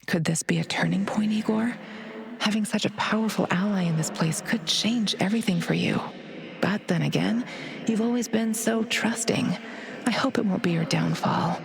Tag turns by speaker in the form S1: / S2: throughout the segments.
S1: Could this be a turning point, Igor? Having such a powerful ally in this place could change everything for you. But then again, you've always been so trusting. I hope it won't be your downfall.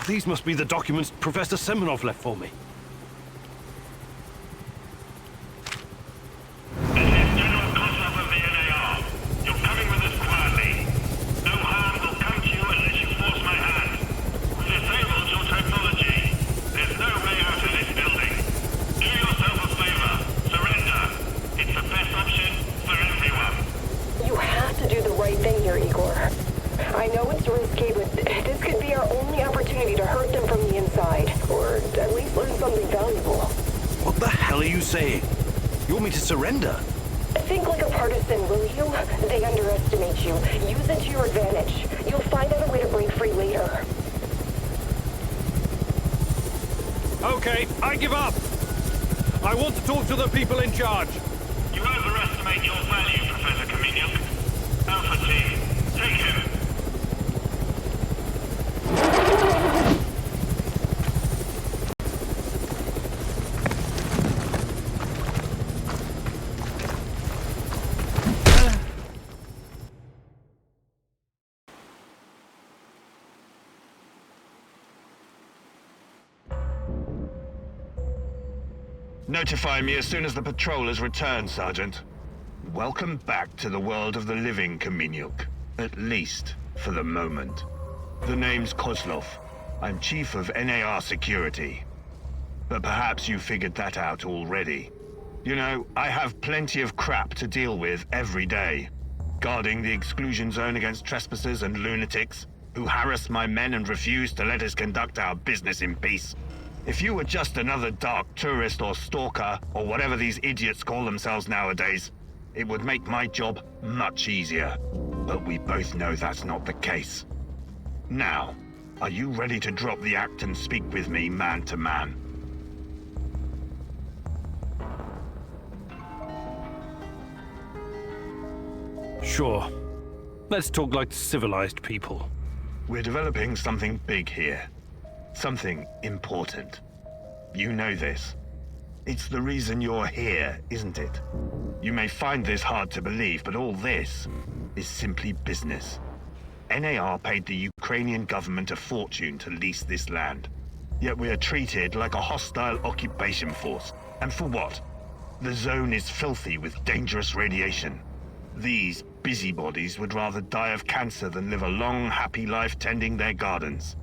S2: These must be the documents Professor Semonov left for me.
S3: This is General Kozlov of the NAR. You're coming with us quietly. No harm will come to you unless you force my hand. We disabled your technology. There's no way out of this building. Do yourself a favor. Surrender. It's the best option for everyone.
S4: You have to do the right thing here, Igor. I know it's risky, but this could be our only opportunity to hurt them from the inside, or at least learn something valuable.
S2: What the hell are you saying? You want me to surrender?
S4: Think like a partisan, will you? They underestimate you. Use it to your advantage. You'll find out a way to break free later.
S2: Okay, I give up. I want to talk to the people in charge.
S3: You overestimate your value, Professor Khymynuk. Alpha Team, take him.
S5: Notify me as soon as the patrol has returned, Sergeant. Welcome back to the world of the living, Khymynuk. At least, for the moment. The name's Kozlov. I'm Chief of NAR Security. But perhaps you figured that out already. You know, I have plenty of crap to deal with every day. Guarding the exclusion zone against trespassers and lunatics who harass my men and refuse to let us conduct our business in peace. If you were just another dark tourist or stalker, or whatever these idiots call themselves nowadays, it would make my job much easier. But we both know that's not the case. Now, are you ready to drop the act and speak with me man to man?
S2: Sure. Let's talk like civilized people.
S5: We're developing something big here. Something important. You know this. It's the reason you're here, isn't it? You may find this hard to believe, but all this is simply business. NAR paid the Ukrainian government a fortune to lease this land. Yet we are treated like a hostile occupation force. And for what? The zone is filthy with dangerous radiation. These busybodies would rather die of cancer than live a long, happy life tending their gardens.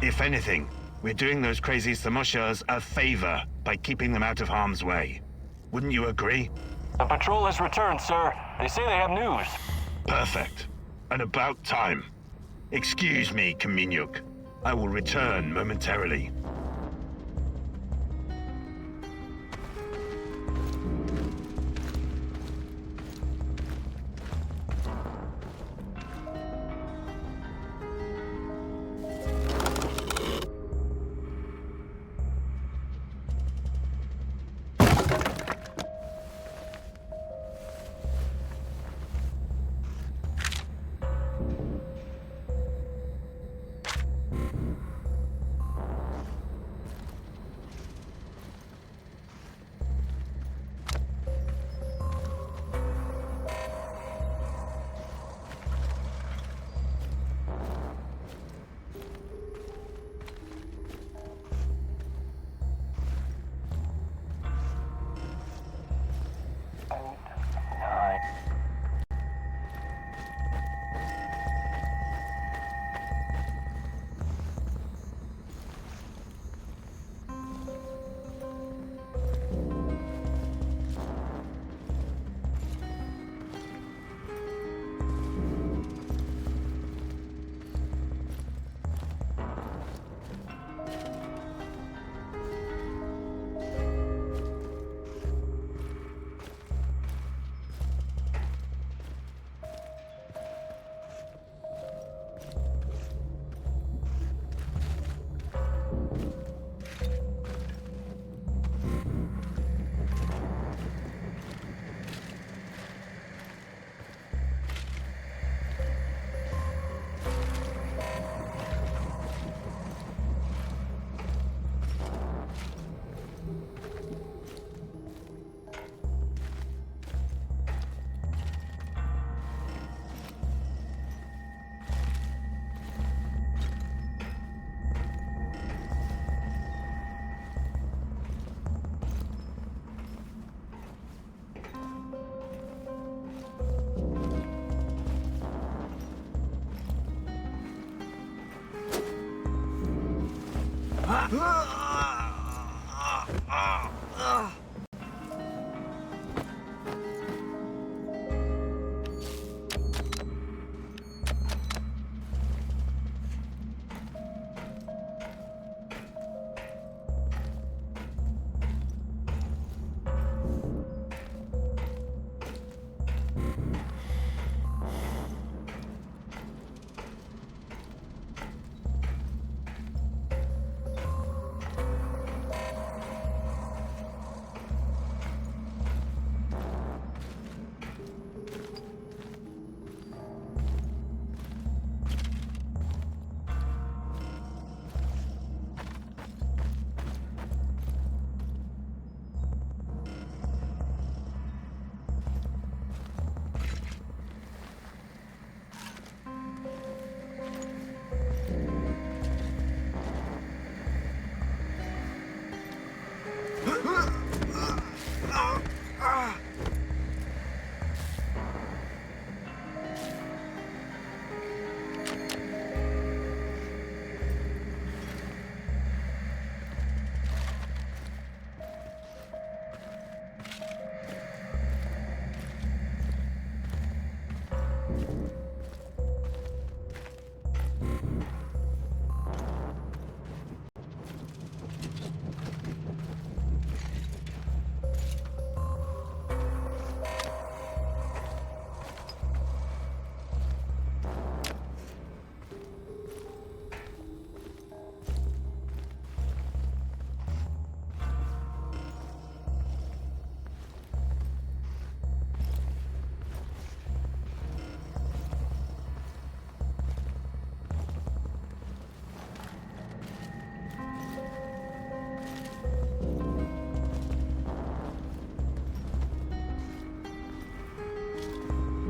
S5: If anything, we're doing those crazy Samoshas a favor by keeping them out of harm's way. Wouldn't you agree?
S6: The patrol has returned, sir. They say they have news.
S5: Perfect. And about time. Excuse me, Khymynuk. I will return momentarily.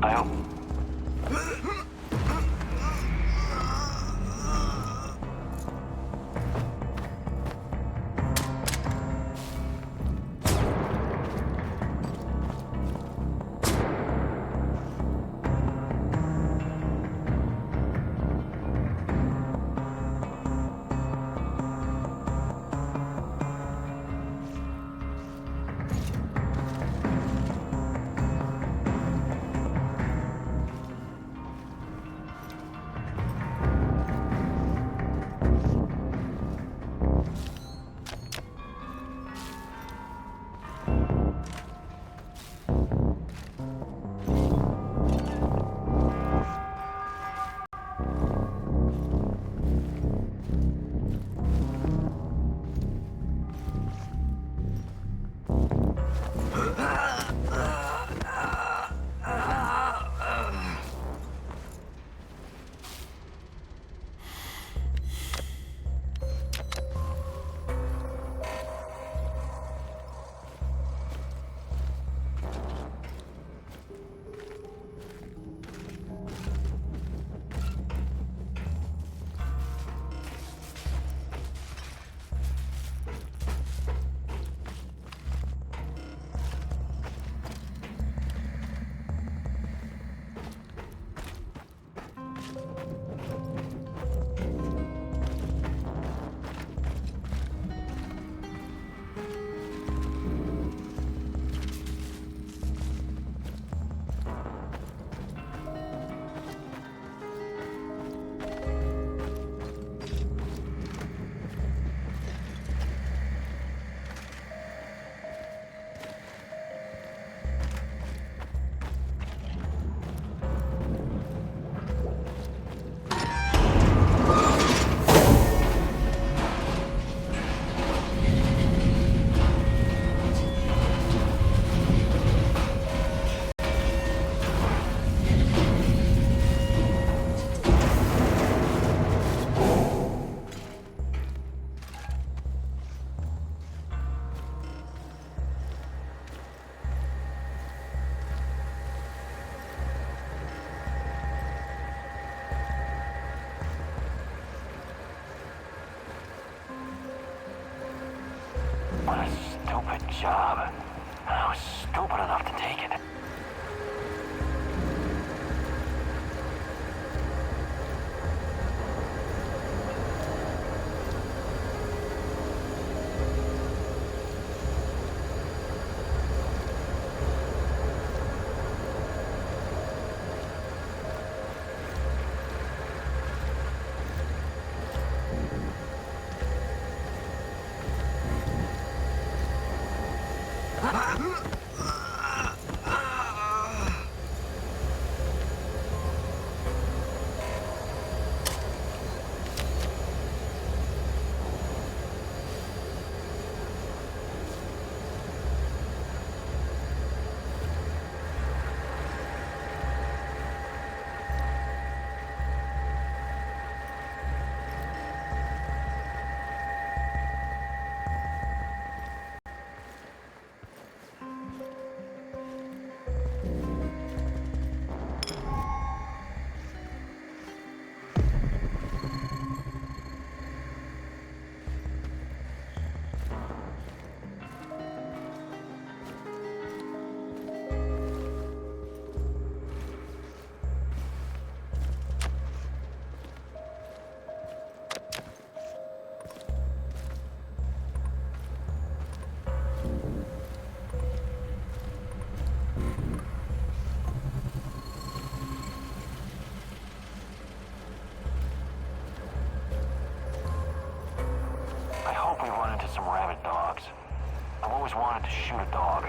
S6: I hope. We run into some rabid dogs. I've always wanted to shoot a dog.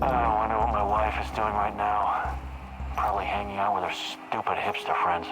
S6: I wonder what my wife is doing right now. Probably hanging out with her stupid hipster friends.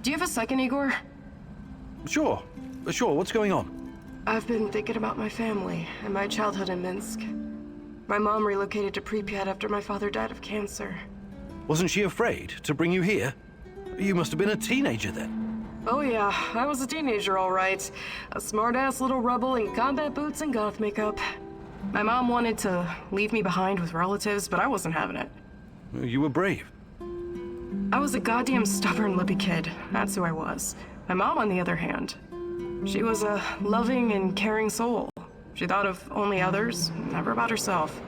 S7: Do you have a second, Igor?
S2: Sure. What's going on?
S7: I've been thinking about my family and my childhood in Minsk. My mom relocated to Pripyat after my father died of cancer.
S2: Wasn't she afraid to bring you here? You must have been a teenager then.
S7: Oh yeah, I was a teenager all right. A smart-ass little rebel in combat boots and goth makeup. My mom wanted to leave me behind with relatives, but I wasn't having it.
S2: You were brave.
S7: I was a goddamn stubborn lippy kid. That's who I was. My mom, on the other hand, she was a loving and caring soul. She thought of only others, never about herself.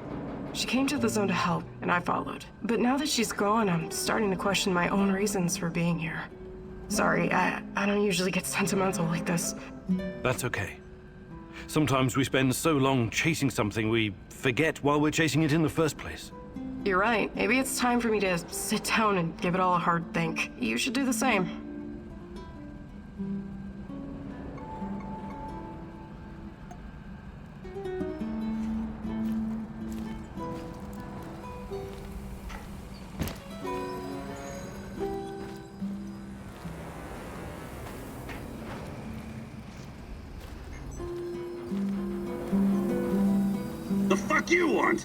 S7: She came to the zone to help, and I followed. But now that she's gone, I'm starting to question my own reasons for being here. Sorry, I don't usually get sentimental like this.
S2: That's okay. Sometimes we spend so long chasing something we forget while we're chasing it in the first place.
S7: You're right. Maybe it's time for me to sit down and give it all a hard think. You should do the same.
S3: The fuck you want?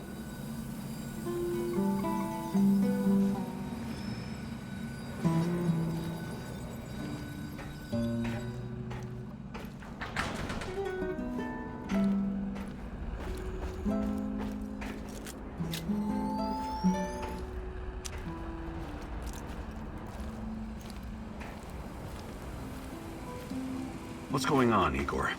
S3: What's going on, Igor?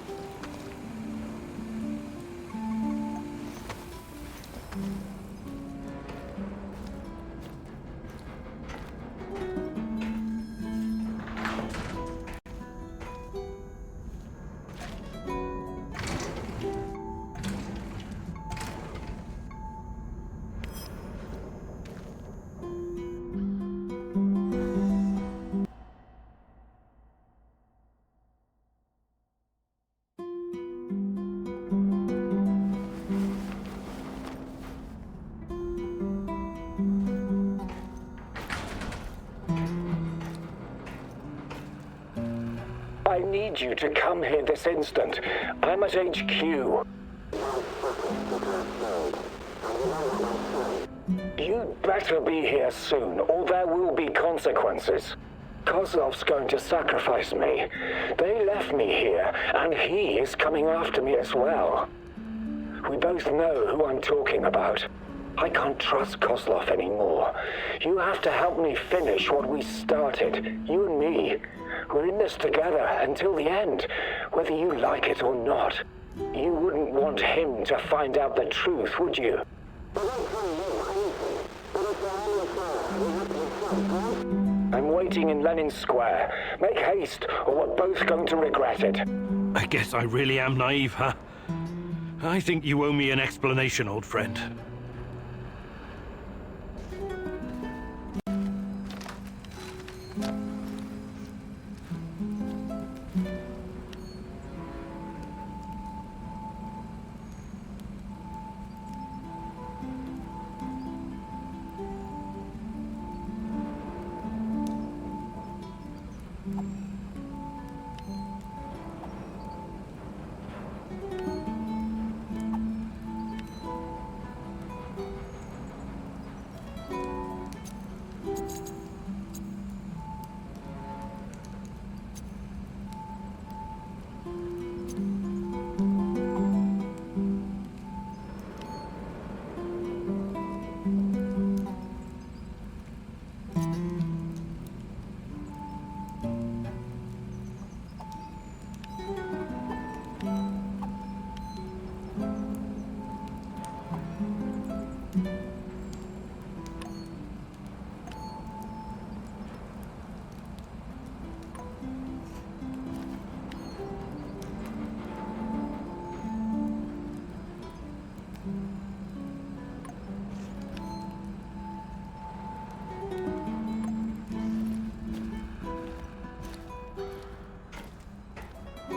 S8: I need you to come here this instant. I'm at HQ. You'd better be here soon, or there will be consequences. Kozlov's going to sacrifice me. They left me here, and he is coming after me as well. We both know who I'm talking about. I can't trust Kozlov anymore. You have to help me finish what we started, you and me. We're in this together until the end, whether you like it or not. You wouldn't want him to find out the truth, would you? I'm waiting in Lenin Square. Make haste, or we're both going to regret it.
S2: I guess I really am naive, huh? I think you owe me an explanation, old friend.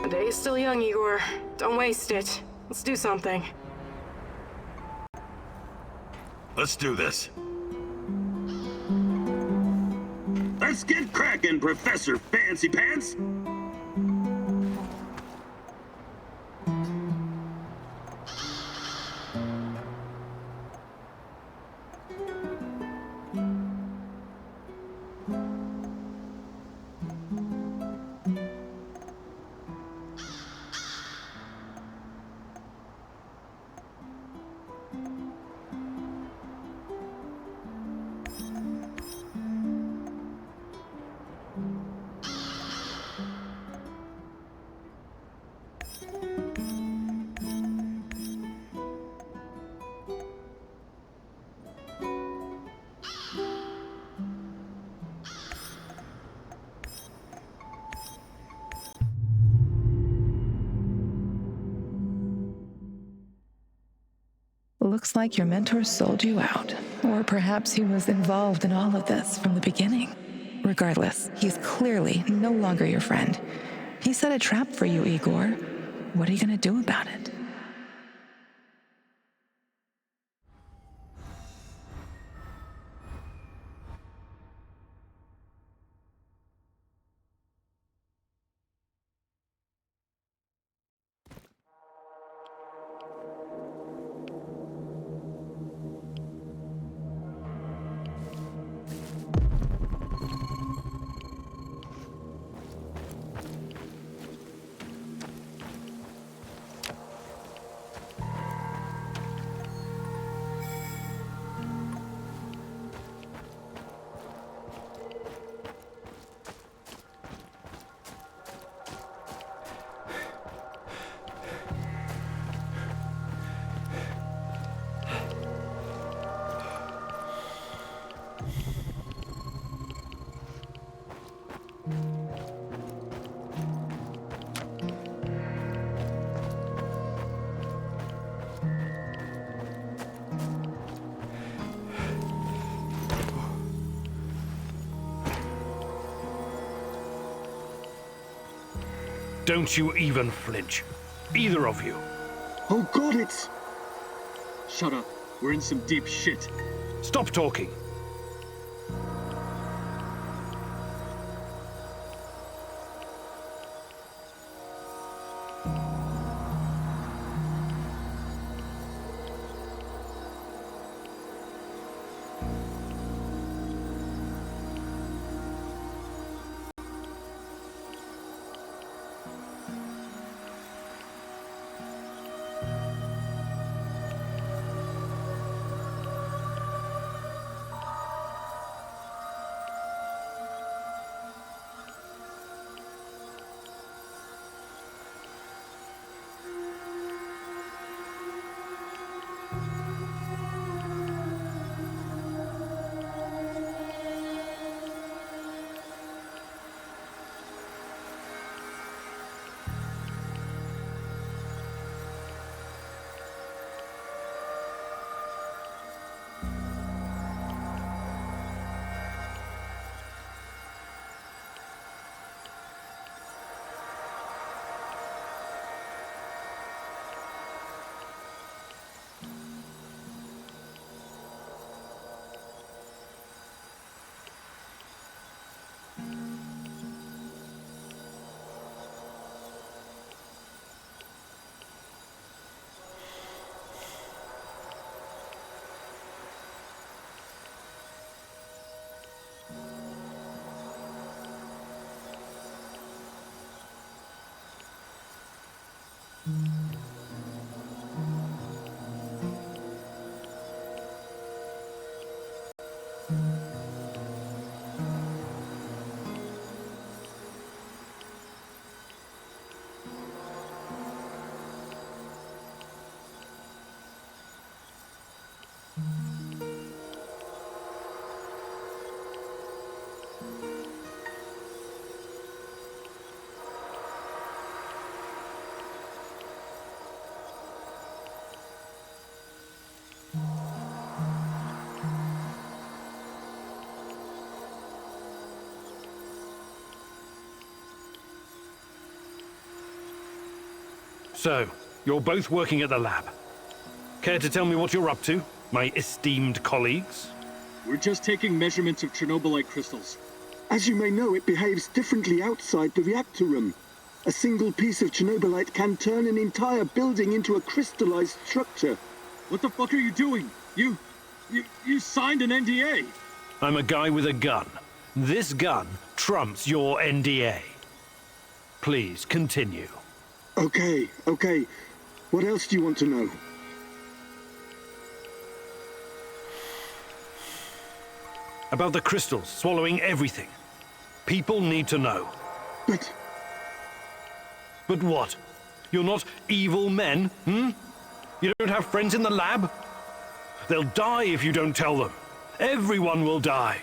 S7: The day is still young, Igor. Don't waste it. Let's do something.
S3: Let's do this. Let's get cracking, Professor Fancy Pants!
S1: Looks like your mentor sold you out. Or perhaps he was involved in all of this from the beginning. Regardless, he's clearly no longer your friend. He set a trap for you, Igor. What are you going to do about it?
S2: Don't you even flinch. Either of you.
S9: Oh god, it's... Shut up. We're in some deep shit.
S2: Stop talking. So, you're both working at the lab. Care to tell me what you're up to, my esteemed colleagues?
S9: We're just taking measurements of Chernobylite crystals.
S10: As you may know, it behaves differently outside the reactor room. A single piece of Chernobylite can turn an entire building into a crystallized structure.
S9: What the fuck are you doing? You signed an NDA.
S2: I'm a guy with a gun. This gun trumps your NDA. Please, continue.
S10: Okay. What else do you want to know?
S2: About the crystals swallowing everything. People need to know.
S10: But
S2: what? You're not evil men, hmm? You don't have friends in the lab? They'll die if you don't tell them. Everyone will die.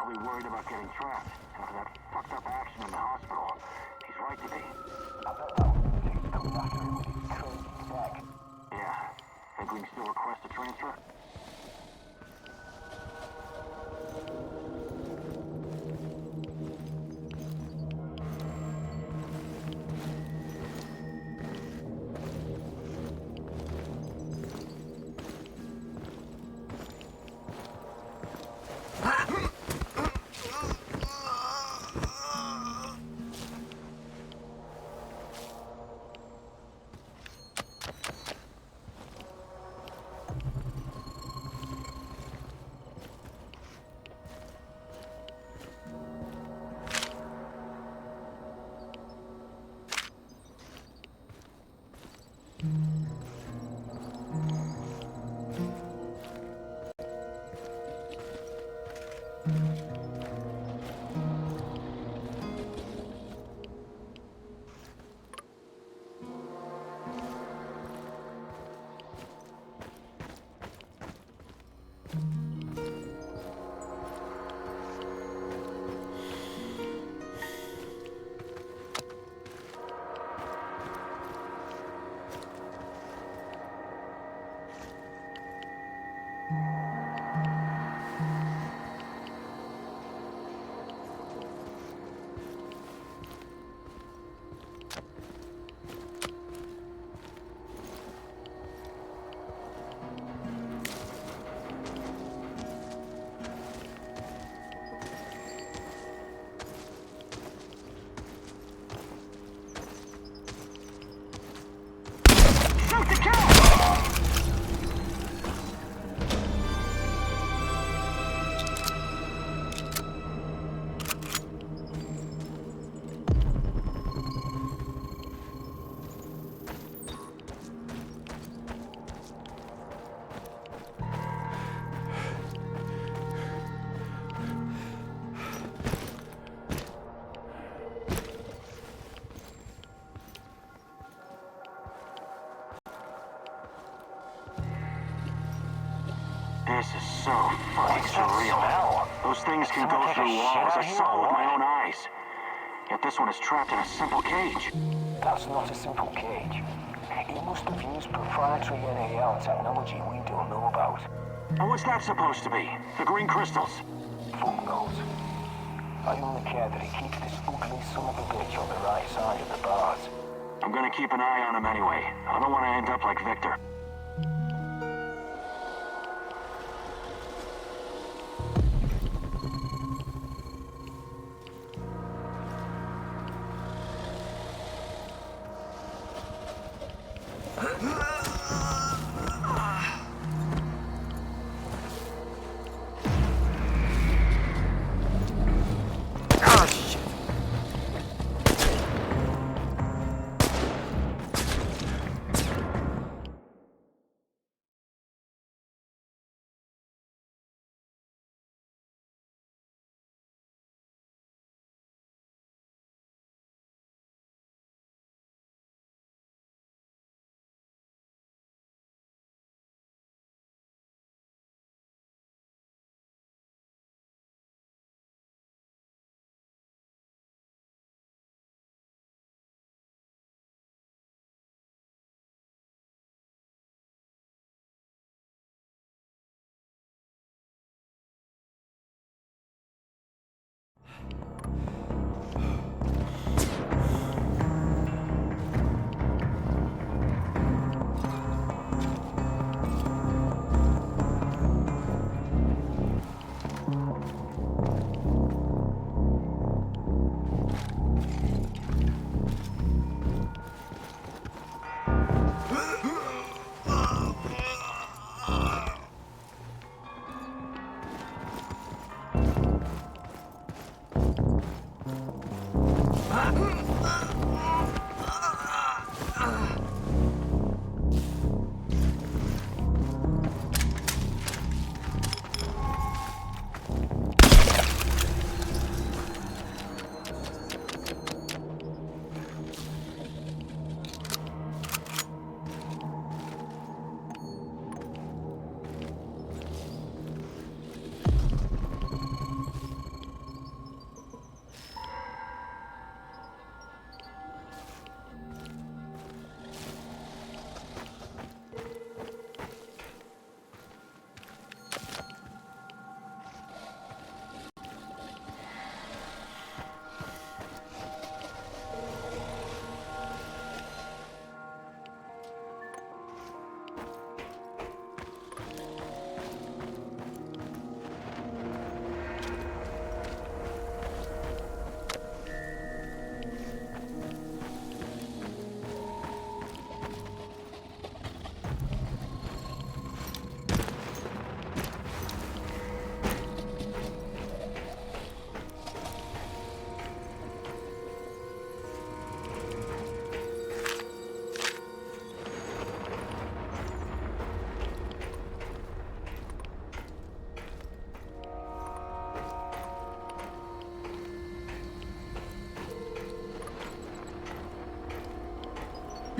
S6: Probably worried about getting trapped after that fucked up action in the hospital. He's right to be. I don't know. He's coming after him with his crazy back. Yeah. Think we can still request a transfer? This is so fucking surreal. Those things can go through walls. I saw it with my own eyes. Yet this one is trapped in a simple cage.
S8: That's not a simple cage. He must have used proprietary NAL technology we don't know about.
S6: And what's that supposed to be? The green crystals?
S8: Fuck knows. I only care that he keeps this ugly son of a bitch on the right side of the bars.
S6: I'm gonna keep an eye on him anyway. I don't want to end up like Victor.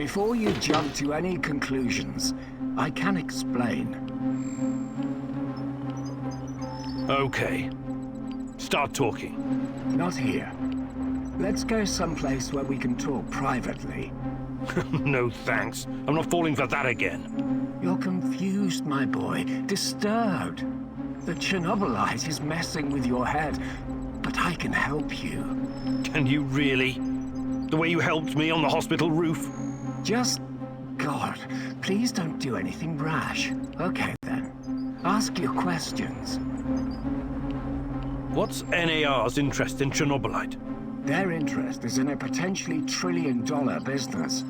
S8: Before you jump to any conclusions, I can explain.
S2: Okay. Start talking.
S8: Not here. Let's go someplace where we can talk privately.
S2: No thanks. I'm not falling for that again.
S8: You're confused, my boy. Disturbed. The Chernobylite is messing with your head, but I can help you.
S2: Can you really? The way you helped me on the hospital roof?
S8: Just... God, please don't do anything rash. Okay, then. Ask your questions.
S2: What's NAR's interest in Chernobylite?
S8: Their interest is in a potentially trillion-dollar business.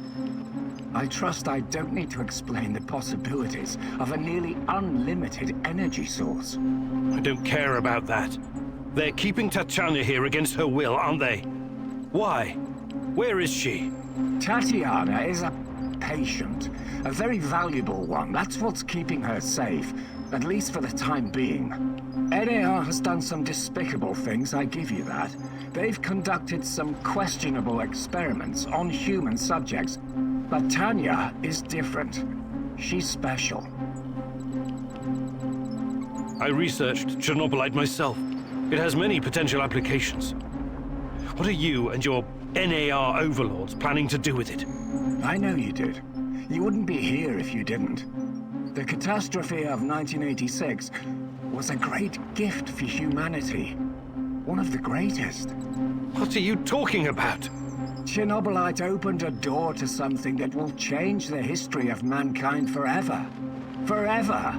S8: I trust I don't need to explain the possibilities of a nearly unlimited energy source.
S2: I don't care about that. They're keeping Tatiana here against her will, aren't they? Why? Where is she?
S8: Tatiana is a patient. A very valuable one. That's what's keeping her safe. At least for the time being. NAR has done some despicable things, I give you that. They've conducted some questionable experiments on human subjects. But Tanya is different. She's special.
S2: I researched Chernobylite myself. It has many potential applications. What are you and your NAR overlords planning to do with it?
S8: I know you did. You wouldn't be here if you didn't. The catastrophe of 1986 was a great gift for humanity. One of the greatest.
S2: What are you talking about?
S8: Chernobylite opened a door to something that will change the history of mankind forever. Forever!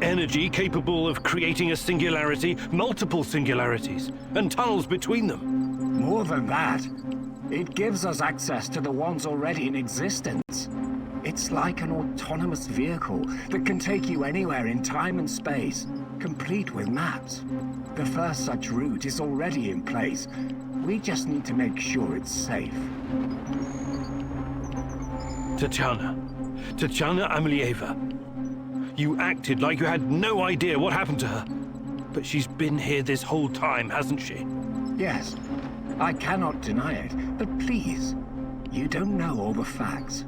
S2: Energy capable of creating a singularity, multiple singularities, and tunnels between them.
S8: More than that, it gives us access to the ones already in existence. It's like an autonomous vehicle that can take you anywhere in time and space, complete with maps. The first such route is already in place. We just need to make sure it's safe.
S2: Tatiana Amelieva. You acted like you had no idea what happened to her. But she's been here this whole time, hasn't she?
S8: Yes. I cannot deny it, but please, you don't know all the facts.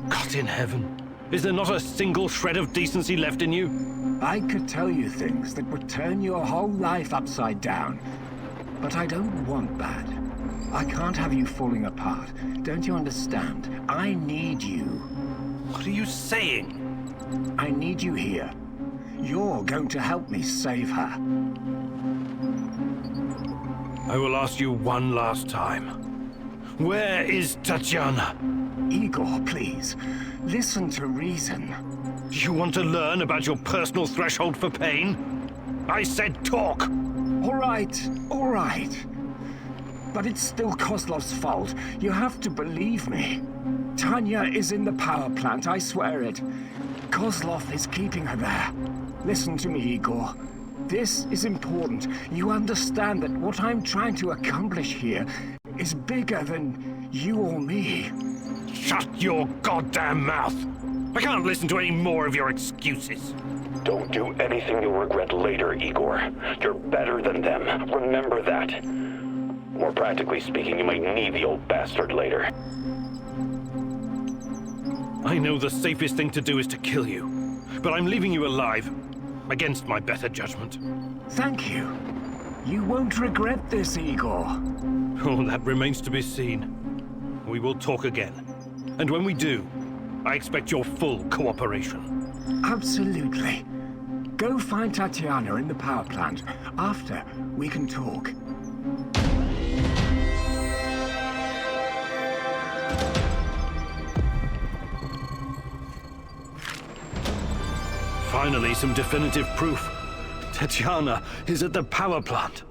S2: God in heaven. Is there not a single shred of decency left in you?
S8: I could tell you things that would turn your whole life upside down. But I don't want that. I can't have you falling apart. Don't you understand? I need you.
S2: What are you saying?
S8: I need you here. You're going to help me save her.
S2: I will ask you one last time. Where is Tatiana?
S8: Igor, please. Listen to reason.
S2: Do you want to learn about your personal threshold for pain? I said talk!
S8: All right. But it's still Kozlov's fault. You have to believe me. Tanya is in the power plant, I swear it. Kozlov is keeping her there. Listen to me, Igor. This is important. You understand that what I'm trying to accomplish here is bigger than you or me.
S2: Shut your goddamn mouth! I can't listen to any more of your excuses.
S11: Don't do anything you'll regret later, Igor. You're better than them. Remember that. More practically speaking, you might need the old bastard later.
S2: I know the safest thing to do is to kill you, but I'm leaving you alive, against my better judgment.
S8: Thank you. You won't regret this, Igor.
S2: Oh, that remains to be seen. We will talk again. And when we do, I expect your full cooperation.
S8: Absolutely. Go find Tatiana in the power plant. After, we can talk.
S2: Finally, some definitive proof. Tatiana is at the power plant.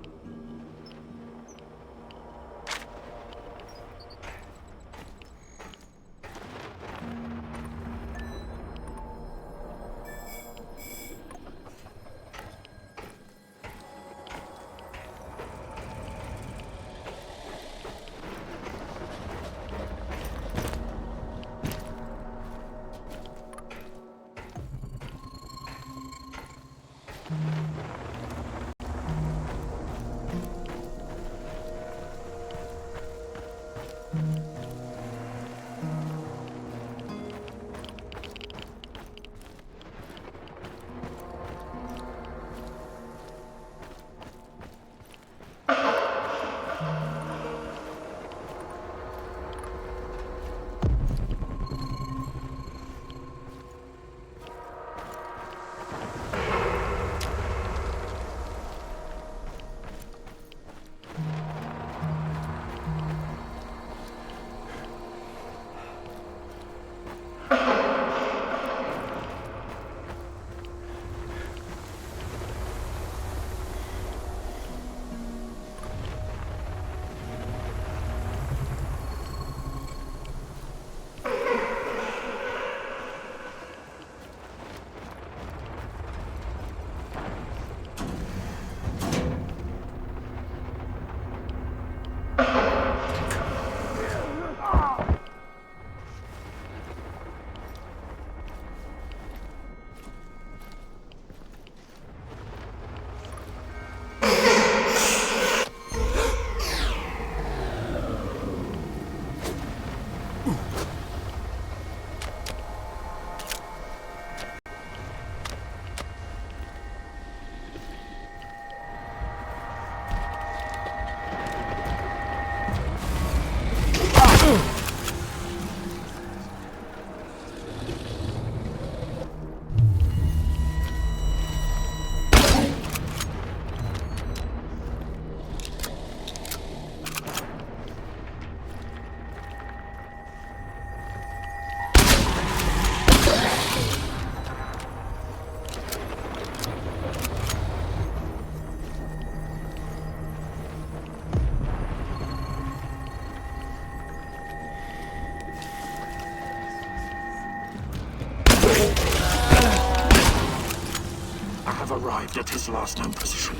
S12: have arrived at his last known position.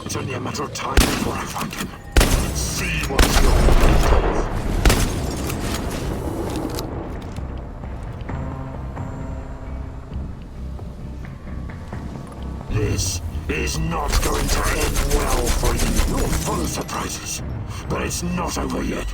S12: It's only a matter of time before I find him. Let's see what your does. This is not going to end well for you. You're full of surprises, but it's not over yet.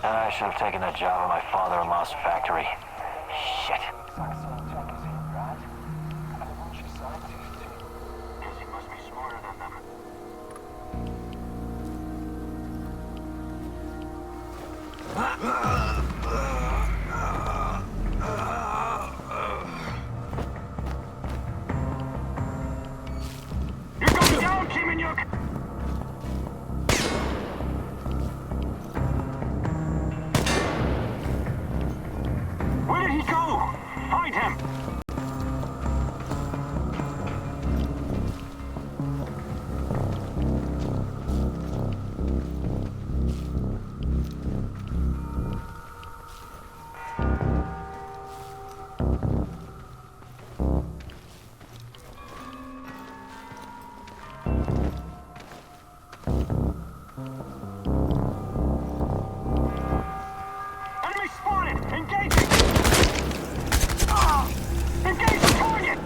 S13: I should have taken that job at my father-in-law's factory. Shit.
S6: He must be smarter than them.
S3: You're going down, Khymynuk! Where did he go? Find him! Enemy spotted! Engaging! Engage the target!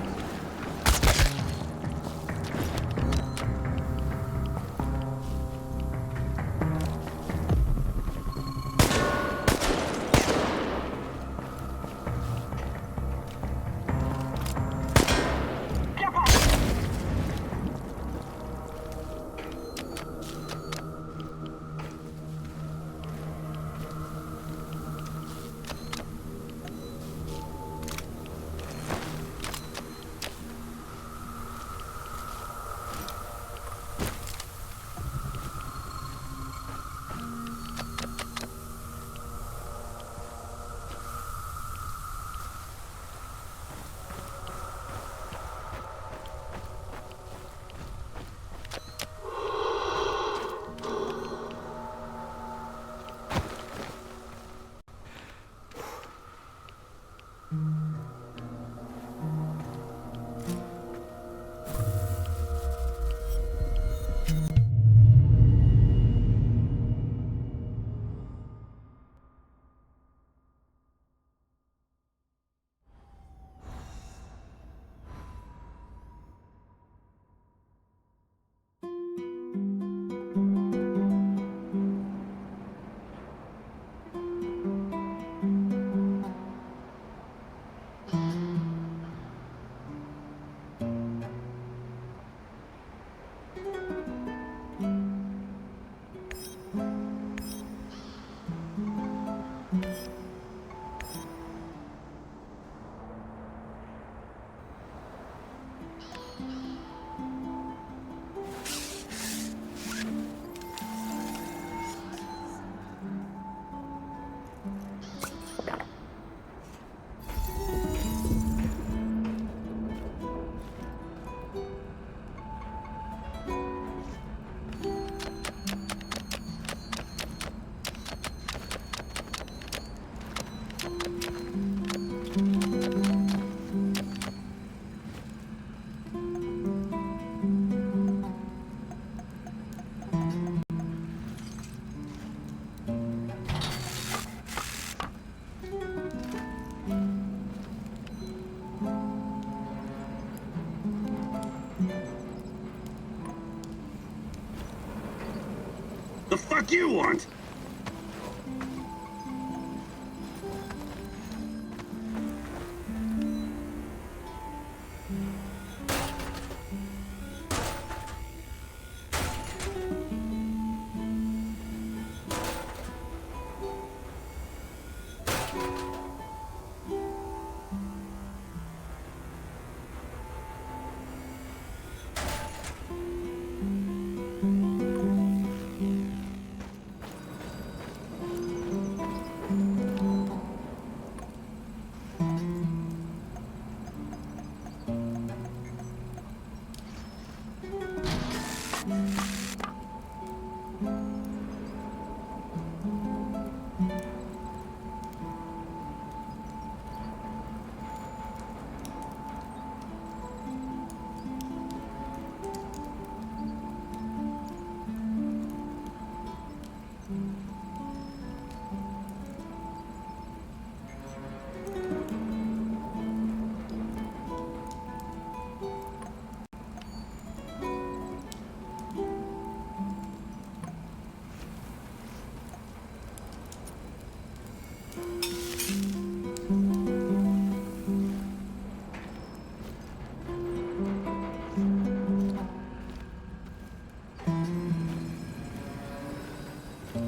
S3: Get back!
S12: fuck you want?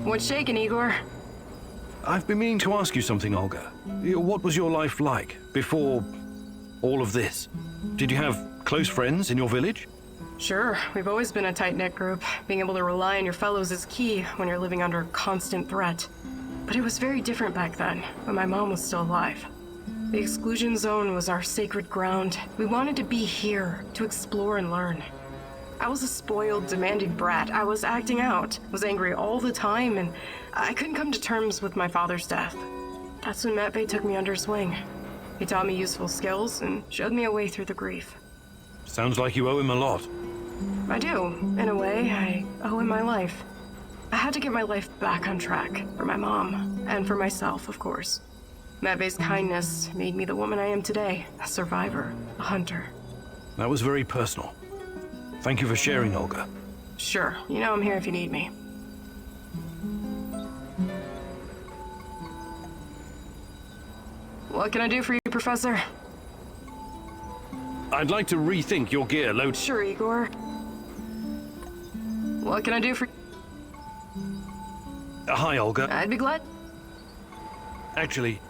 S7: What's shaking, Igor?
S2: I've been meaning to ask you something, Olga. What was your life like before all of this? Did you have close friends in your village?
S7: Sure, we've always been a tight-knit group. Being able to rely on your fellows is key when you're living under constant threat. But it was very different back then, when my mom was still alive. The exclusion zone was our sacred ground. We wanted to be here, to explore and learn. I was a spoiled, demanding brat. I was acting out, was angry all the time, and I couldn't come to terms with my father's death. That's when Matvey took me under his wing. He taught me useful skills and showed me a way through the grief.
S2: Sounds like you owe him a lot.
S7: I do. In a way, I owe him my life. I had to get my life back on track, for my mom, and for myself, of course. Matvey's kindness made me the woman I am today, a survivor, a hunter.
S2: That was very personal. Thank you for sharing, Olga.
S7: Sure, you know I'm here if you need me. What can I do for you, Professor?
S2: I'd like to rethink your gear load.
S7: Sure, Igor. What can I do for...
S2: Hi, Olga.
S7: I'd be glad.
S2: Actually...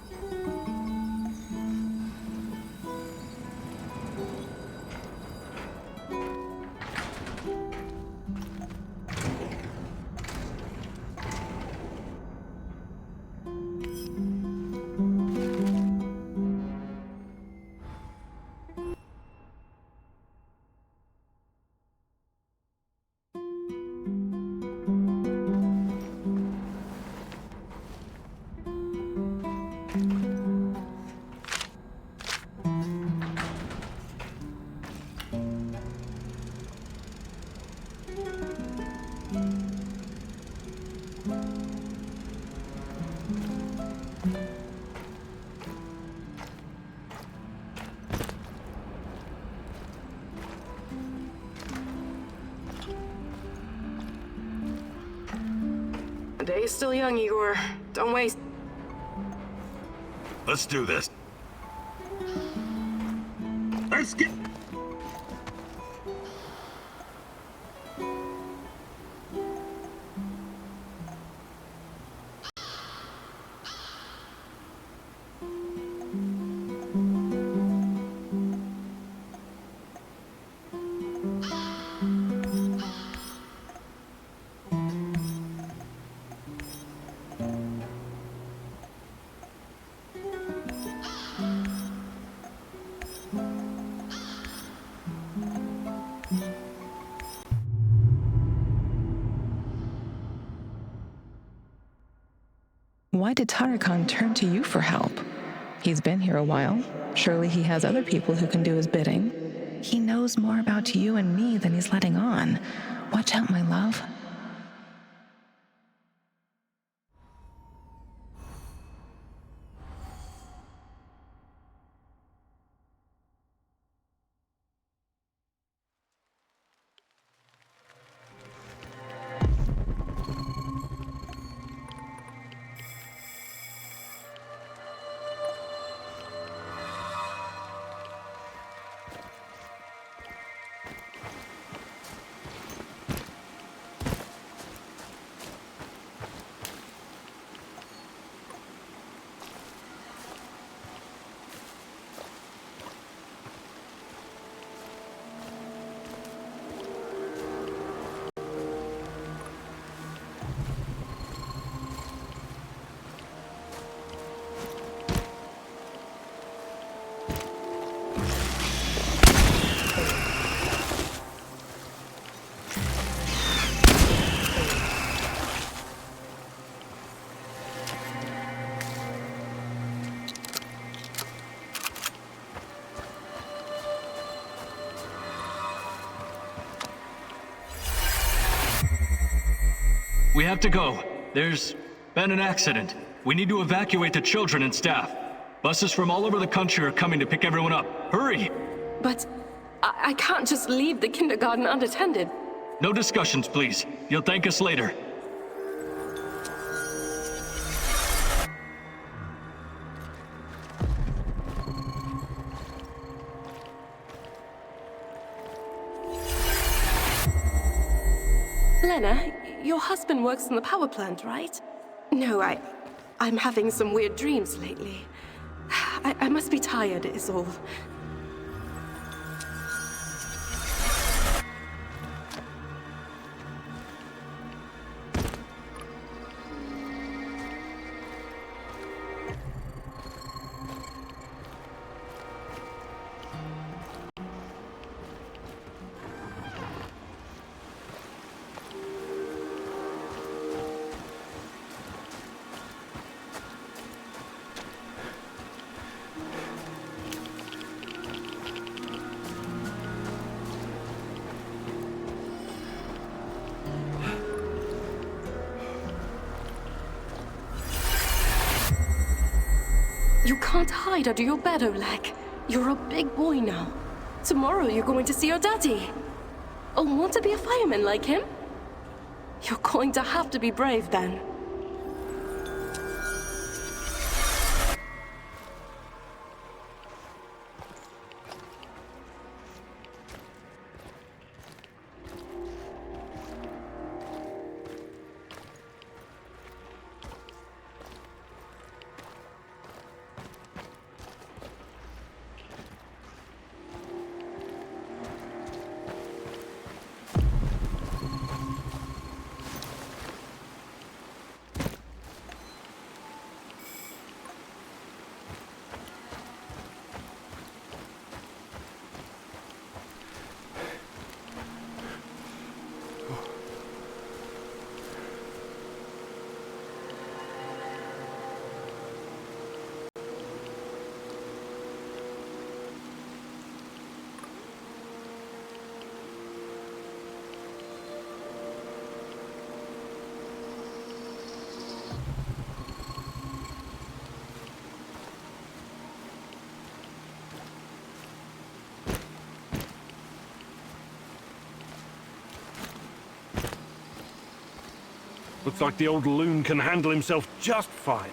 S7: The day is still young, Igor. Don't waste.
S12: Let's do this. Let's get...
S1: Why did Tarakan turn to you for help? He's been here a while. Surely he has other people who can do his bidding. He knows more about you and me than he's letting on. Watch out, my love.
S9: We have to go. There's been an accident. We need to evacuate the children and staff. Buses from all over the country are coming to pick everyone up. Hurry!
S7: But I can't just leave the kindergarten unattended.
S9: No discussions, please. You'll thank us later.
S7: Lena, your husband works in the power plant, right? No, I'm having some weird dreams lately. I must be tired, is all. You can't hide under your bed, Oleg. You're a big boy now. Tomorrow you're going to see your daddy. Oh, want to be a fireman like him? You're going to have to be brave then.
S2: Looks like the old loon can handle himself just fine.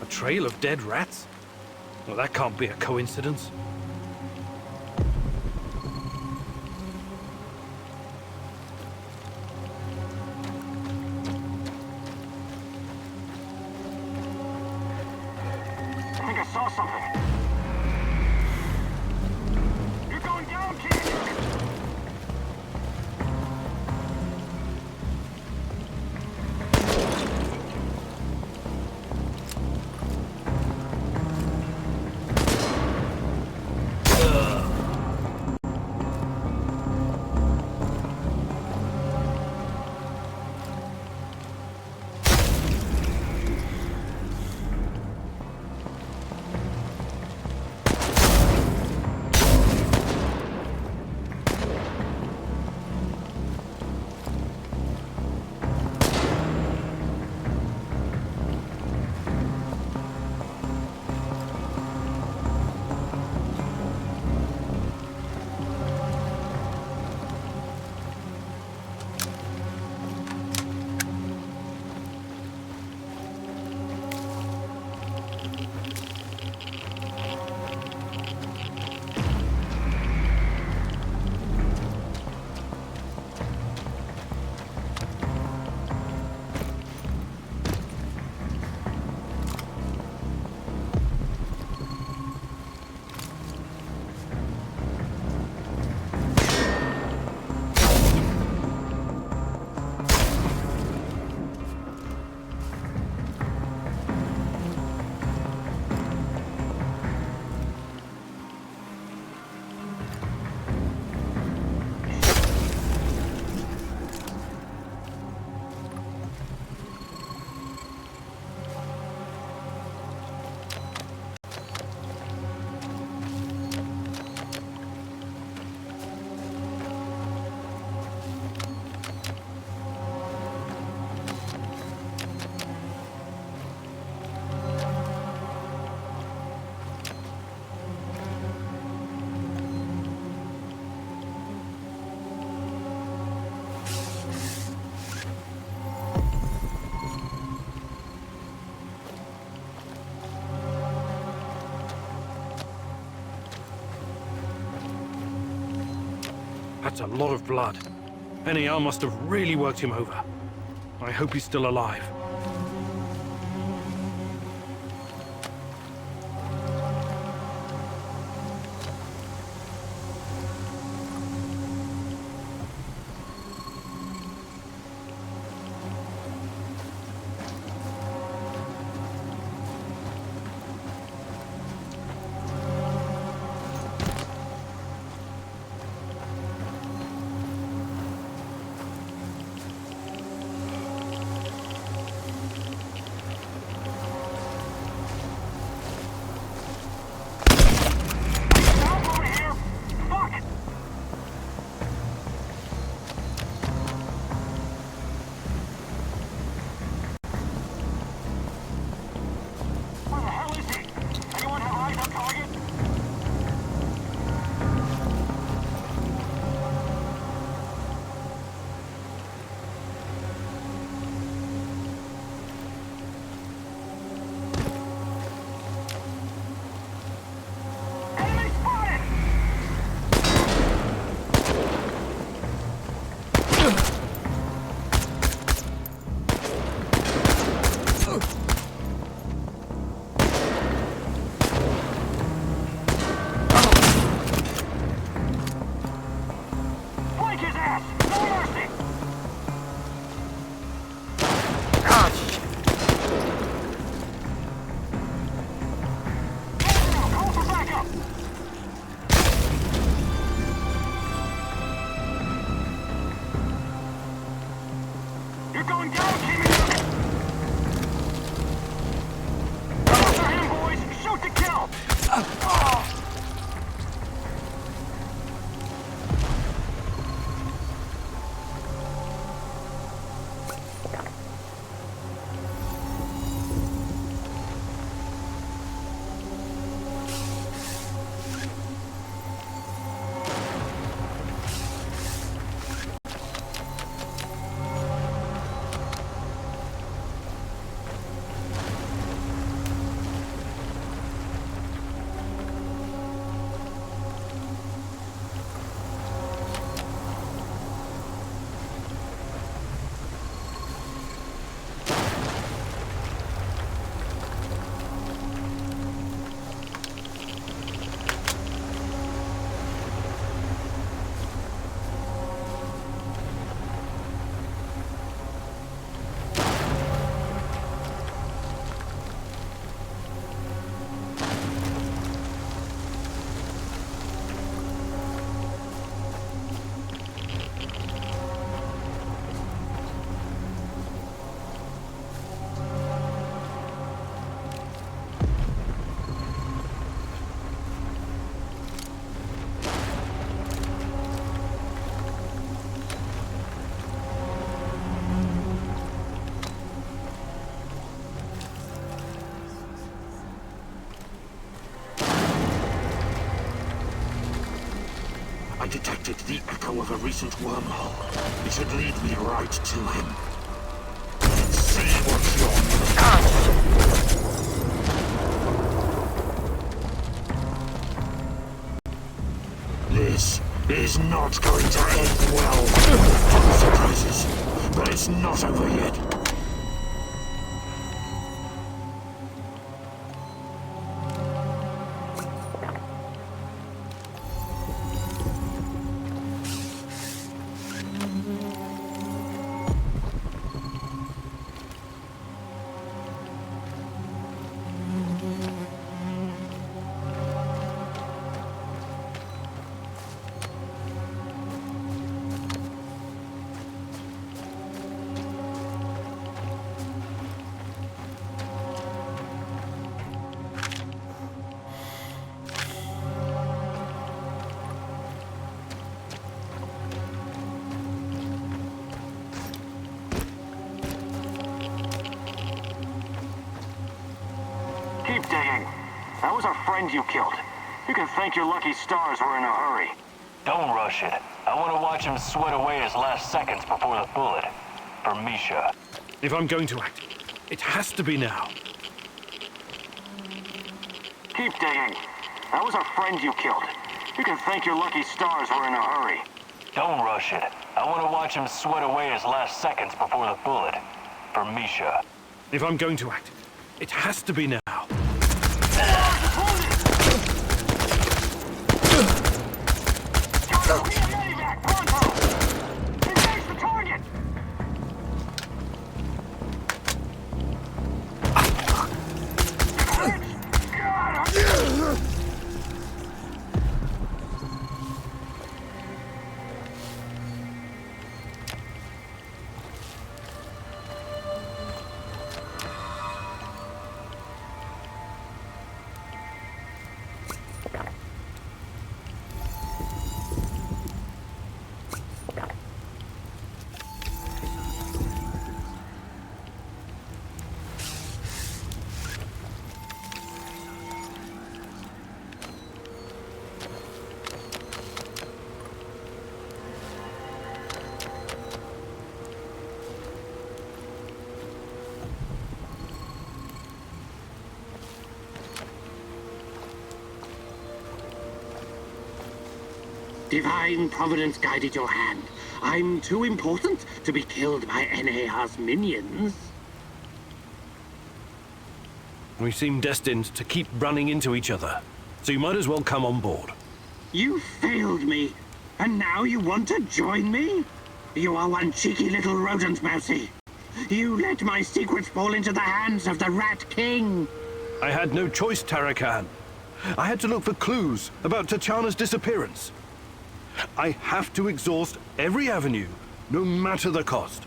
S2: A trail of dead rats? Well, that can't be a coincidence.
S6: Saw something. You're going down, kid!
S2: That's a lot of blood. NAR must have really worked him over. I hope he's still alive.
S12: I detected the echo of a recent wormhole. It should lead me right to him. Let's see what's yonder. This is not going to end well. Fun surprises, but it's not over yet.
S6: Keep digging. That was our friend you killed. You can thank your lucky stars we're in a hurry.
S13: Don't rush it. I want to watch him sweat away his last seconds before the bullet. For Misha.
S2: If I'm going to act, it has to be now.
S6: Keep digging. That was our friend you killed. You can thank your lucky stars we're in a hurry.
S13: Don't rush it. I want to watch him sweat away his last seconds before the bullet. For Misha.
S2: If I'm going to act, it has to be now.
S14: Divine Providence guided your hand. I'm too important to be killed by NAR's minions.
S2: We seem destined to keep running into each other, so you might as well come on board.
S14: You failed me, and now you want to join me? You are one cheeky little rodent, Mousy. You let my secrets fall into the hands of the Rat King.
S2: I had no choice, Tarakan. I had to look for clues about Tatiana's disappearance. I have to exhaust every avenue, no matter the cost.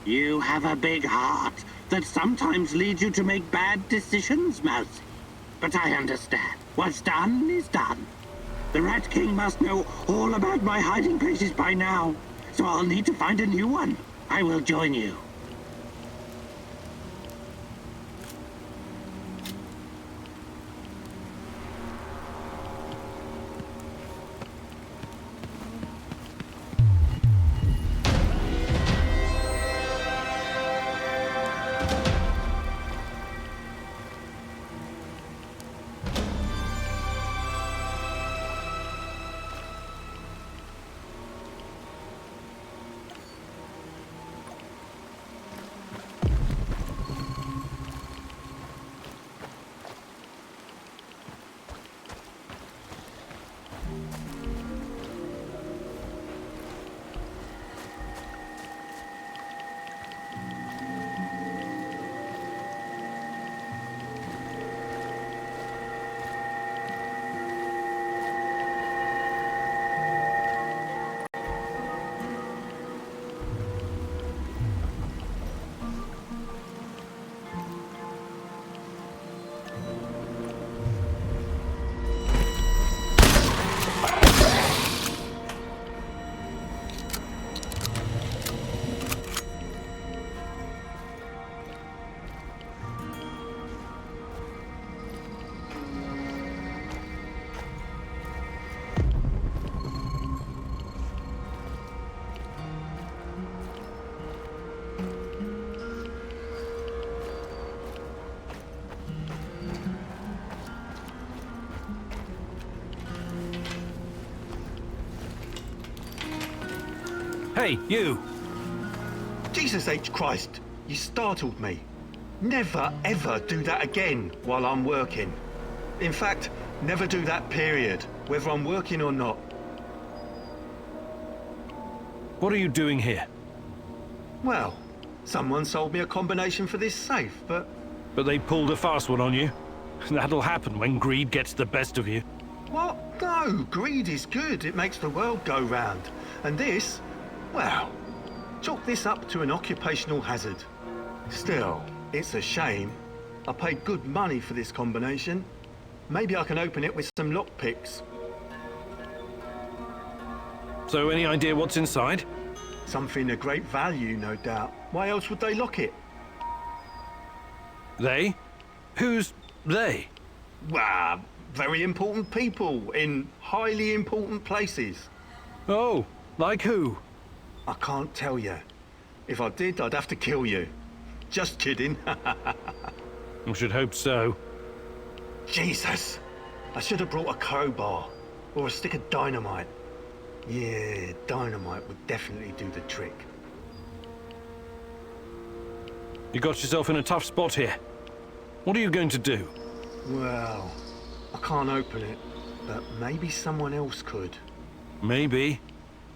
S14: You have a big heart that sometimes leads you to make bad decisions, Mousy. But I understand. What's done is done. The Rat King must know all about my hiding places by now, so I'll need to find a new one. I will join you.
S2: Hey, you!
S5: Jesus H. Christ, you startled me. Never, ever do that again while I'm working. In fact, never do that period, whether I'm working or not.
S2: What are you doing here?
S5: Well, someone sold me a combination for this safe, but...
S2: But they pulled a fast one on you. That'll happen when greed gets the best of you.
S5: What? No, greed is good. It makes the world go round. And this, well, chalk this up to an occupational hazard. Still, it's a shame. I paid good money for this combination. Maybe I can open it with some lockpicks.
S2: So any idea what's inside?
S5: Something of great value, no doubt. Why else would they lock it?
S2: They? Who's they?
S5: Well, very important people in highly important places.
S2: Oh, like who?
S5: I can't tell you. If I did, I'd have to kill you. Just kidding.
S2: I should hope so.
S5: Jesus! I should have brought a crowbar or a stick of dynamite.
S15: Yeah, dynamite would definitely do the trick.
S2: You got yourself in a tough spot here. What are you going to do?
S15: Well, I can't open it, but maybe someone else could.
S2: Maybe,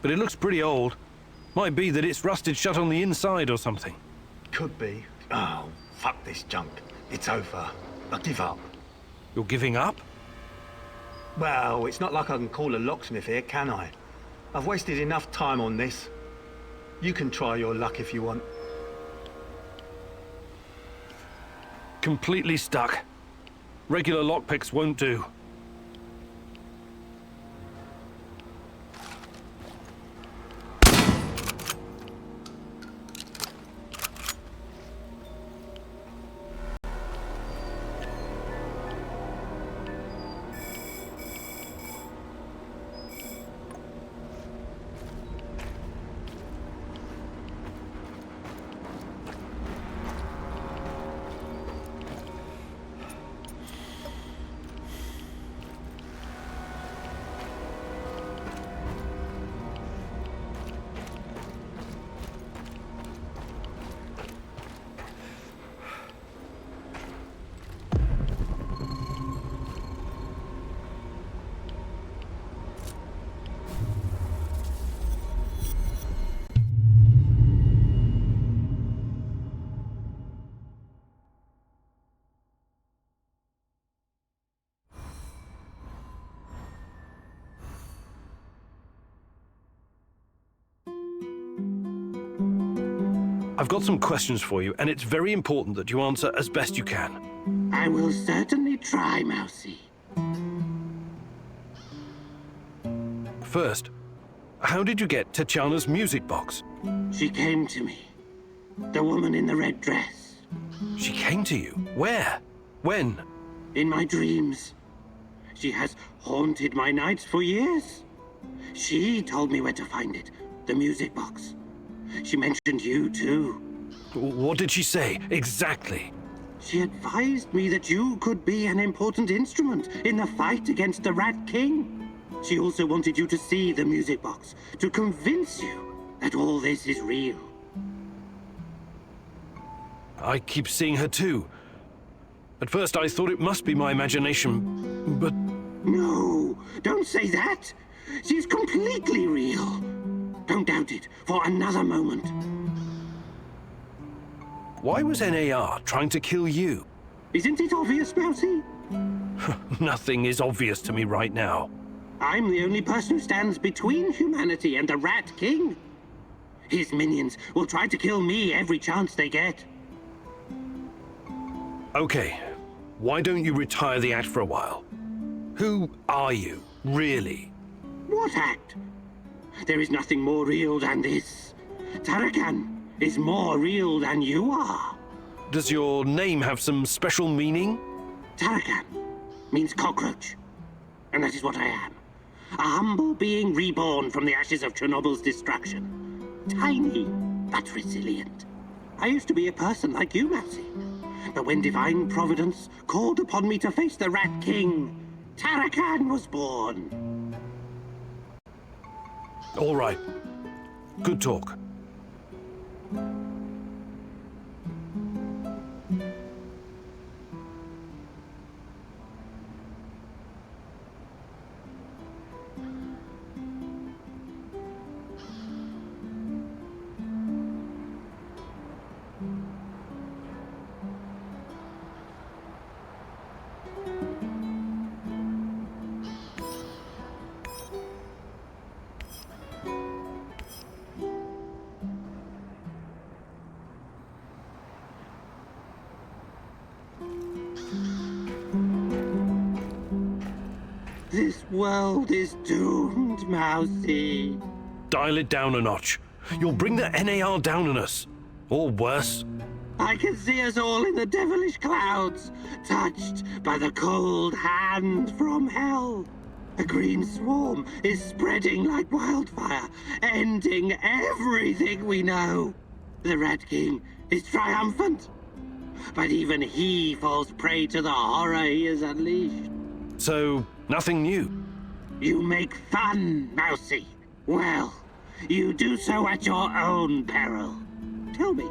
S2: but it looks pretty old. Might be that it's rusted shut on the inside or something.
S15: Could be. Oh, fuck this junk. It's over. I give up.
S2: You're giving up?
S15: Well, it's not like I can call a locksmith here, can I? I've wasted enough time on this. You can try your luck if you want.
S2: Completely stuck. Regular lockpicks won't do. I've got some questions for you, and it's very important that you answer as best you can.
S14: I will certainly try, Mousy.
S2: First, how did you get Tatjana's music box?
S14: She came to me. The woman in the red dress.
S2: She came to you? Where? When?
S14: In my dreams. She has haunted my nights for years. She told me where to find it. The music box. She mentioned you, too.
S2: What did she say, exactly?
S14: She advised me that you could be an important instrument in the fight against the Rat King. She also wanted you to see the music box, to convince you that all this is real.
S2: I keep seeing her, too. At first, I thought it must be my imagination, but...
S14: No, don't say that. She's completely real. Don't doubt it for another moment.
S2: Why was NAR trying to kill you?
S14: Isn't it obvious, Mousy?
S2: Nothing is obvious to me right now.
S14: I'm the only person who stands between humanity and the Rat King. His minions will try to kill me every chance they get.
S2: Okay, why don't you retire the act for a while? Who are you, really?
S14: What act? There is nothing more real than this. Tarakan is more real than you are.
S2: Does your name have some special meaning?
S14: Tarakan means cockroach. And that is what I am. A humble being reborn from the ashes of Chernobyl's destruction. Tiny, but resilient. I used to be a person like you, Mousy. But when divine providence called upon me to face the Rat King, Tarakan was born.
S2: All right. Good talk.
S14: This world is doomed, Mousy.
S2: Dial it down a notch. You'll bring the NAR down on us. Or worse.
S14: I can see us all in the devilish clouds, touched by the cold hand from hell. A green swarm is spreading like wildfire, ending everything we know. The Rat King is triumphant, but even he falls prey to the horror he has unleashed.
S2: So, nothing new?
S14: You make fun, Mousy. Well, you do so at your own peril. Tell me,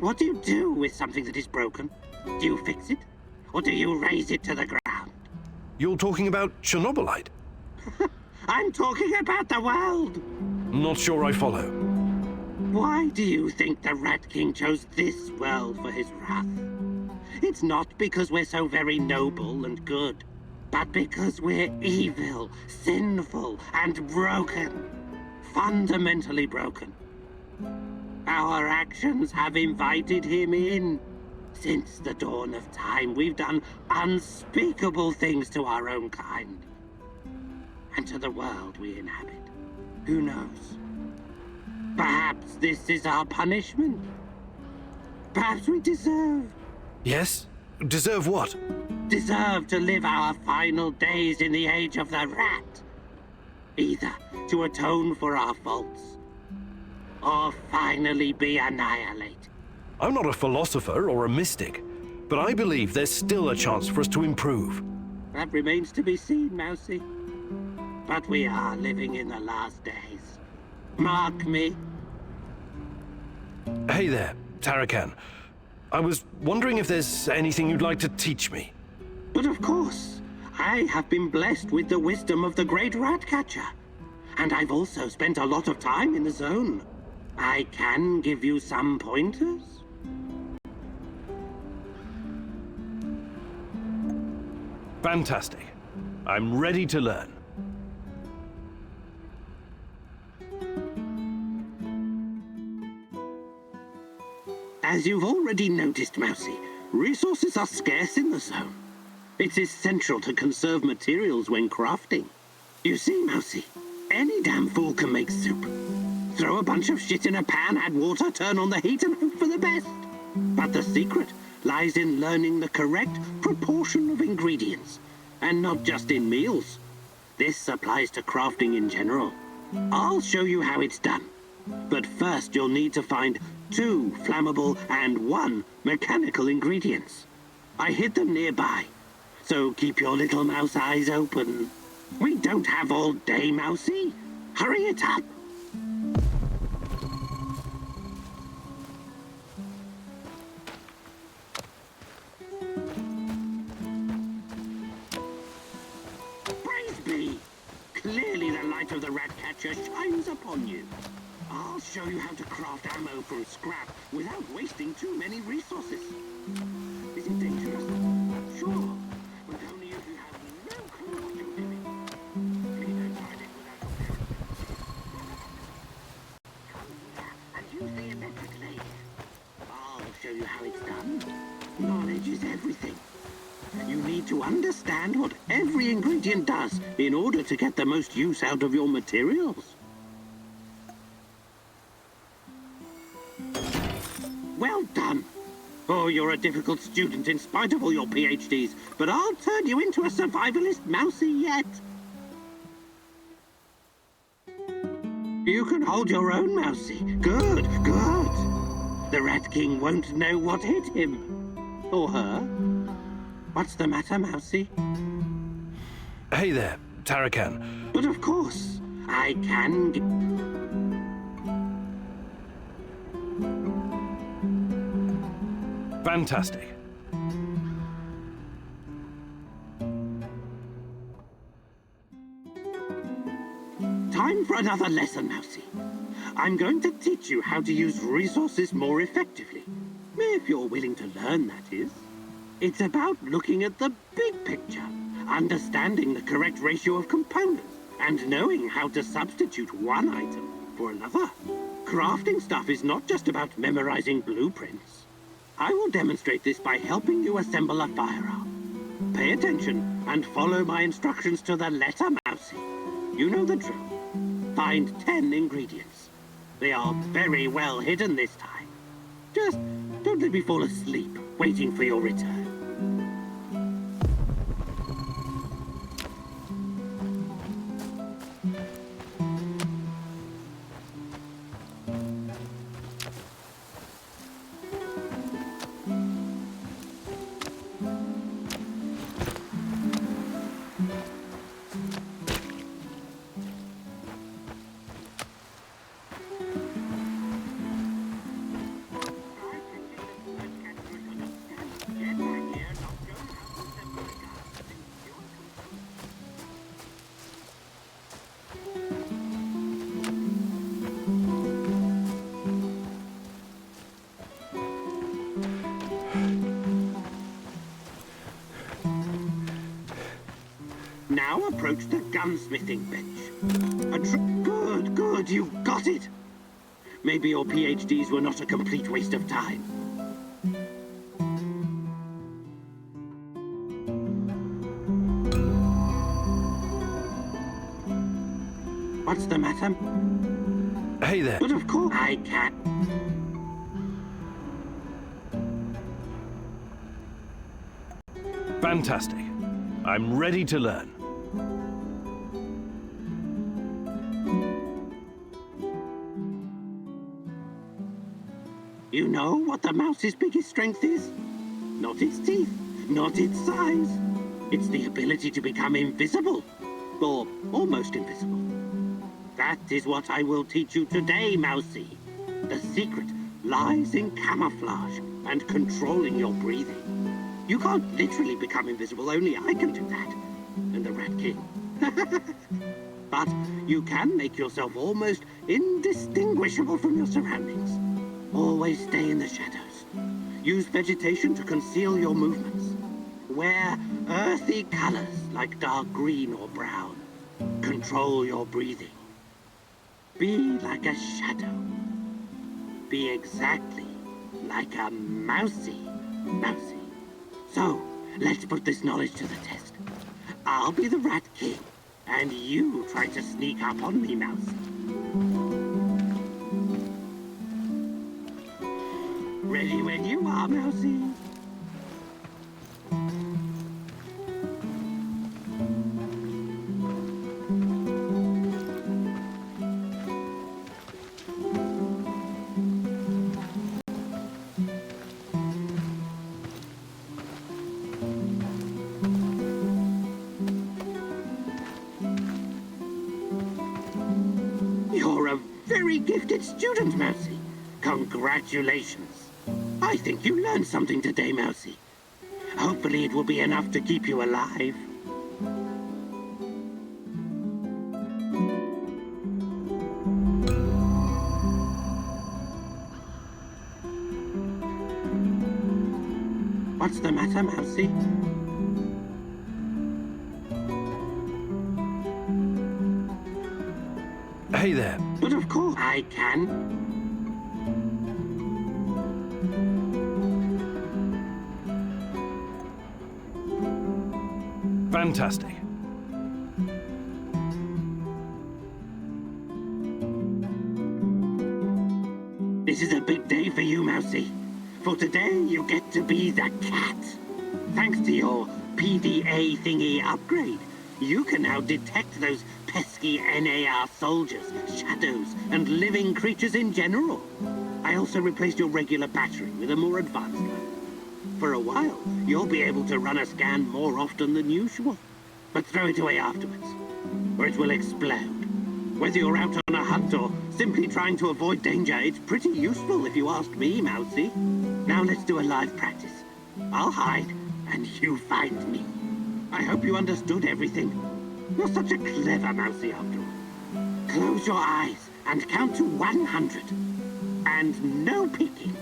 S14: what do you do with something that is broken? Do you fix it? Or do you raze it to the ground?
S2: You're talking about Chernobylite?
S14: I'm talking about the world!
S2: Not sure I follow.
S14: Why do you think the Rat King chose this world for his wrath? It's not because we're so very noble and good, but because we're evil, sinful, and broken. Fundamentally broken. Our actions have invited him in. Since the dawn of time, we've done unspeakable things to our own kind. And to the world we inhabit. Who knows? Perhaps this is our punishment. Perhaps we deserve.
S2: Yes? Deserve what?
S14: Deserve to live our final days in the age of the rat. Either to atone for our faults, or finally be annihilated.
S2: I'm not a philosopher or a mystic, but I believe there's still a chance for us to improve.
S14: That remains to be seen, Mousy. But we are living in the last days. Mark me.
S2: Hey there, Tarakan. I was wondering if there's anything you'd like to teach me.
S14: But of course, I have been blessed with the wisdom of the great Ratcatcher. And I've also spent a lot of time in the zone. I can give you some pointers.
S2: Fantastic. I'm ready to learn.
S14: As you've already noticed, Mousy, resources are scarce in the zone. It's essential to conserve materials when crafting. You see, Mousy, any damn fool can make soup. Throw a bunch of shit in a pan, add water, turn on the heat, and hope for the best. But the secret lies in learning the correct proportion of ingredients, and not just in meals. This applies to crafting in general. I'll show you how it's done. But first you'll need to find 2 flammable and 1 mechanical ingredients. I hid them nearby, so keep your little mouse eyes open. We don't have all day, Mousy. Hurry it up. Praise be! Clearly the light of the Ratcatcher shines upon you. I'll show you how to craft ammo from scrap without wasting too many resources. Is it dangerous? Sure, but only if you have no clue what you're doing. Please don't try this without your parents. Come here and use the electric lathe. I'll show you how it's done. Knowledge is everything. You need to understand what every ingredient does in order to get the most use out of your materials. Well done. Oh, you're a difficult student in spite of all your PhDs, but I'll turn you into a survivalist Mousy yet. You can hold your own, Mousy. Good, good. The Rat King won't know what hit him. Or her. What's the matter, Mousy?
S2: Hey there, Tarakan.
S14: But of course, I can...
S2: Fantastic.
S14: Time for another lesson, Mousy. I'm going to teach you how to use resources more effectively. If you're willing to learn, that is. It's about looking at the big picture, understanding the correct ratio of components, and knowing how to substitute one item for another. Crafting stuff is not just about memorizing blueprints. I will demonstrate this by helping you assemble a firearm. Pay attention and follow my instructions to the letter, Mousy. You know the drill. Find 10 ingredients. They are very well hidden this time. Just don't let me fall asleep waiting for your return. Now approach the gunsmithing bench. Good, you got it. Maybe your PhDs were not a complete waste of time. What's the matter?
S2: Hey there.
S14: But of course I can.
S2: Fantastic. I'm ready to learn.
S14: You know what the mouse's biggest strength is? Not its teeth, not its size. It's the ability to become invisible, or almost invisible. That is what I will teach you today, Mousy. The secret lies in camouflage and controlling your breathing. You can't literally become invisible, only I can do that. And the Rat King. But you can make yourself almost indistinguishable from your surroundings. Always stay in the shadows. Use vegetation to conceal your movements. Wear earthy colors like dark green or brown. Control your breathing. Be like a shadow. Be exactly like a mousy. So, let's put this knowledge to the test. I'll be the Rat King, and you try to sneak up on me, Mousy. Ready when you are, Mousy. You're a very gifted student, Mousy. Congratulations. I think you learned something today, Mousy. Hopefully it will be enough to keep you alive. What's the matter, Mousy?
S2: Hey there.
S14: But of course I can.
S2: Fantastic.
S14: This is a big day for you, Mousy. For today, you get to be the cat. Thanks to your PDA thingy upgrade, you can now detect those pesky NAR soldiers, shadows, and living creatures in general. I also replaced your regular battery with a more advanced one. For a while, you'll be able to run a scan more often than usual. But throw it away afterwards, or it will explode. Whether you're out on a hunt or simply trying to avoid danger, it's pretty useful if you ask me, Mousy. Now let's do a live practice. I'll hide, and you find me. I hope you understood everything. You're such a clever Mousy after all. Close your eyes and count to 100. And no peeking.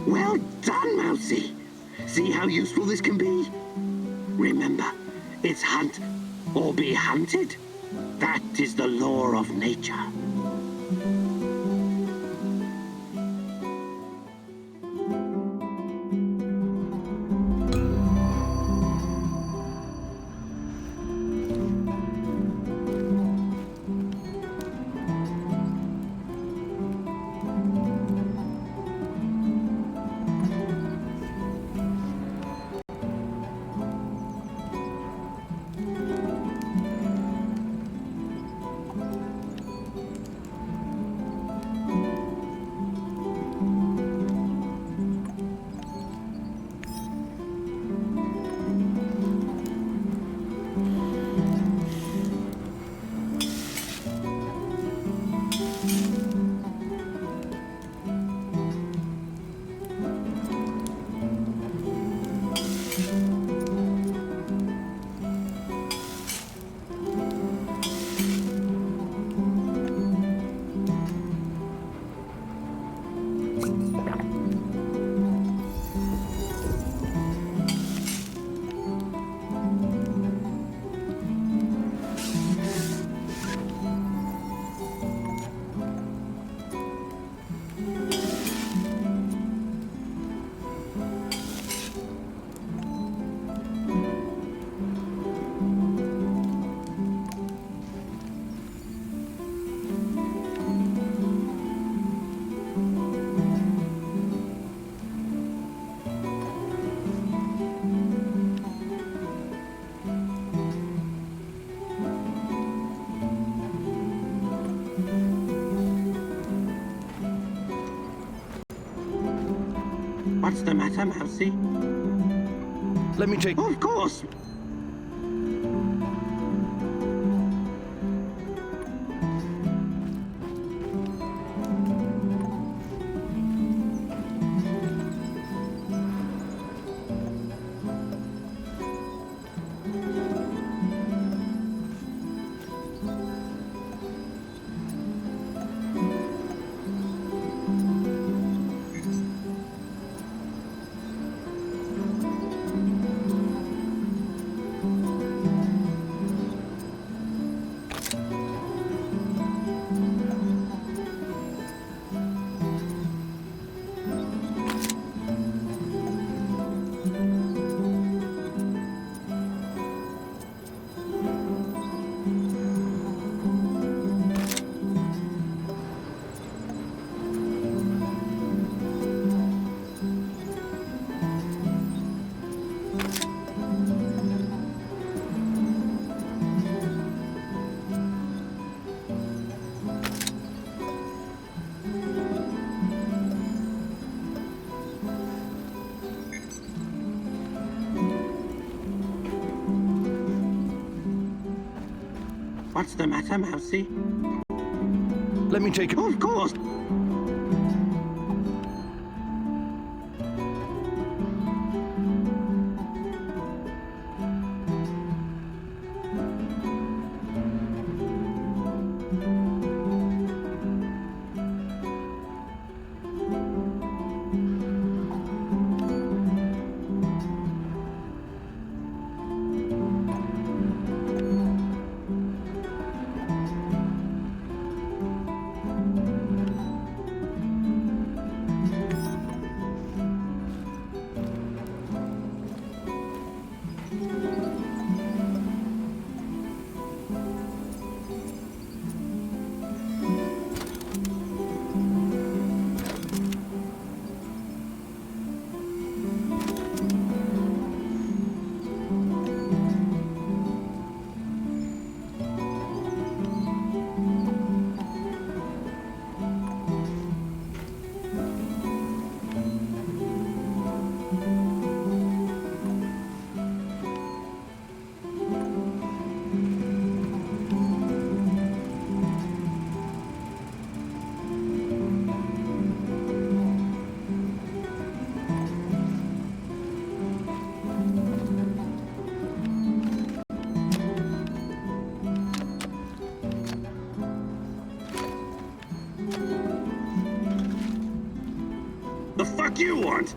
S14: Well done, Mousy. See how useful this can be? Remember, it's hunt or be hunted. That is the law of nature. What's the matter, Mousy?
S2: Let me take...
S14: Of course! What's the matter, Mousy?
S2: Let me take...
S14: Of course! The fuck you want?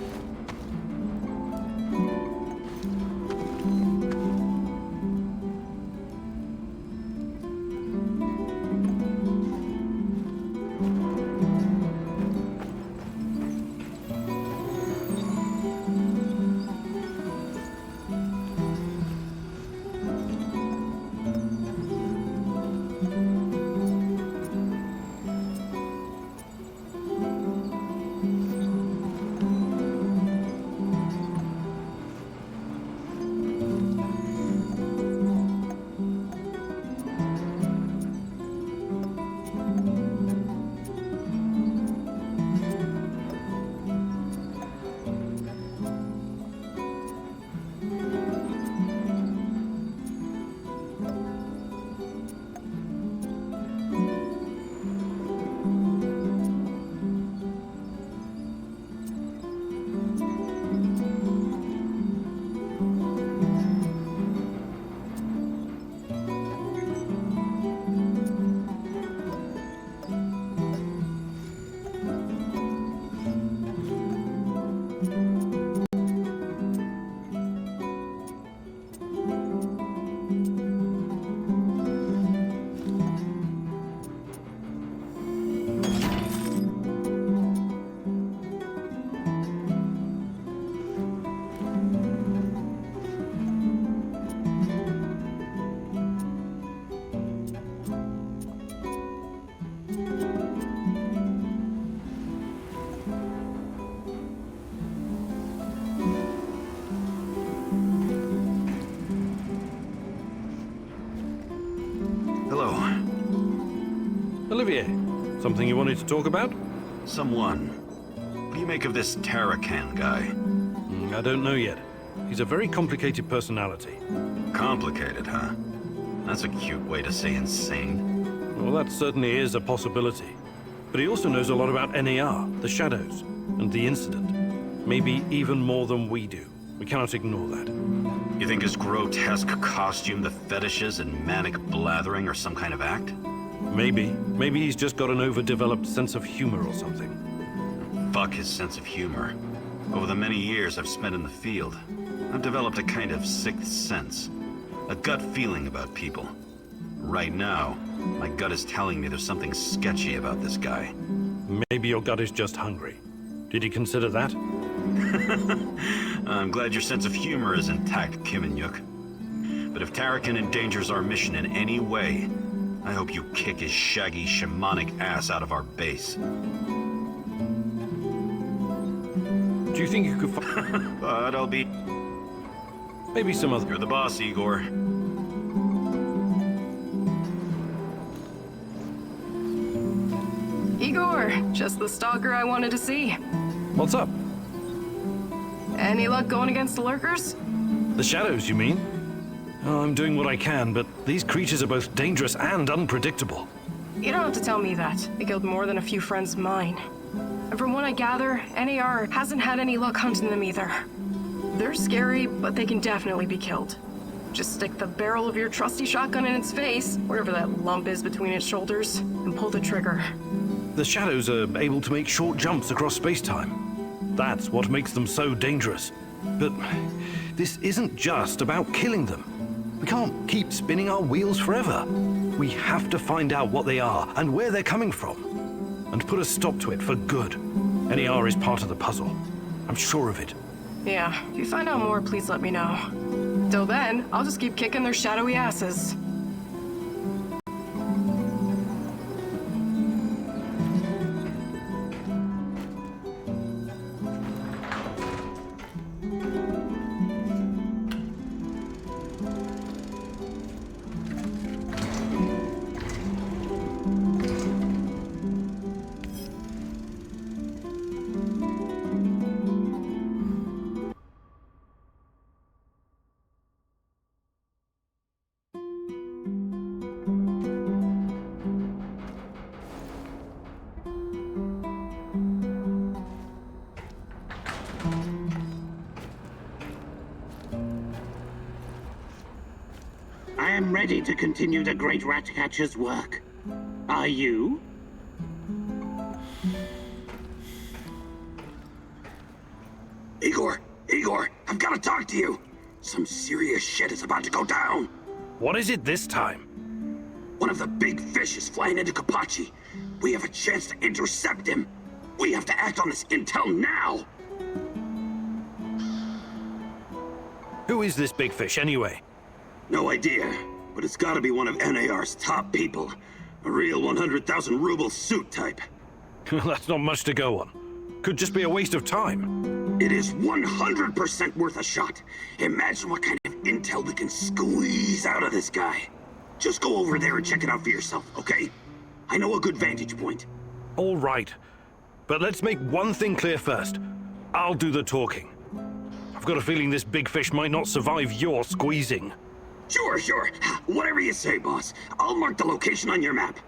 S2: Olivier, something you wanted to talk about?
S12: Someone. What do you
S5: make of this Tarakan guy?
S2: I don't know yet. He's a very complicated personality.
S5: Complicated, huh? That's a cute way to say insane.
S2: Well, that certainly is a possibility. But he also knows a lot about NAR, the shadows, and the incident. Maybe even more than we do. We cannot ignore that.
S5: You think his grotesque costume, the fetishes, and manic blathering are some kind of act?
S2: Maybe. Maybe he's just got an overdeveloped sense of humor or something.
S5: Fuck his sense of humor. Over the many years I've spent in the field, I've developed a kind of sixth sense. A gut feeling about people. Right now, my gut is telling me there's something sketchy about this guy.
S2: Maybe your gut is just hungry. Did you consider that?
S5: I'm glad your sense of humor is intact, Khymynuk. But if Tarakan endangers our mission in any way, I hope you kick his shaggy shamanic ass out of our base.
S2: Do you think you could find...
S5: But I'll be...
S2: Maybe some other...
S5: You're the boss, Igor.
S7: Igor, just the stalker I wanted to see.
S2: What's up?
S7: Any luck going against the lurkers?
S2: The shadows, you mean? Oh, I'm doing what I can, but these creatures are both dangerous and unpredictable.
S7: You don't have to tell me that. They killed more than a few friends of mine. And from what I gather, NAR hasn't had any luck hunting them either. They're scary, but they can definitely be killed. Just stick the barrel of your trusty shotgun in its face, wherever that lump is between its shoulders, and pull the trigger.
S2: The shadows are able to make short jumps across space-time. That's what makes them so dangerous. But this isn't just about killing them. We can't keep spinning our wheels forever. We have to find out what they are and where they're coming from. And put a stop to it for good. NAR is part of the puzzle. I'm sure of it.
S7: Yeah, if you find out more, please let me know. Till then, I'll just keep kicking their shadowy asses.
S14: I am ready to continue the great Ratcatcher's work. Are you?
S12: Igor! Igor! I've got to talk to you! Some serious shit is about to go down!
S2: What is it this time?
S12: One of the big fish is flying into Kapachi. We have a chance to intercept him. We have to act on this intel now!
S2: Who is this big fish, anyway?
S12: No idea, but it's gotta be one of NAR's top people. A real 100,000 ruble suit type.
S2: That's not much to go on. Could just be a waste of time.
S12: It is 100% worth a shot. Imagine what kind of intel we can squeeze out of this guy. Just go over there and check it out for yourself, okay? I know a good vantage point.
S2: All right. But let's make one thing clear first. I'll do the talking. I've got a feeling this big fish might not survive your squeezing.
S12: Sure. Whatever you say, boss. I'll mark the location on your map.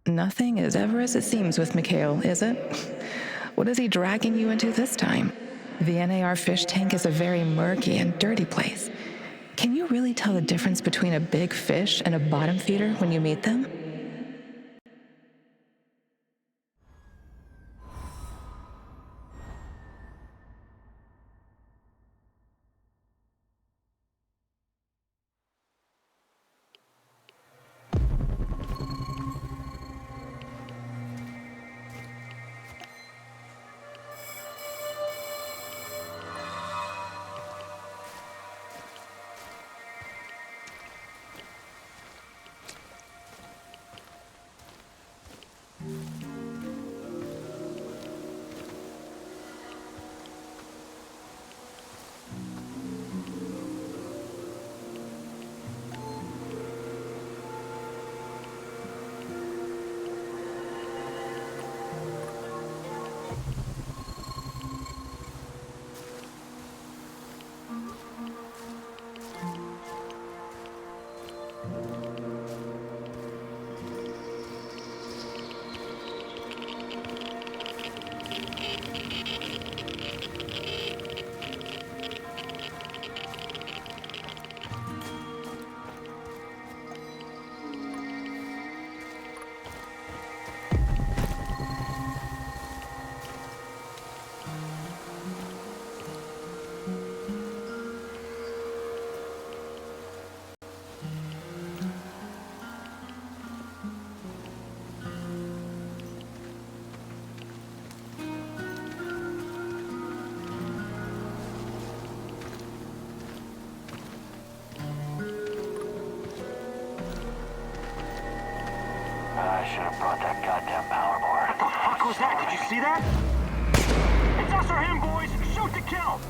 S1: Nothing is ever as it seems with Mikhail, is it? What is he dragging you into this time? The NAR fish tank is a very murky and dirty place. Can you really tell the difference between a big fish and a bottom feeder when you meet them?
S3: You see that? It's us or him, boys! Shoot to kill!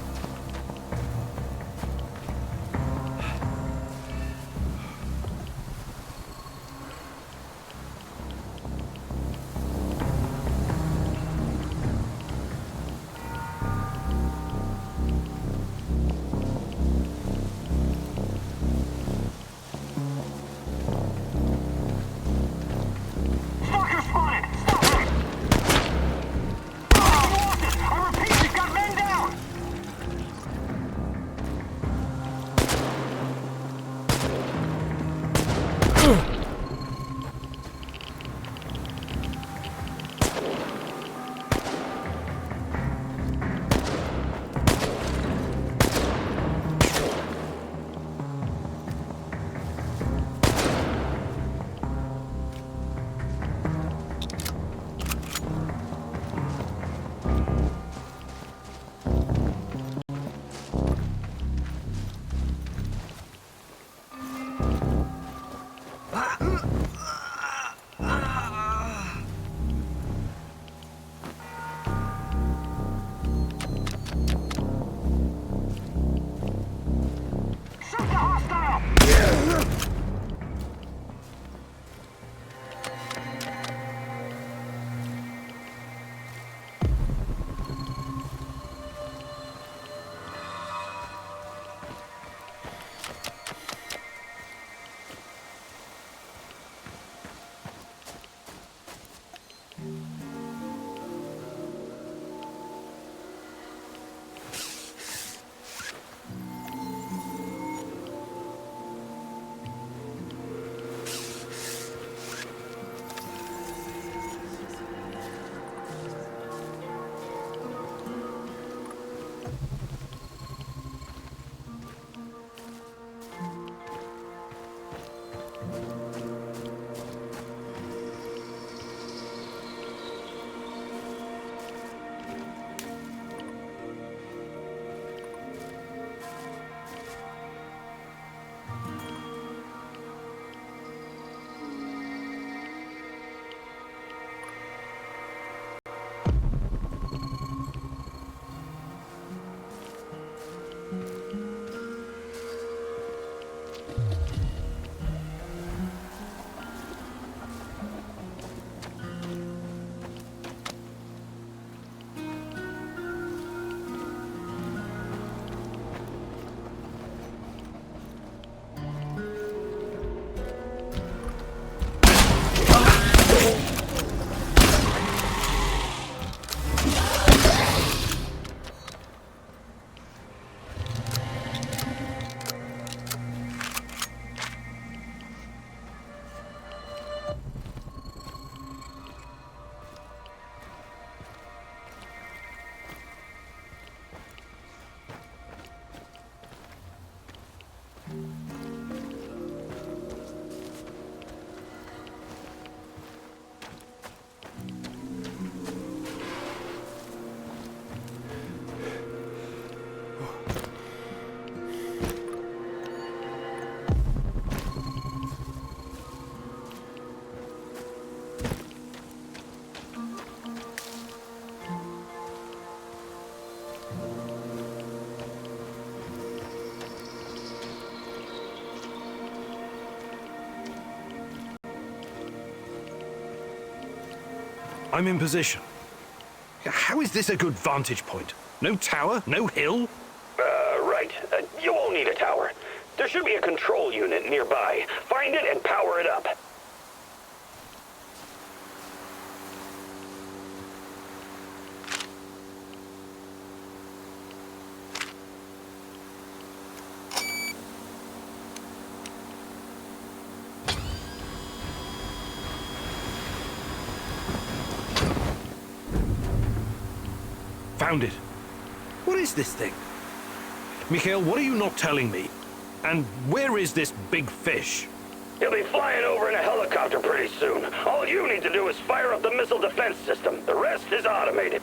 S3: Stalker spotted! Stop him! I repeat, he's got men down! Shoot the hostile!
S2: I'm in position. How is this a good vantage point? No tower? No hill?
S11: Right. You won't need a tower. There should be a control unit nearby. Find it and power it up.
S2: Found it. What is this thing? Mikhail, what are you not telling me? And where is this big fish?
S11: He'll be flying over in a helicopter pretty soon. All you need to do is fire up the missile defense system. The rest is automated.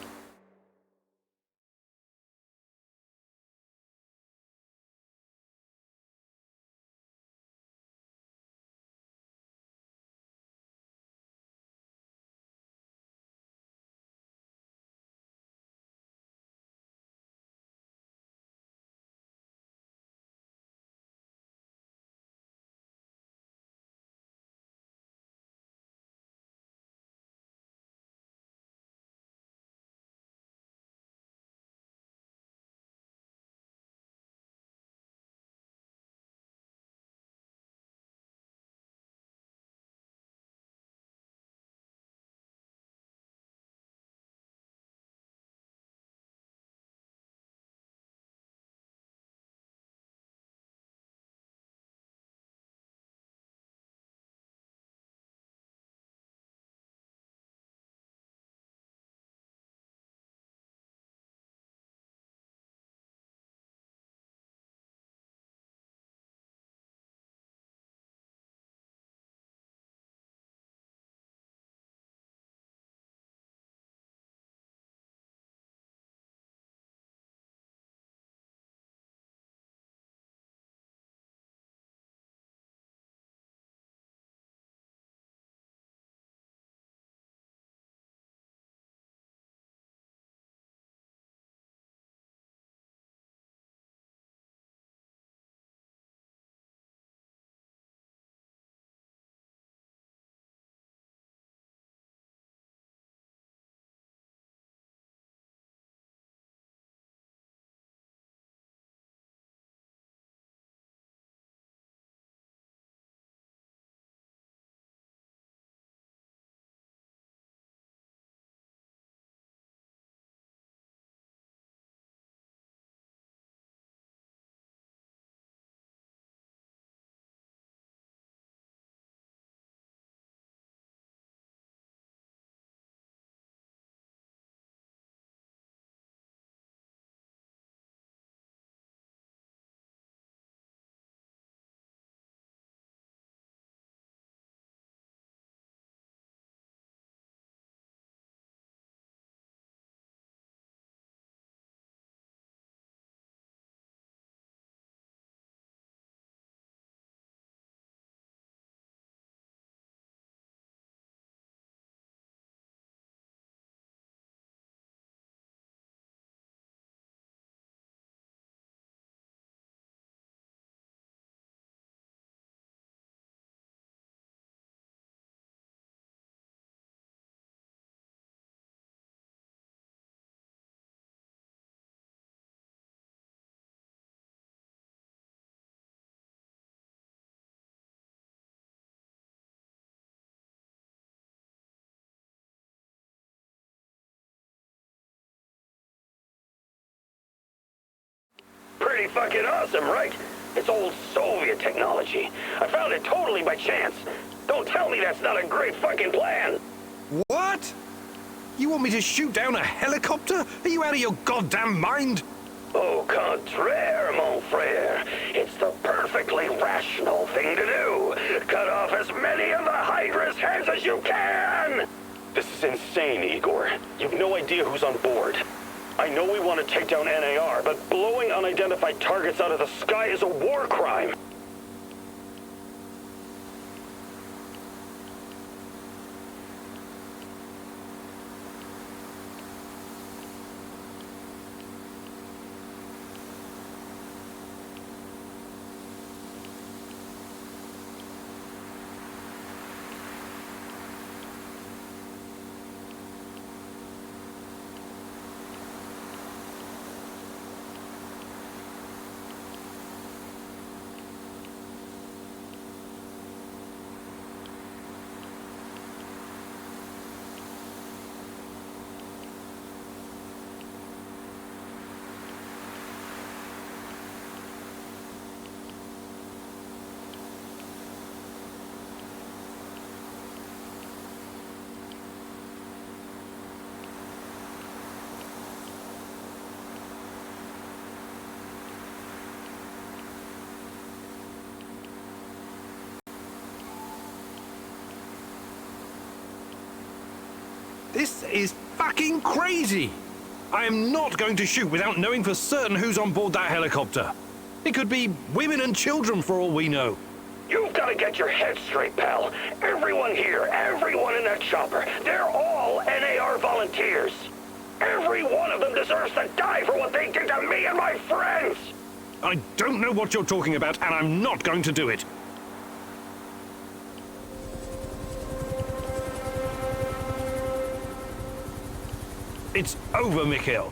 S11: fucking awesome, right? It's old Soviet technology. I found it totally by chance. Don't tell me that's not a great fucking plan.
S2: What? You want me to shoot down a helicopter? Are you out of your goddamn mind?
S11: Au contraire, mon frère. It's the perfectly rational thing to do. Cut off as many of the Hydra's heads as you can! This is insane, Igor. You've no idea who's on board. I know we want to take down NAR, but blowing unidentified targets out of the sky is a war crime.
S2: This is fucking crazy! I am not going to shoot without knowing for certain who's on board that helicopter. It could be women and children for all we know.
S11: You've got to get your head straight, pal. Everyone here, everyone in that chopper, they're all NAR volunteers. Every one of them deserves to die for what they did to me and my friends!
S2: I don't know what you're talking about, and I'm not going to do it. It's over, Mikhail.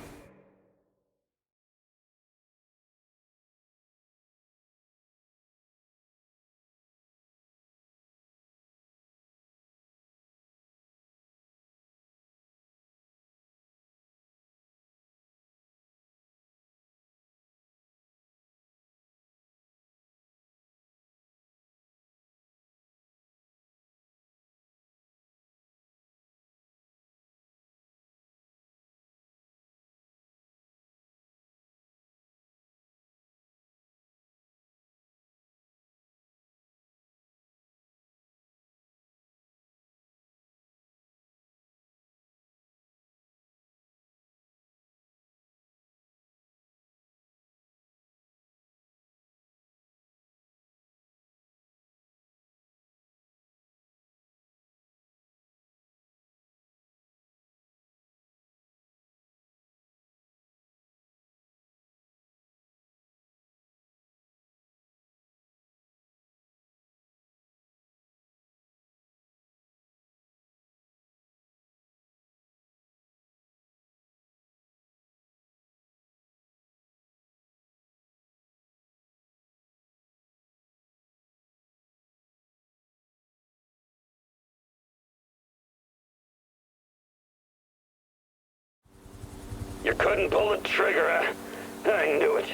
S11: You couldn't pull the trigger, huh? I knew it.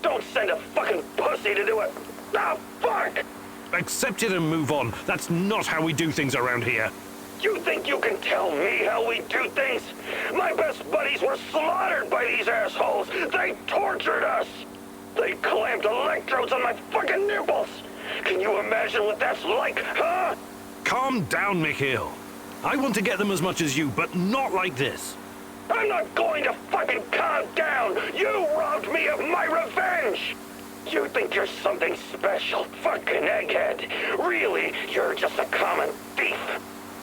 S11: Don't send a fucking pussy to do it. Ah, fuck!
S2: Accept it and move on. That's not how we do things around here.
S11: You think you can tell me how we do things? My best buddies were slaughtered by these assholes. They tortured us. They clamped electrodes on my fucking nipples. Can you imagine what that's like, huh?
S2: Calm down, Mikhail. I want to get them as much as you, but not like this.
S11: I'm not going to fucking calm down! You robbed me of my revenge! You think you're something special, fucking egghead. Really, you're just a common thief.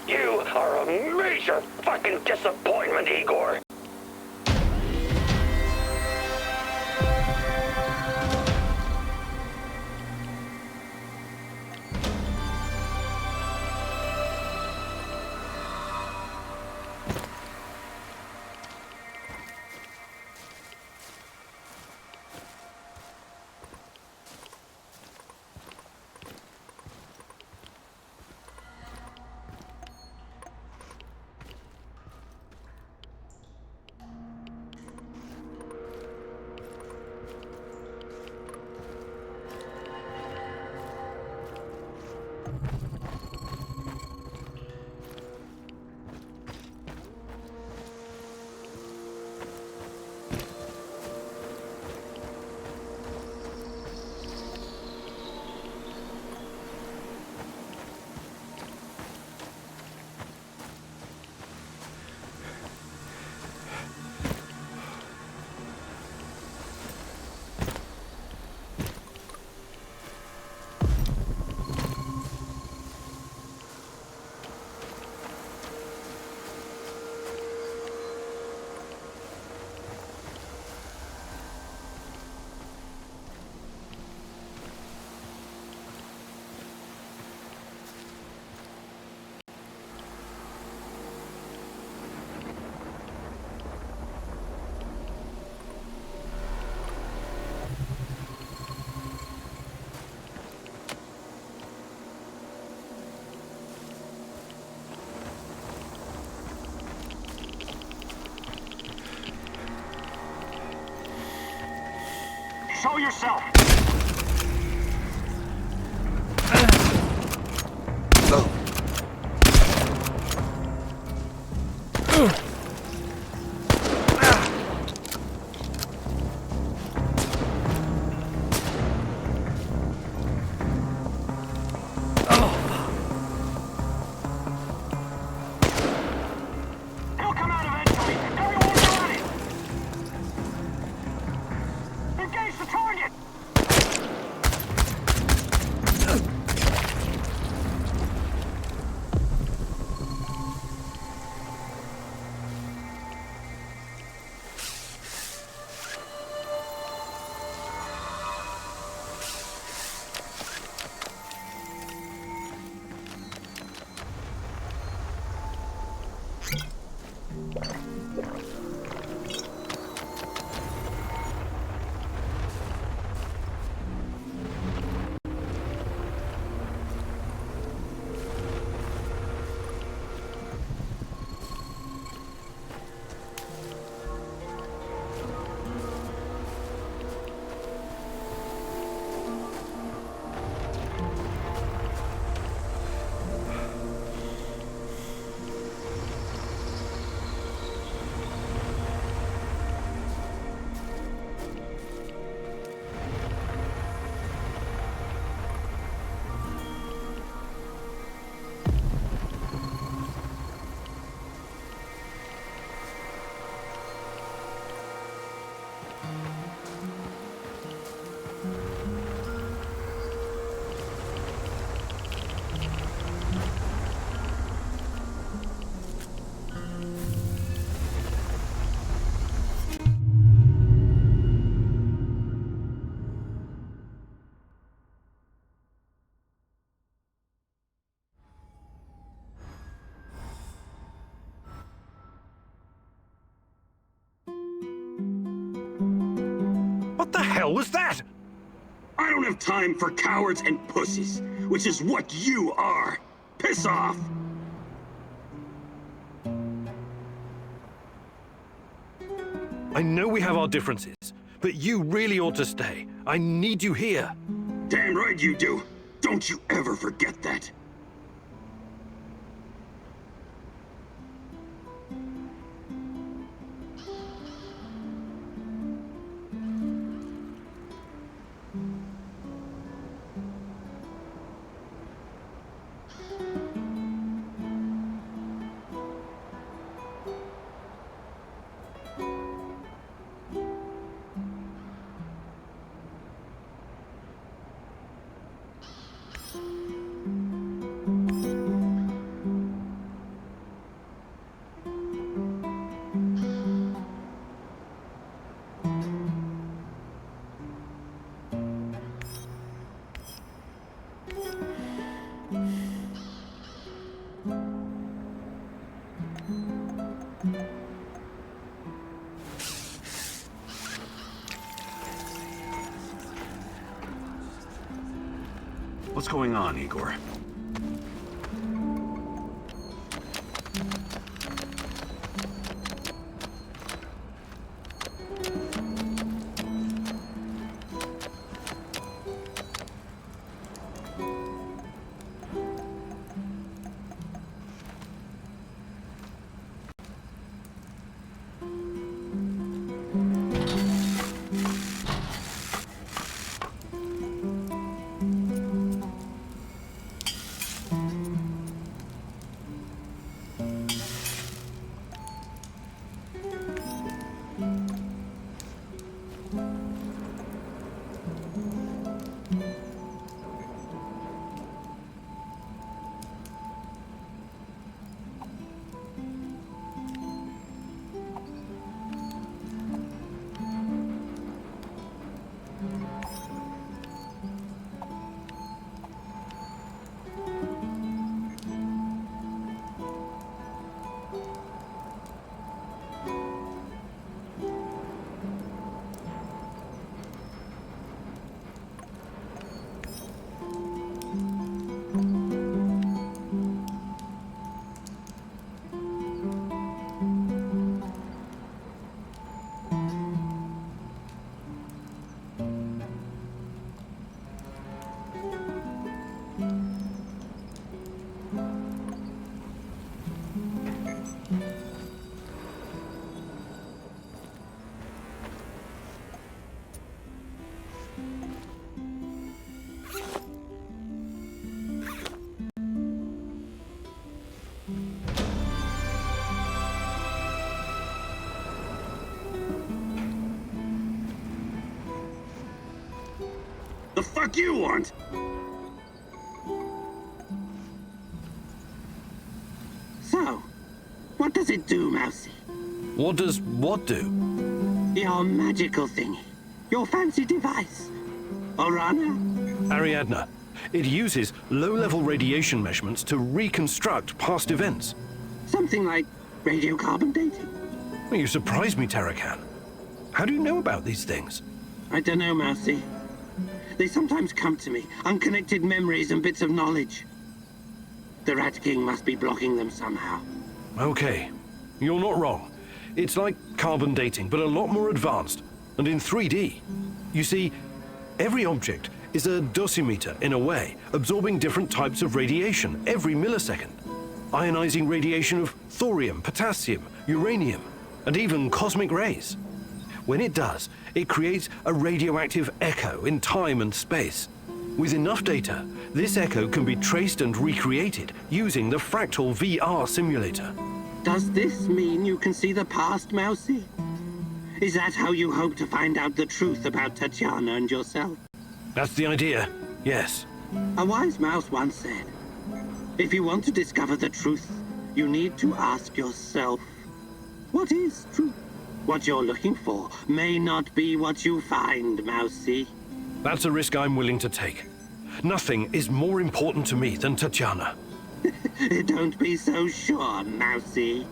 S11: You are a major fucking disappointment, Igor.
S6: Show yourself!
S2: What the hell was that?
S12: I don't have time for cowards and pussies, which is what you are. Piss off!
S2: I know we have our differences, but you really ought to stay. I need you here.
S12: Damn right you do. Don't you ever forget that. What's going on, Igor? The fuck you want?
S14: So, what does it do, Mousy?
S2: What does what do?
S14: Your magical thingy. Your fancy device. Orana?
S2: Ariadna, it uses low-level radiation measurements to reconstruct past events.
S14: Something like radiocarbon dating.
S2: Well, you surprise me, Tarakan. How do you know about these things?
S14: I don't know, Mousy. They sometimes come to me, unconnected memories and bits of knowledge. The Rat King must be blocking them somehow.
S2: Okay, you're not wrong. It's like carbon dating, but a lot more advanced, and in 3D. You see, every object is a dosimeter in a way, absorbing different types of radiation every millisecond. Ionizing radiation of thorium, potassium, uranium, and even cosmic rays. When it does, it creates a radioactive echo in time and space. With enough data, this echo can be traced and recreated using the Fractal VR simulator.
S14: Does this mean you can see the past, Mousy? Is that how you hope to find out the truth about Tatiana and yourself?
S2: That's the idea, yes.
S14: A wise mouse once said, if you want to discover the truth, you need to ask yourself, what is truth? What you're looking for may not be what you find, Mousy.
S2: That's a risk I'm willing to take. Nothing is more important to me than Tatiana.
S14: Don't be so sure, Mousy.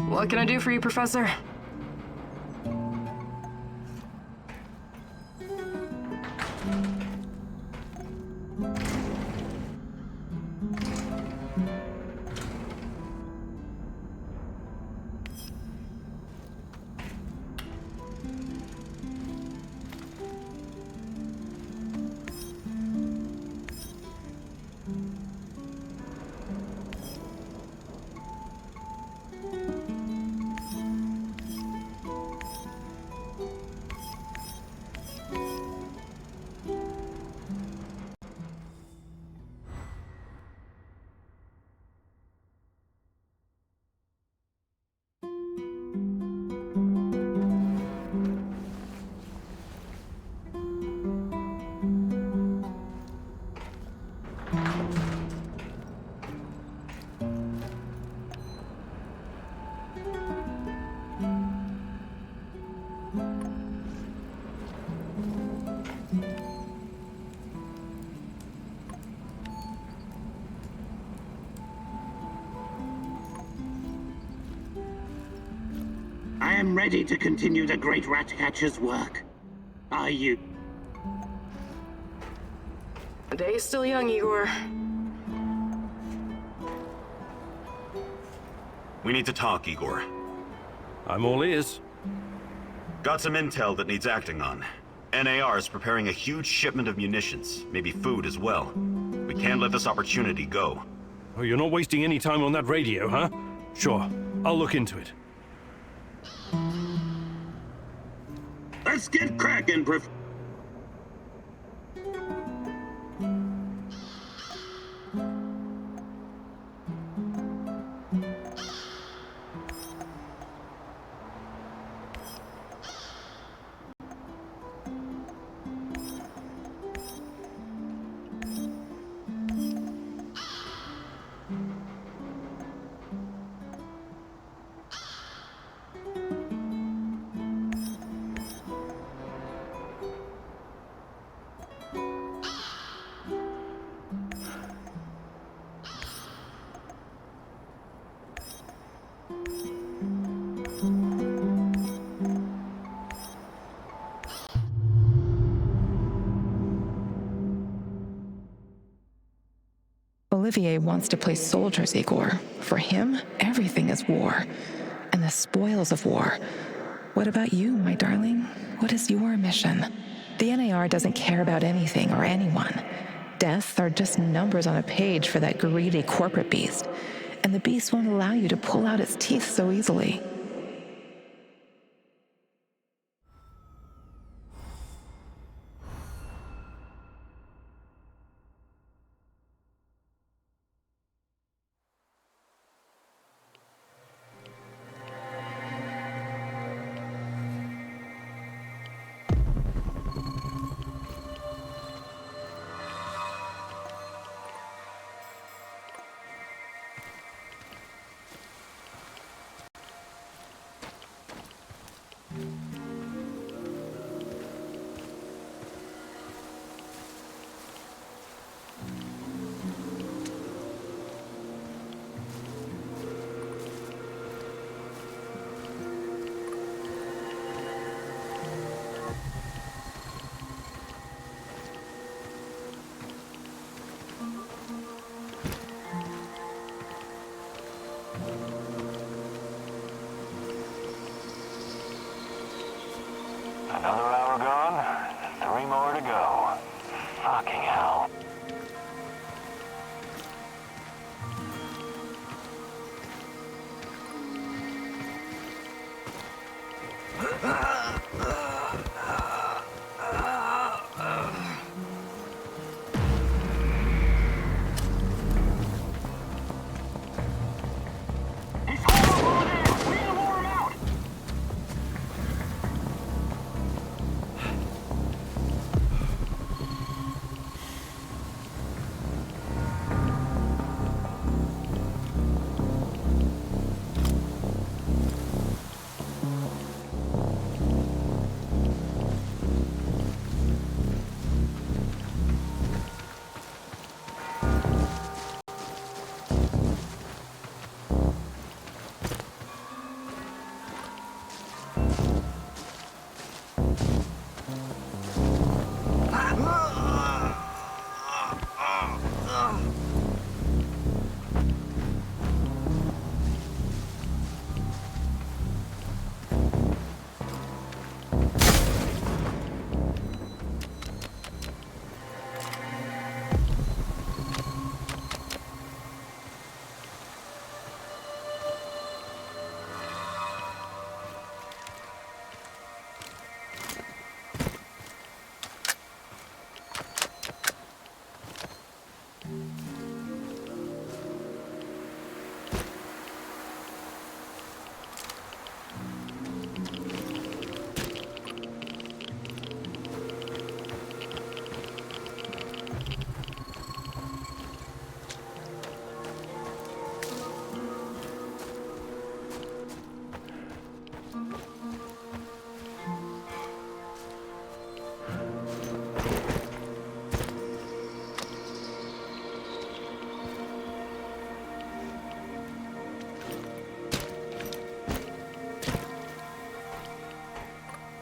S7: What can I do for you, Professor?
S14: I am ready to continue the great Ratcatcher's work. Are you?
S7: The day is still young, Igor.
S16: We need to talk, Igor.
S2: I'm all ears.
S16: Got some intel that needs acting on. NAR is preparing a huge shipment of munitions, maybe food as well. We can't let this opportunity go.
S2: Oh, you're not wasting any time on that radio, huh? Sure, I'll look into it.
S12: Let's get cracking, Prof.
S1: Olivier wants to place soldiers, Igor. For him, everything is war. And the spoils of war. What about you, my darling? What is your mission? The NAR doesn't care about anything or anyone. Deaths are just numbers on a page for that greedy corporate beast. and the beast won't allow you to pull out its teeth so easily.
S13: Another hour gone, 3 more to go. Fucking hell.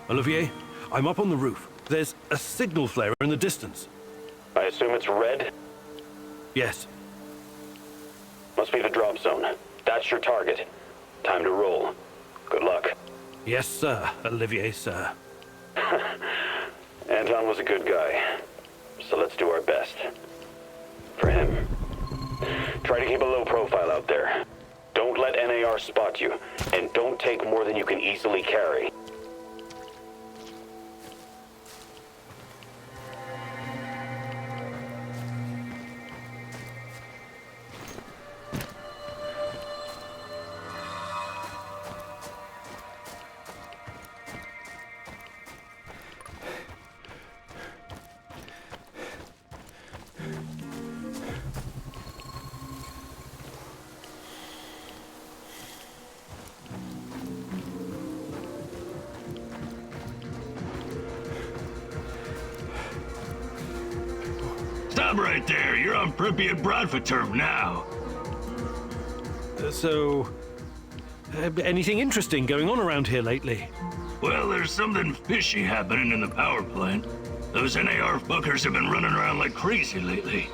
S2: Olivier, I'm up on the roof. There's a signal flare in the distance.
S11: I assume it's red?
S2: Yes.
S11: Must be the drop zone. That's your target. Time to roll. Good luck.
S2: Yes, sir, Olivier, sir.
S11: Anton was a good guy, so let's do our best. For him. Try to keep a low profile out there. Don't let NAR spot you, and don't take more than you can easily carry.
S9: Stop right there. You're on Pripyat Bradford now.
S2: Anything interesting going on around here lately?
S9: Well, there's something fishy happening in the power plant. Those NAR fuckers have been running around like crazy lately.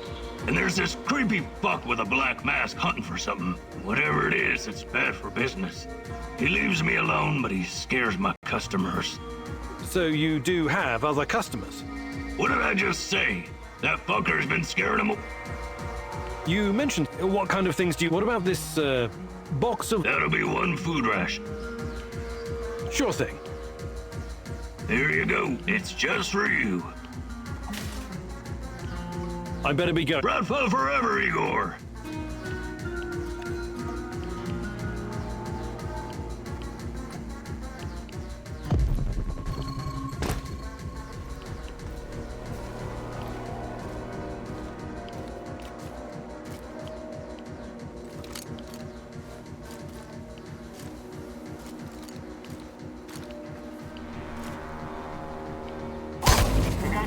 S9: And there's this creepy fuck with a black mask hunting for something. Whatever it is, it's bad for business. He leaves me alone, but he scares my customers.
S2: So you do have other customers?
S9: What did I just say? That fucker's been scaring them.
S2: You mentioned what kind of things do you... What about this, box of...
S9: That'll be one food ration.
S2: Sure thing.
S9: Here you go. It's just for you.
S2: I better be going.
S9: Bradford forever, Igor.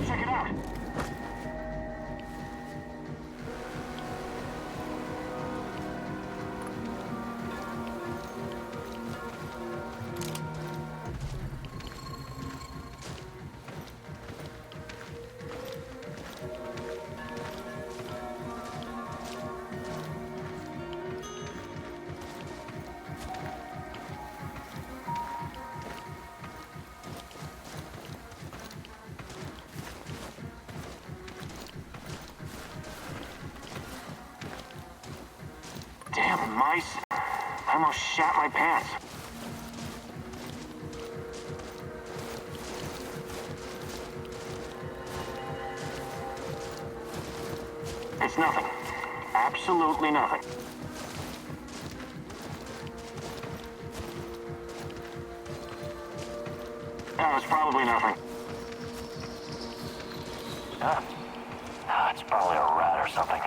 S6: Check it out. Damn mice. I almost shat my pants. It's nothing. Absolutely nothing. It's probably nothing.
S13: It's probably a rat or something.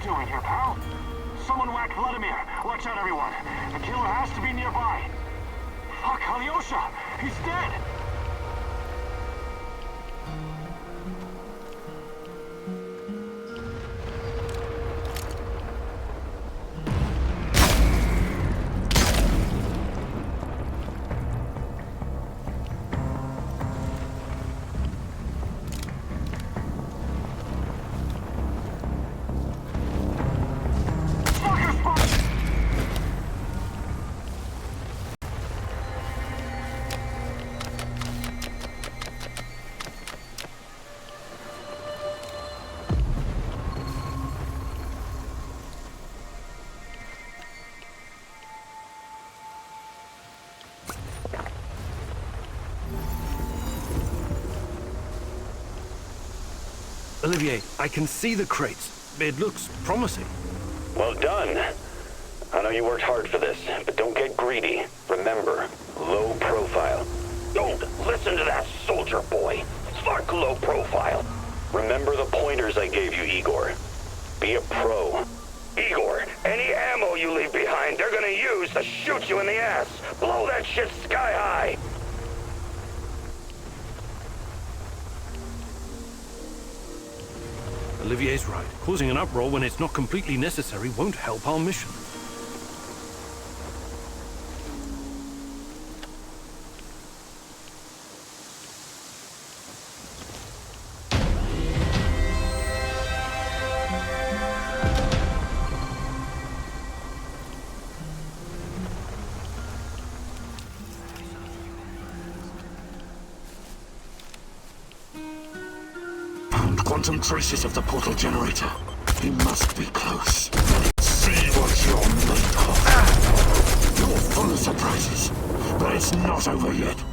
S6: doing here, pal? Someone whacked Vladimir. Watch out, everyone. The killer has to be nearby. Fuck, Alyosha! He's dead!
S2: Olivier, I can see the crates. It looks promising.
S11: Well done. I know you worked hard for this, but don't get greedy. Remember, low profile. Don't listen to that soldier boy. Fuck low profile. Remember the pointers I gave you, Igor. Be a pro. Igor, any ammo you leave behind, they're gonna use to shoot you in the ass. Blow that shit sky high.
S2: Olivier's right. Causing an uproar when it's not completely necessary won't help our mission.
S17: Quantum traces of the portal generator. He must be close. See what you're made of. You're full of surprises, but it's not over yet.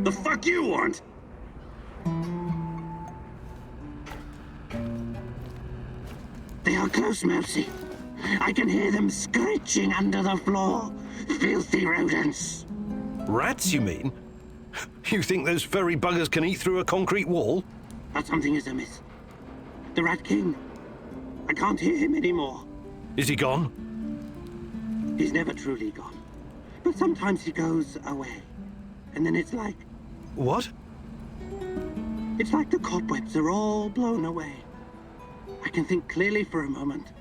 S12: The fuck you want?
S14: They are close, Mousy. I can hear them screeching under the floor. Filthy rodents.
S2: Rats, you mean? You think those furry buggers can eat through a concrete wall?
S14: But something is amiss. The Rat King. I can't hear him anymore.
S2: Is he gone?
S14: He's never truly gone. But sometimes he goes away. And then it's like...
S2: What?
S14: It's like the cobwebs are all blown away. I can think clearly for a moment.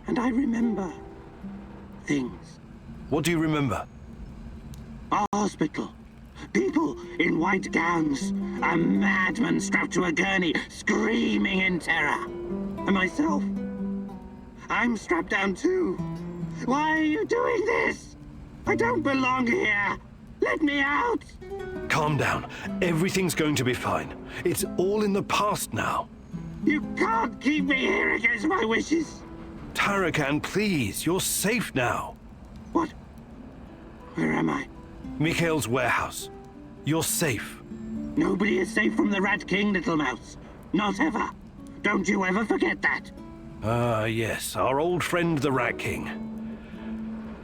S14: And I remember... things.
S2: What do you remember?
S14: Our hospital. People in white gowns. A madman strapped to a gurney, screaming in terror. And myself. I'm strapped down too. Why are you doing this? I don't belong here. Let me out.
S2: Calm down. Everything's going to be fine. It's all in the past now.
S14: You can't keep me here against my wishes.
S2: Tarakan, please. You're safe now.
S14: What? Where am I?
S2: Mikhail's warehouse. You're safe.
S14: Nobody is safe from the Rat King, little mouse. Not ever. Don't you ever forget that.
S2: Ah, yes. Our old friend, the Rat King.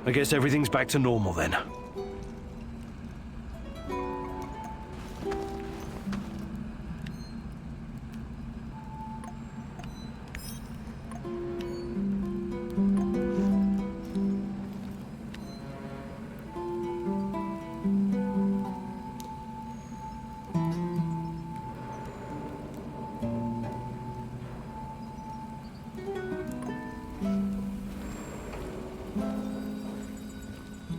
S2: I guess everything's back to normal then.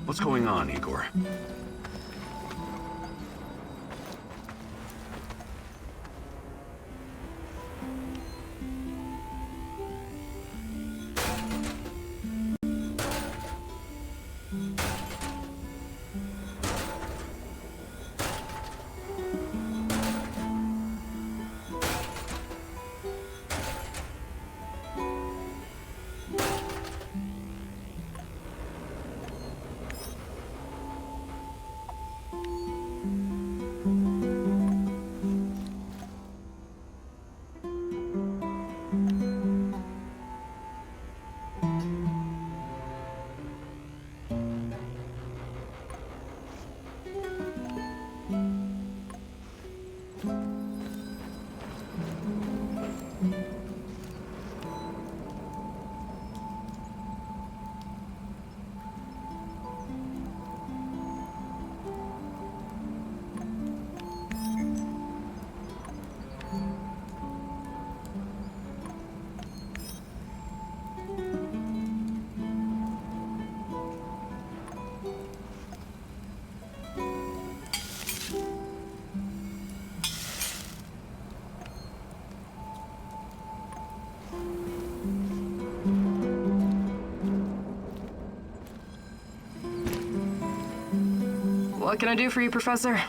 S16: What's going on, Igor?
S7: What can I do for you, Professor?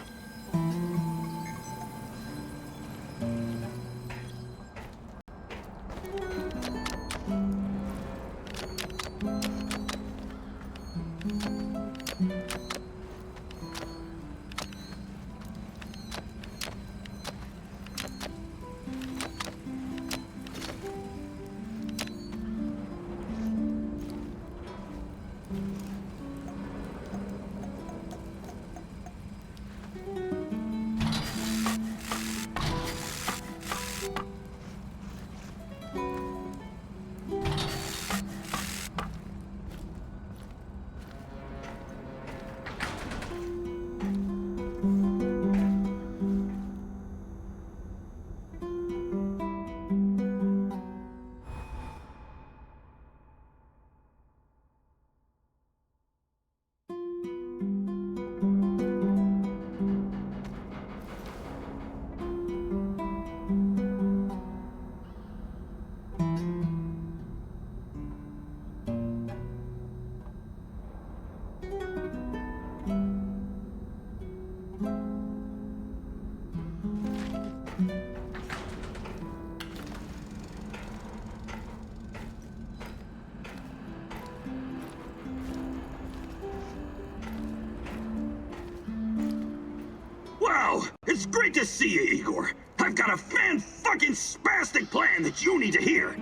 S12: Wow! It's great to see you, Igor. I've got a fan-fucking-spastic plan that you need to hear.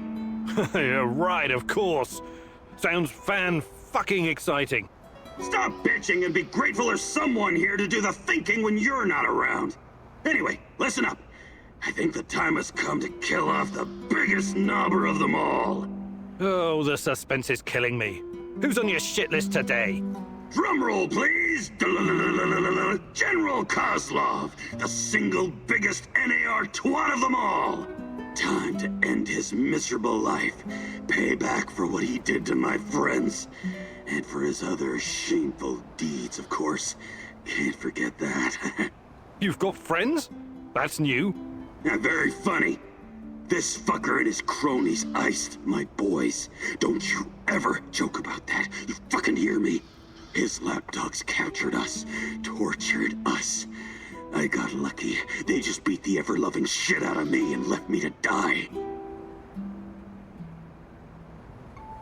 S2: Yeah, right, of course. Sounds fan-fucking exciting.
S12: Stop bitching and be grateful there's someone here to do the thinking when you're not around. Anyway, listen up. I think the time has come to kill off the biggest knobber of them all.
S2: Oh, the suspense is killing me. Who's on your shit list today?
S12: Drum roll, please! General Kozlov, the single biggest NAR twat of them all! Time to end his miserable life, pay back for what he did to my friends, and for his other shameful deeds, of course. Can't forget that.
S2: You've got friends? That's new.
S12: Yeah, very funny. This fucker and his cronies iced my boys. Don't you ever joke about that. You fucking hear me? His lapdogs captured us, tortured us. I got lucky. They just beat the ever-loving shit out of me and left me to die.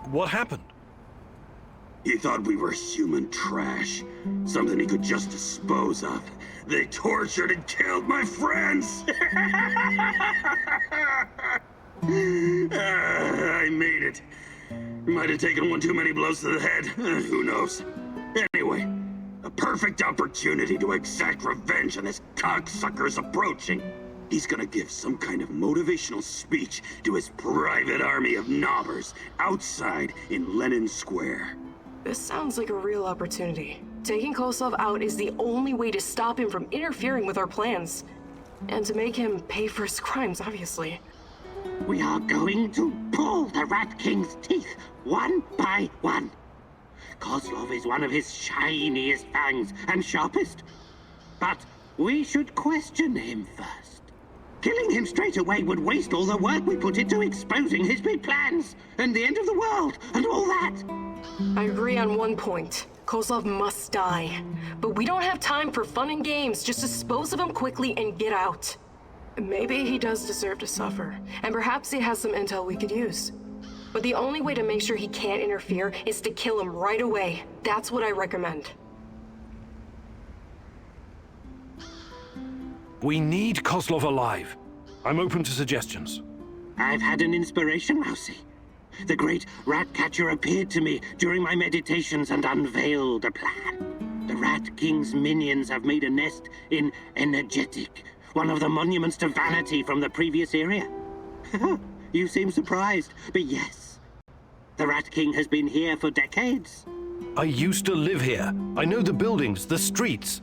S2: What happened?
S12: He thought we were human trash. Something he could just dispose of. They tortured and killed my friends! I made it. Might have taken one too many blows to the head. Who knows? Anyway, a perfect opportunity to exact revenge on this cocksucker's approaching. He's gonna give some kind of motivational speech to his private army of knobbers outside in Lenin Square.
S7: This sounds like a real opportunity. Taking Kozlov out is the only way to stop him from interfering with our plans. And to make him pay for his crimes, obviously.
S14: We are going to pull the Rat King's teeth, one by one. Kozlov is one of his shiniest fangs and sharpest. But we should question him first. Killing him straight away would waste all the work we put into exposing his big plans, and the end of the world, and all that.
S7: I agree on one point. Kozlov must die. But we don't have time for fun and games. Just dispose of him quickly and get out. Maybe he does deserve to suffer, and perhaps he has some intel we could use. But the only way to make sure he can't interfere is to kill him right away. That's what I recommend.
S2: We need Kozlov alive. I'm open to suggestions.
S14: I've had an inspiration, Mousy. The great rat catcher appeared to me during my meditations and unveiled a plan. The Rat King's minions have made a nest in Energetic, one of the monuments to vanity from the previous era. You seem surprised, but yes. The Rat King has been here for decades.
S2: I used to live here. I know the buildings, the streets,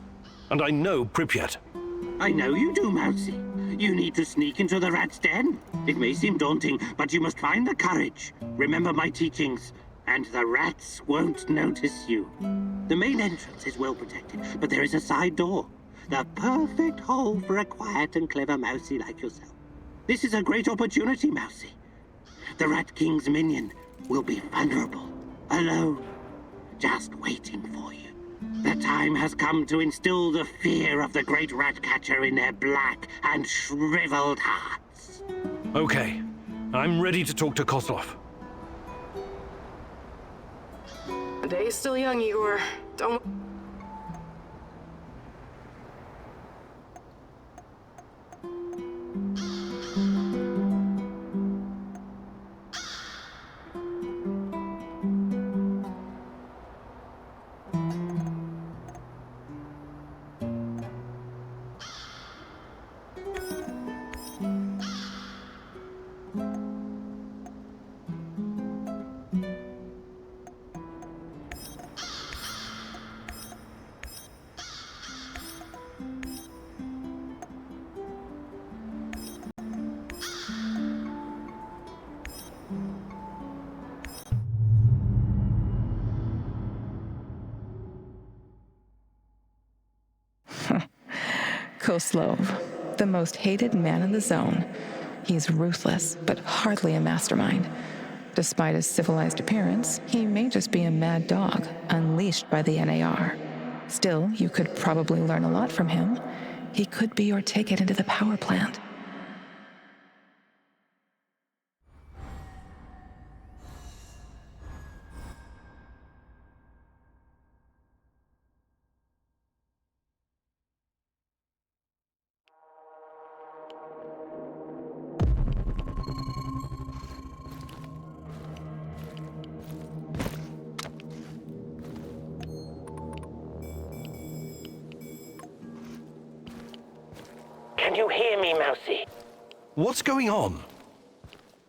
S2: and I know Pripyat.
S14: I know you do, Mousy. You need to sneak into the rat's den. It may seem daunting, but you must find the courage. Remember my teachings, and the rats won't notice you. The main entrance is well protected, but there is a side door. The perfect hole for a quiet and clever Mousy like yourself. This is a great opportunity, Mousy. The Rat King's minion will be vulnerable, alone, just waiting for you. The time has come to instill the fear of the great rat catcher in their black and shriveled hearts.
S2: Okay, I'm ready to talk to Kozlov.
S7: The day is still young, Igor. Don't...
S1: Kozlov, the most hated man in the zone. He's ruthless, but hardly a mastermind. Despite his civilized appearance, he may just be a mad dog, unleashed by the NAR. Still, you could probably learn a lot from him. He could be your ticket into the power plant.
S8: Can you hear me, Mousy?
S2: What's going on?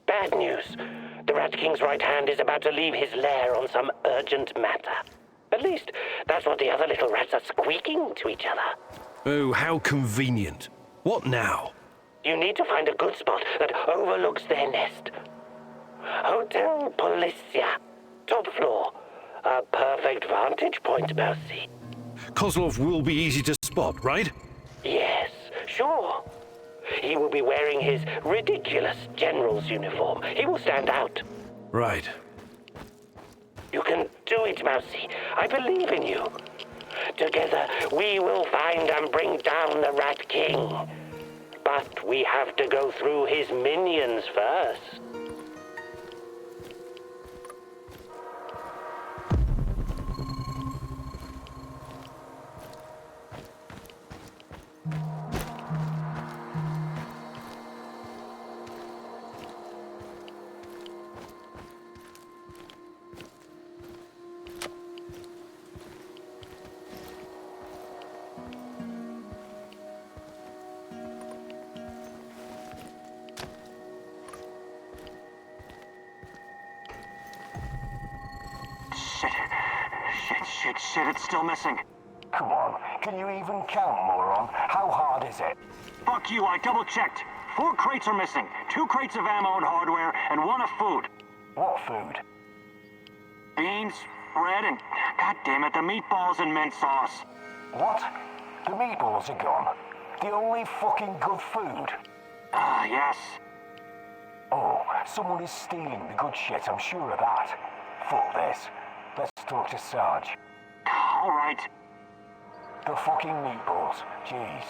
S8: Bad news. The Rat King's right hand is about to leave his lair on some urgent matter. At least, that's what the other little rats are squeaking to each other.
S2: Oh, how convenient. What now?
S8: You need to find a good spot that overlooks their nest. Hotel Policia, top floor. A perfect vantage point, Mousy.
S2: Kozlov will be easy to spot, right?
S8: Yes, sure. He will be wearing his ridiculous general's uniform. He will stand out.
S2: Right.
S8: You can do it, Mousy. I believe in you. Together, we will find and bring down the Rat King. But we have to go through his minions first.
S6: Shit, it's still missing.
S11: Come on, can you even count, moron? How hard is it?
S6: Fuck you, I double-checked. 4 crates are missing. 2 crates of ammo and hardware, and 1 of food.
S11: What food?
S6: Beans, bread, and, god damn it, the meatballs and mint sauce.
S11: What? The meatballs are gone? The only fucking good food?
S6: Ah, yes.
S11: Oh, someone is stealing the good shit, I'm sure of that. Fuck this. Let's talk to Sarge.
S6: All right.
S11: The fucking meatballs. Jeez.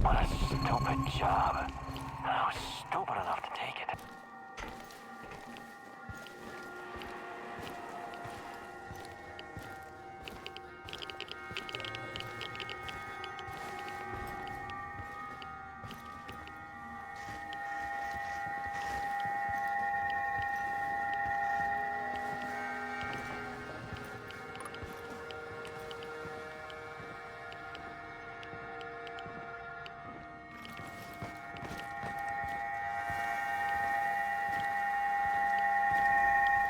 S11: What a stupid job. I was stupid enough to take it.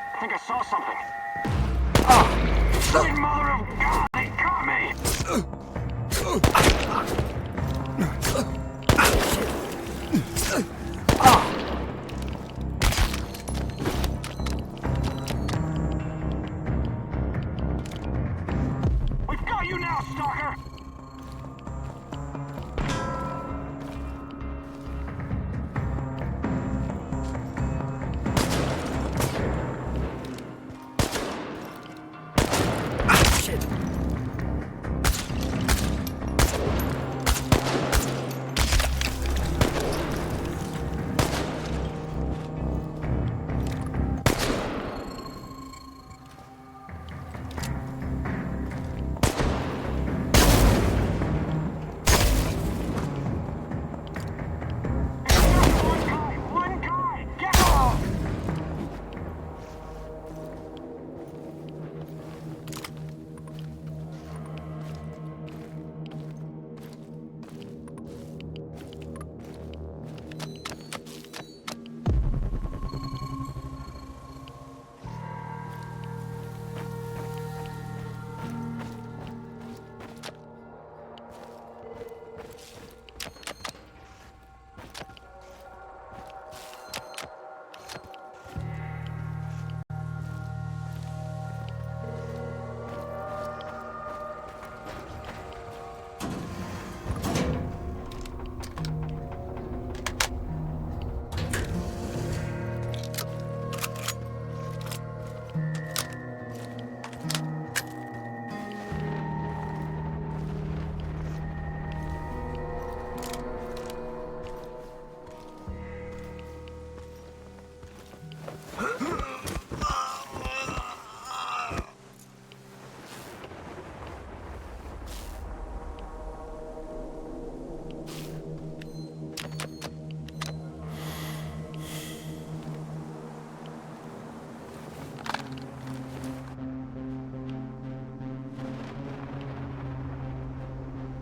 S6: I think I saw something. Oh! Sweet mother of God, they got me! We've got you now, Stalker!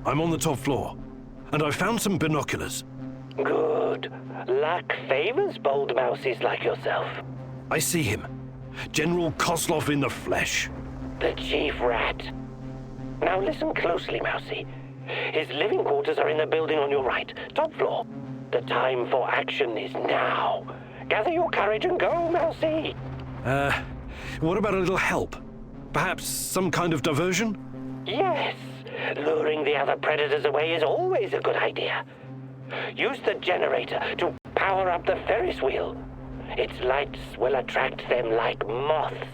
S2: I'm on the top floor, and I've found some binoculars.
S8: Good. Luck favors bold mousies like yourself.
S2: I see him. General Kozlov in the flesh.
S8: The chief rat. Now listen closely, Mousy. His living quarters are in the building on your right, top floor. The time for action is now. Gather your courage and go, Mousy.
S2: What about a little help? Perhaps some kind of diversion?
S8: Yes. Luring the other predators away is always a good idea. Use the generator to power up the Ferris wheel. Its lights will attract them like moths.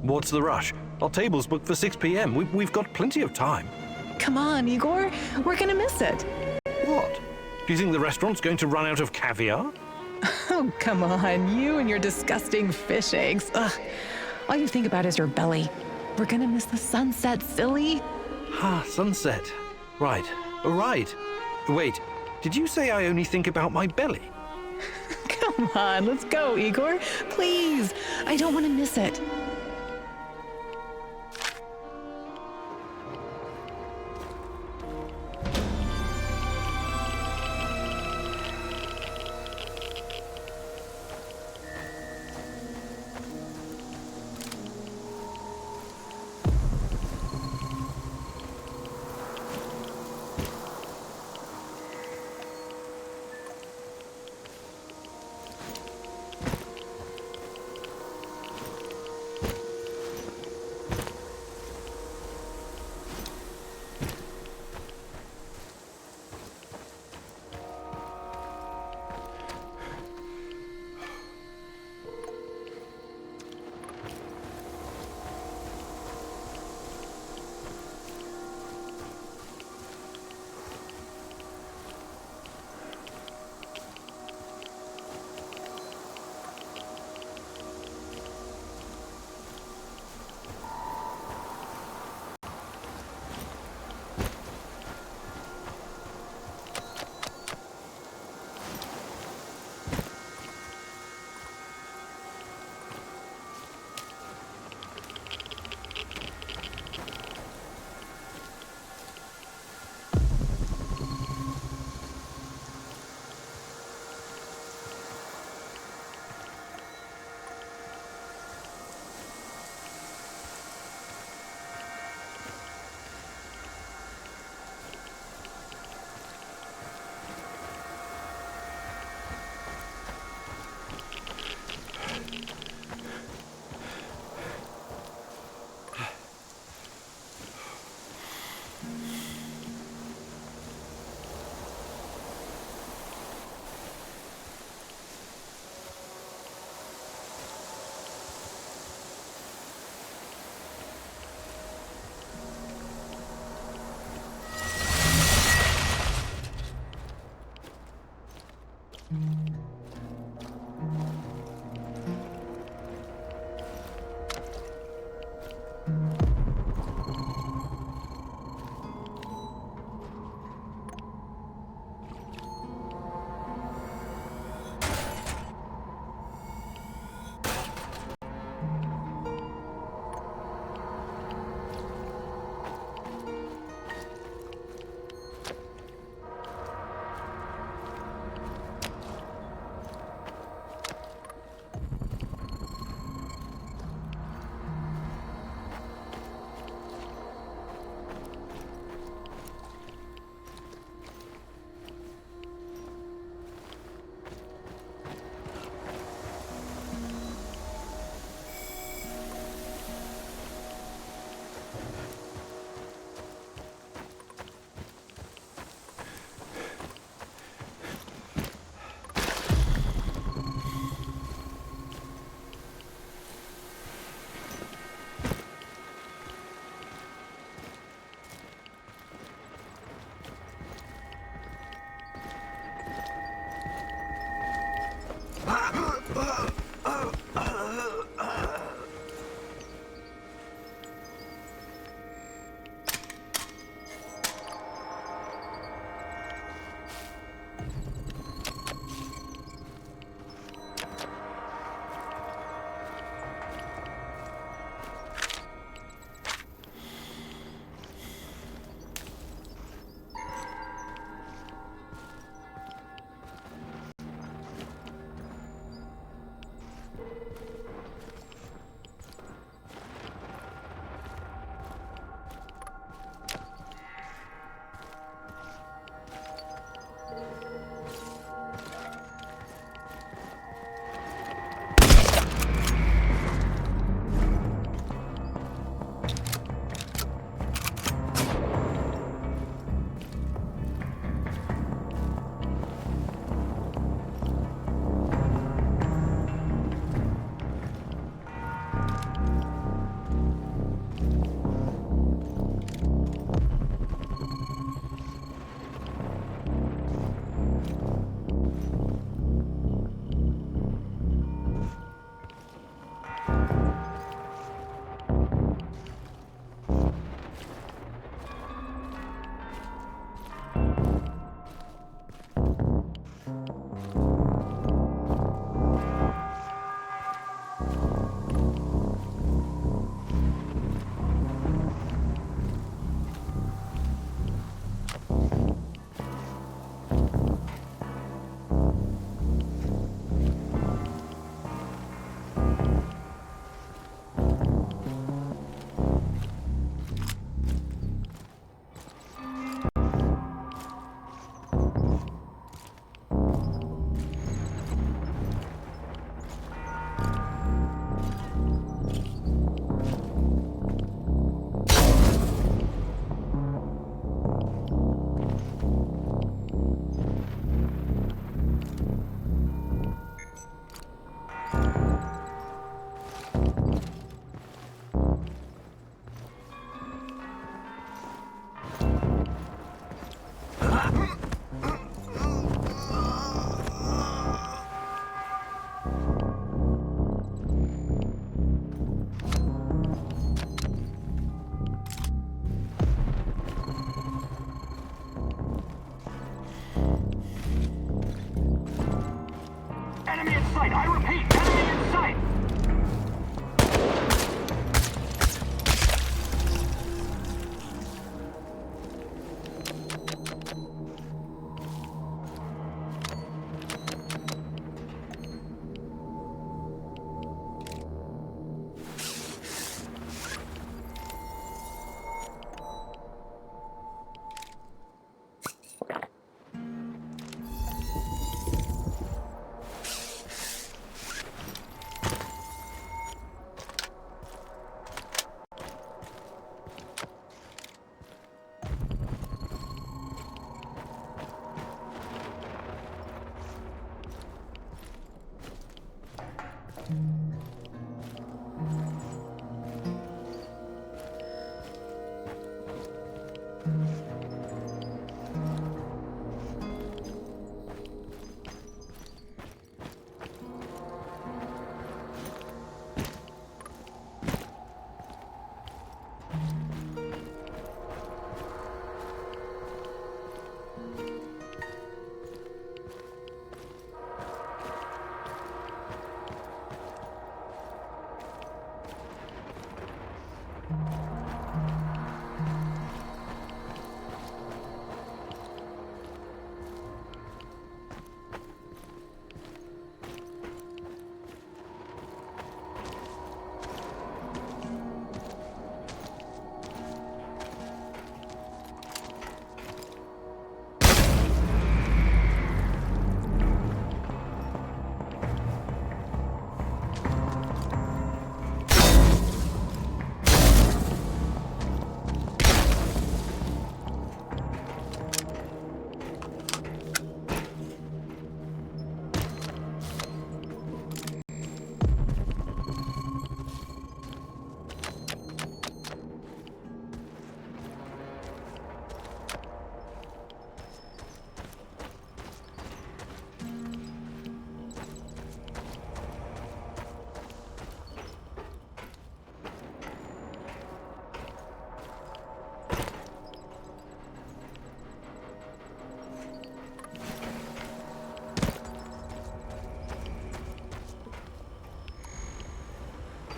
S2: What's the rush? Our table's booked for 6 p.m. We've got plenty of time.
S1: Come on, Igor. We're gonna miss it.
S2: What? Do you think the restaurant's going to run out of caviar?
S1: Oh, come on. You and your disgusting fish eggs. Ugh. All you think about is your belly. We're gonna miss the sunset, silly.
S2: Ah, sunset. Right. Right. Wait, did you say I only think about my belly?
S1: Come on, let's go, Igor. Please. I don't want to miss it.
S6: Enemy in sight! I repeat, enemy in sight!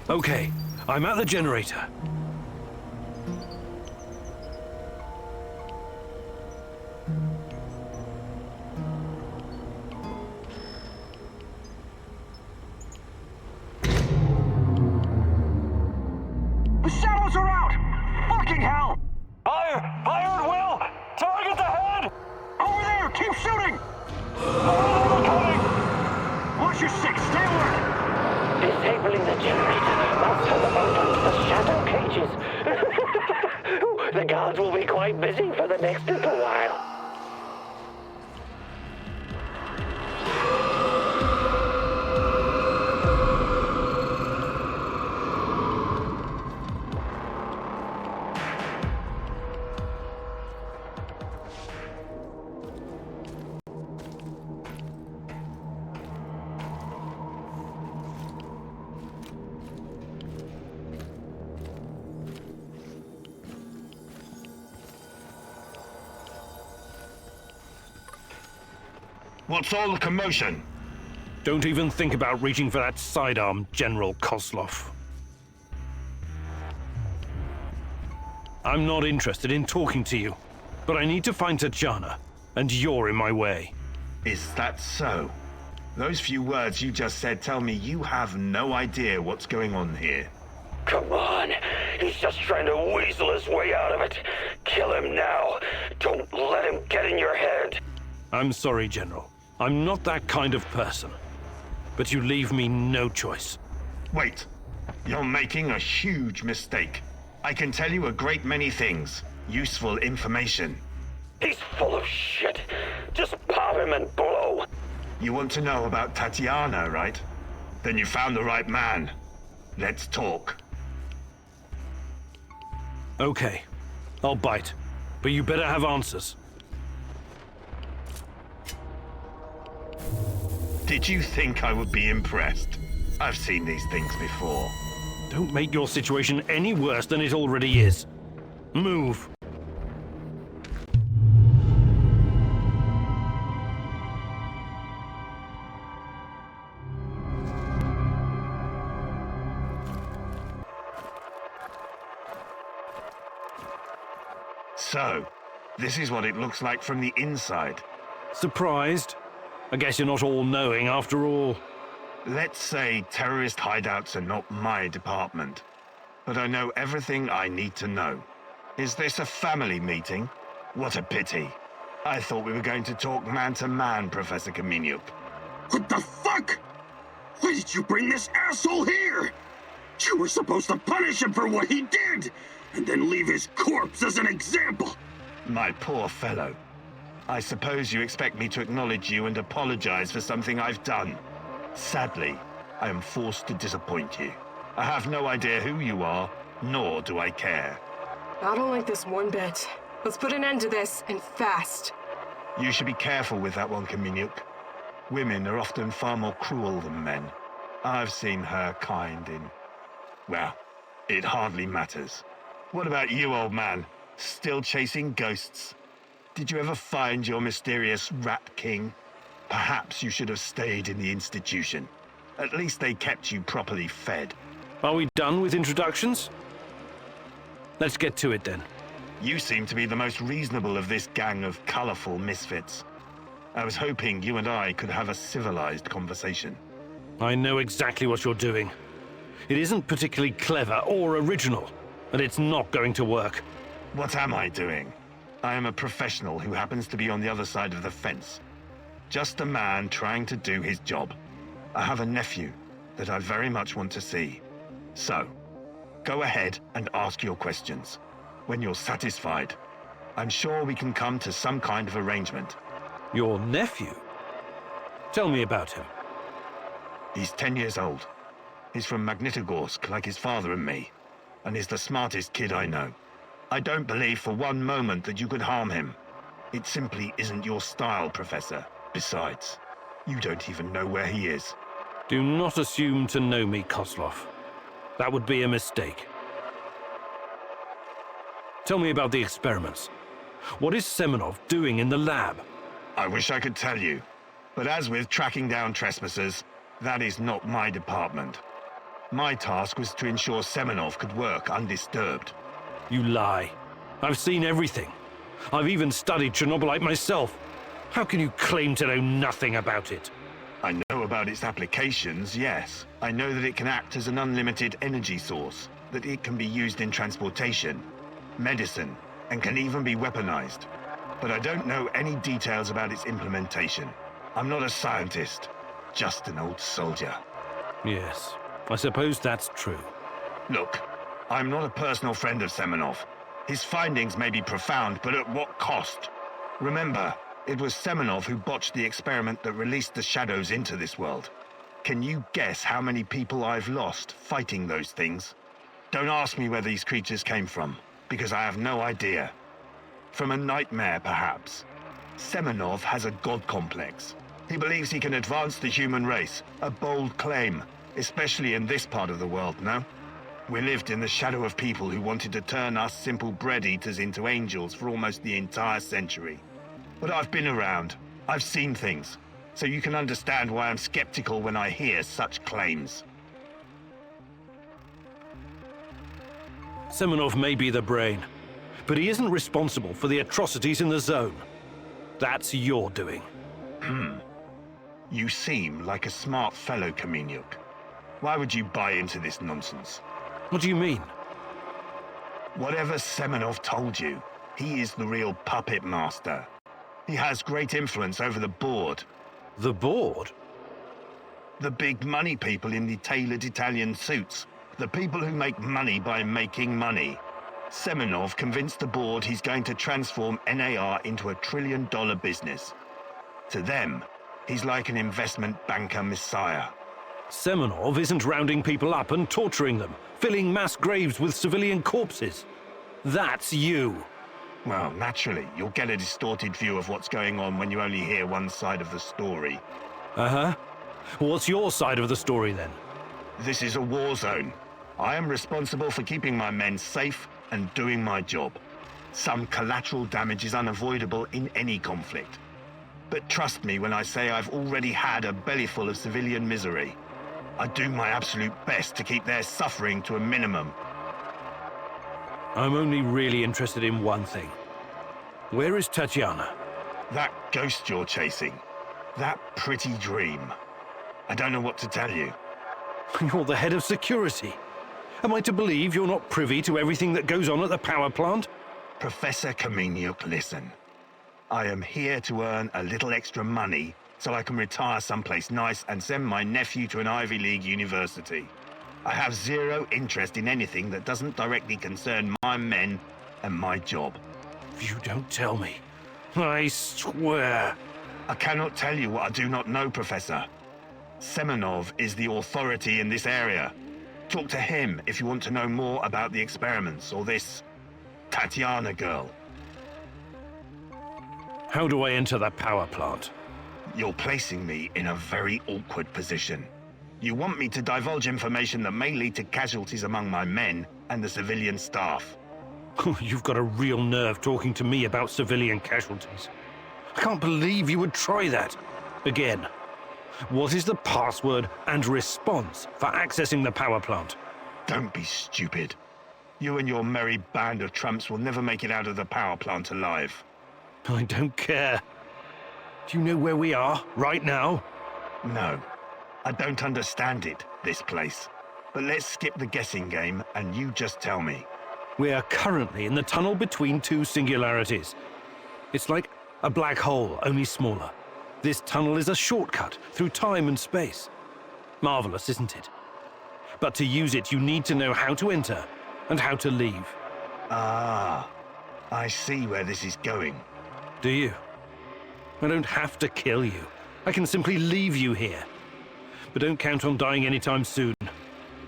S2: Okay, I'm at the generator.
S6: The shadows are out! Fucking hell! Fire! Fire at will! Target the head! Over there! Keep shooting! More coming! Watch your six! Stay alert!
S8: Disabling the generator must have opened the shadow cages. The guards will be quite busy for the next little while.
S5: What's all the commotion?
S2: Don't even think about reaching for that sidearm, General Kozlov. I'm not interested in talking to you, but I need to find Tatiana, and you're in my way.
S5: Is that so? Those few words you just said tell me you have no idea what's going on here.
S11: Come on. He's just trying to weasel his way out of it. Kill him now. Don't let him get in your head.
S2: I'm sorry, General. I'm not that kind of person. But you leave me no choice.
S5: Wait. You're making a huge mistake. I can tell you a great many things. Useful information.
S11: He's full of shit. Just pop him and blow.
S5: You want to know about Tatiana, right? Then you found the right man. Let's talk.
S2: Okay. I'll bite. But you better have answers.
S5: Did you think I would be impressed? I've seen these things before.
S2: Don't make your situation any worse than it already is. Move.
S5: So, this is what it looks like from the inside.
S2: Surprised? I guess you're not all-knowing after all.
S5: Let's say terrorist hideouts are not my department, but I know everything I need to know. Is this a family meeting? What a pity. I thought we were going to talk man-to-man, Professor Khymynuk.
S12: What the fuck? Why did you bring this asshole here? You were supposed to punish him for what he did, and then leave his corpse as an example.
S5: My poor fellow. I suppose you expect me to acknowledge you and apologize for something I've done. Sadly, I am forced to disappoint you. I have no idea who you are, nor do I care.
S7: I don't like this one bit. Let's put an end to this, and fast.
S5: You should be careful with that one, Khymynuk. Women are often far more cruel than men. I've seen her kind in... well, it hardly matters. What about you, old man? Still chasing ghosts? Did you ever find your mysterious Rat King? Perhaps you should have stayed in the institution. At least they kept you properly fed.
S2: Are we done with introductions? Let's get to it then.
S5: You seem to be the most reasonable of this gang of colorful misfits. I was hoping you and I could have a civilized conversation.
S2: I know exactly what you're doing. It isn't particularly clever or original, and it's not going to work.
S5: What am I doing? I am a professional who happens to be on the other side of the fence. Just a man trying to do his job. I have a nephew that I very much want to see. So, go ahead and ask your questions. When you're satisfied, I'm sure we can come to some kind of arrangement.
S2: Your nephew? Tell me about him.
S5: He's 10 years old. He's from Magnitogorsk, like his father and me, and is the smartest kid I know. I don't believe for one moment that you could harm him. It simply isn't your style, Professor. Besides, you don't even know where he is.
S2: Do not assume to know me, Kozlov. That would be a mistake. Tell me about the experiments. What is Semonov doing in the lab?
S5: I wish I could tell you, but as with tracking down trespassers, that is not my department. My task was to ensure Semonov could work undisturbed.
S2: You lie. I've seen everything. I've even studied Chernobylite myself. How can you claim to know nothing about it?
S5: I know about its applications, yes. I know that it can act as an unlimited energy source, that it can be used in transportation, medicine, and can even be weaponized. But I don't know any details about its implementation. I'm not a scientist, just an old soldier.
S2: Yes, I suppose that's true.
S5: Look, I'm not a personal friend of Semonov. His findings may be profound, but at what cost? Remember, it was Semonov who botched the experiment that released the shadows into this world. Can you guess how many people I've lost fighting those things? Don't ask me where these creatures came from, because I have no idea. From a nightmare, perhaps. Semonov has a god complex. He believes he can advance the human race, a bold claim, especially in this part of the world, no? We lived in the shadow of people who wanted to turn us simple bread-eaters into angels for almost the entire century. But I've been around. I've seen things. So you can understand why I'm skeptical when I hear such claims.
S2: Semonov may be the brain, but he isn't responsible for the atrocities in the zone. That's your doing.
S5: You seem like a smart fellow, Khymynuk. Why would you buy into this nonsense?
S2: What do you mean?
S5: Whatever Semonov told you, he is the real puppet master. He has great influence over the board.
S2: The board?
S5: The big money people in the tailored Italian suits. The people who make money by making money. Semonov convinced the board he's going to transform NAR into a $1 trillion business. To them, he's like an investment banker messiah.
S2: Semonov isn't rounding people up and torturing them, filling mass graves with civilian corpses. That's you.
S5: Well, naturally, you'll get a distorted view of what's going on when you only hear one side of the story.
S2: Uh-huh. What's your side of the story, then?
S5: This is a war zone. I am responsible for keeping my men safe and doing my job. Some collateral damage is unavoidable in any conflict. But trust me when I say I've already had a bellyful of civilian misery. I do my absolute best to keep their suffering to a minimum.
S2: I'm only really interested in one thing. Where is Tatiana?
S5: That ghost you're chasing. That pretty dream. I don't know what to tell you.
S2: You're the head of security. Am I to believe you're not privy to everything that goes on at the power plant?
S5: Professor Khymynuk, listen. I am here to earn a little extra money so I can retire someplace nice and send my nephew to an Ivy League university. I have zero interest in anything that doesn't directly concern my men and my job.
S2: You don't tell me. I swear.
S5: I cannot tell you what I do not know, Professor. Semonov is the authority in this area. Talk to him if you want to know more about the experiments or this Tatiana girl.
S2: How do I enter that power plant?
S5: You're placing me in a very awkward position. You want me to divulge information that may lead to casualties among my men and the civilian staff.
S2: You've got a real nerve talking to me about civilian casualties. I can't believe you would try that. Again, what is the password and response for accessing the power plant?
S5: Don't be stupid. You and your merry band of trumps will never make it out of the power plant alive.
S2: I don't care. Do you know where we are, right now?
S5: No. I don't understand it, this place. But let's skip the guessing game, and you just tell me.
S2: We are currently in the tunnel between two singularities. It's like a black hole, only smaller. This tunnel is a shortcut through time and space. Marvelous, isn't it? But to use it, you need to know how to enter and how to leave.
S5: Ah, I see where this is going.
S2: Do you? I don't have to kill you. I can simply leave you here. But don't count on dying anytime soon.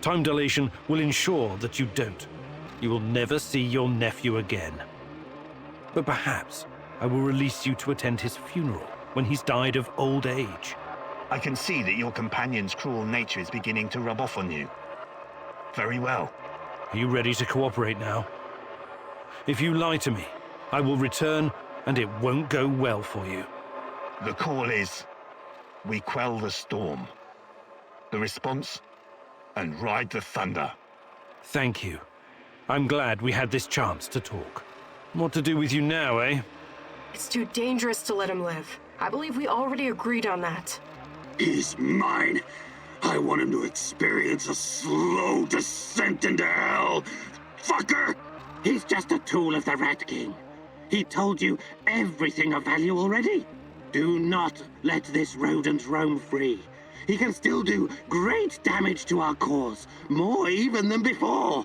S2: Time dilation will ensure that you don't. You will never see your nephew again. But perhaps I will release you to attend his funeral when he's died of old age.
S5: I can see that your companion's cruel nature is beginning to rub off on you. Very well.
S2: Are you ready to cooperate now? If you lie to me, I will return and it won't go well for you.
S5: The call is, we quell the storm. The response, and ride the thunder.
S2: Thank you. I'm glad we had this chance to talk. What to do with you now, eh?
S7: It's too dangerous to let him live. I believe we already agreed on that.
S12: He's mine. I want him to experience a slow descent into hell. Fucker!
S14: He's just a tool of the Rat King. He told you everything of value already. Do not let this rodent roam free. He can still do great damage to our cause, more even than before.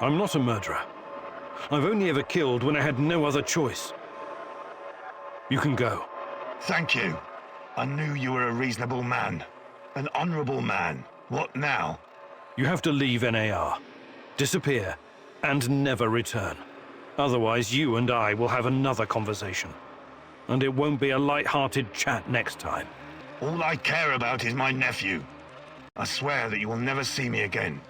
S2: I'm not a murderer. I've only ever killed when I had no other choice. You can go.
S5: Thank you. I knew you were a reasonable man. An honorable man. What now?
S2: You have to leave NAR. Disappear. And never return. Otherwise, you and I will have another conversation. And it won't be a light-hearted chat next time.
S5: All I care about is my nephew. I swear that you will never see me again.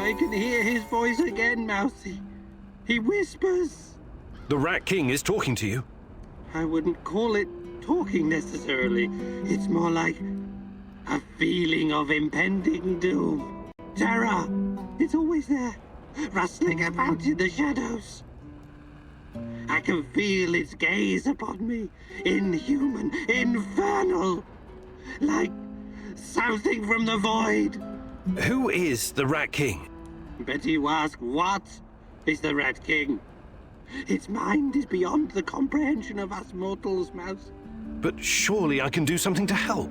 S14: I can hear his voice again, Mousy. He whispers.
S2: The Rat King is talking to you?
S14: I wouldn't call it talking necessarily. It's more like a feeling of impending doom. Terror. It's always there, rustling about in the shadows. I can feel its gaze upon me, inhuman, infernal, like something from the void.
S2: Who is the Rat King?
S14: Bet you ask, what is the Rat King? Its mind is beyond the comprehension of us mortals, Mouse.
S2: But surely I can do something to help.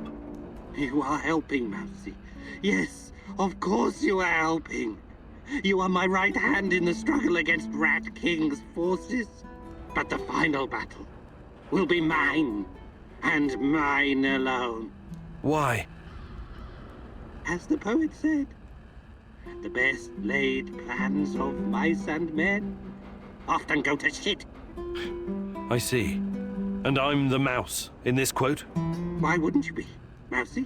S14: You are helping, Mousy. Yes, of course you are helping. You are my right hand in the struggle against Rat King's forces. But the final battle will be mine, and mine alone.
S2: Why?
S14: As the poet said, the best laid plans of mice and men often go to shit.
S2: I see. And I'm the mouse in this quote?
S14: Why wouldn't you be, Mousy?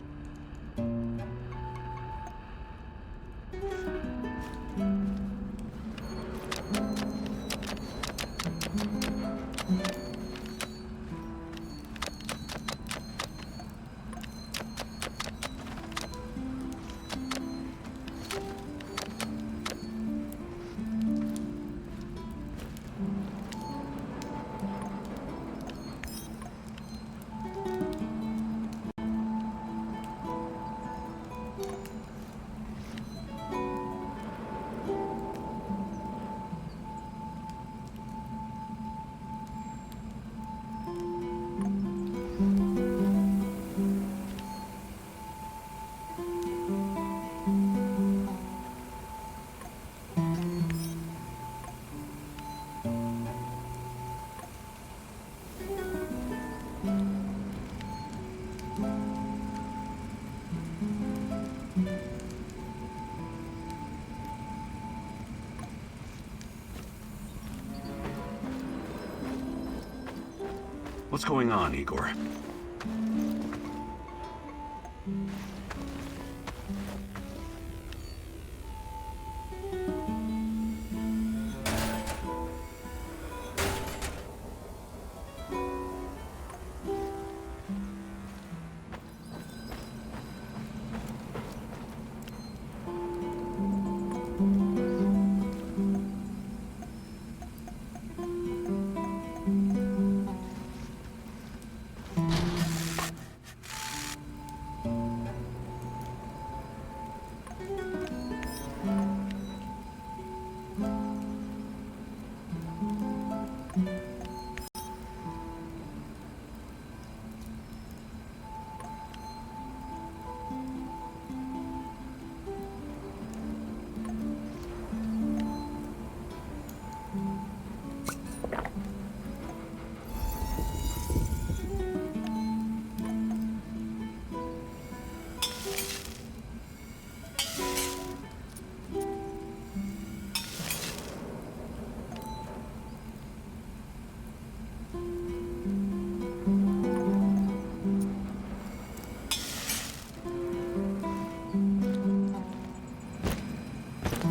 S16: What's going on, Igor?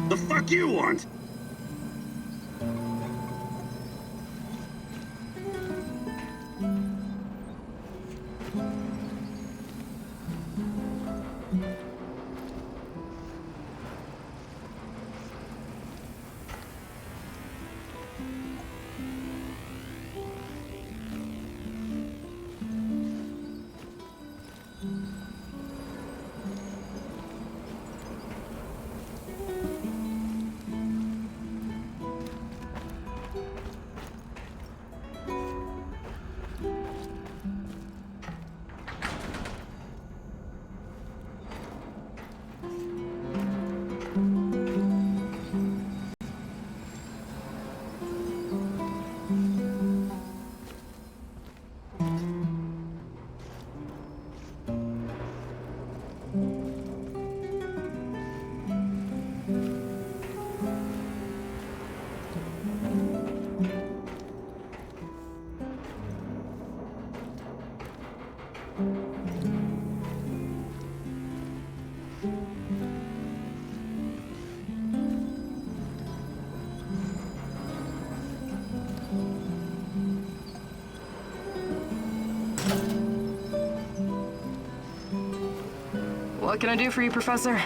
S12: The fuck you want?
S7: What can I do for you, Professor?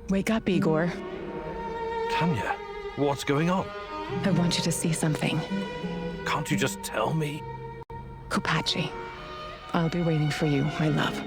S1: Wake up, Igor.
S2: Tanya, what's going on?
S1: I want you to see something.
S2: Can't you just tell me?
S1: Kupachi. I'll be waiting for you, my love.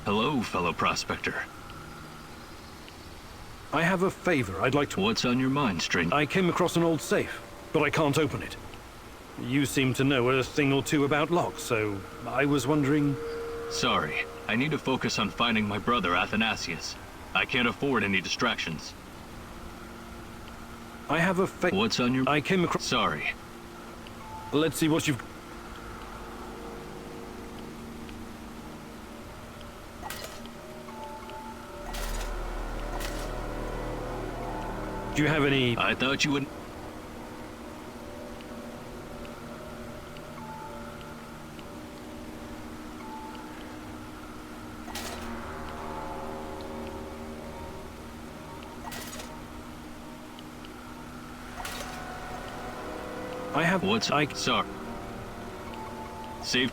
S9: Hello, fellow prospector.
S2: I have a favor I'd like to...
S9: What's on your mind, stranger?
S2: I came across an old safe, but I can't open it. You seem to know a thing or two about locks, so I was wondering...
S9: Sorry, I need to focus on finding my brother Athanasius. I can't afford any distractions.
S2: I have a
S9: What's on your...
S2: I came across...
S9: Sorry.
S2: Let's see what you've... Do you have any...
S9: I thought you would...
S2: I have...
S9: What's... Sorry. Save...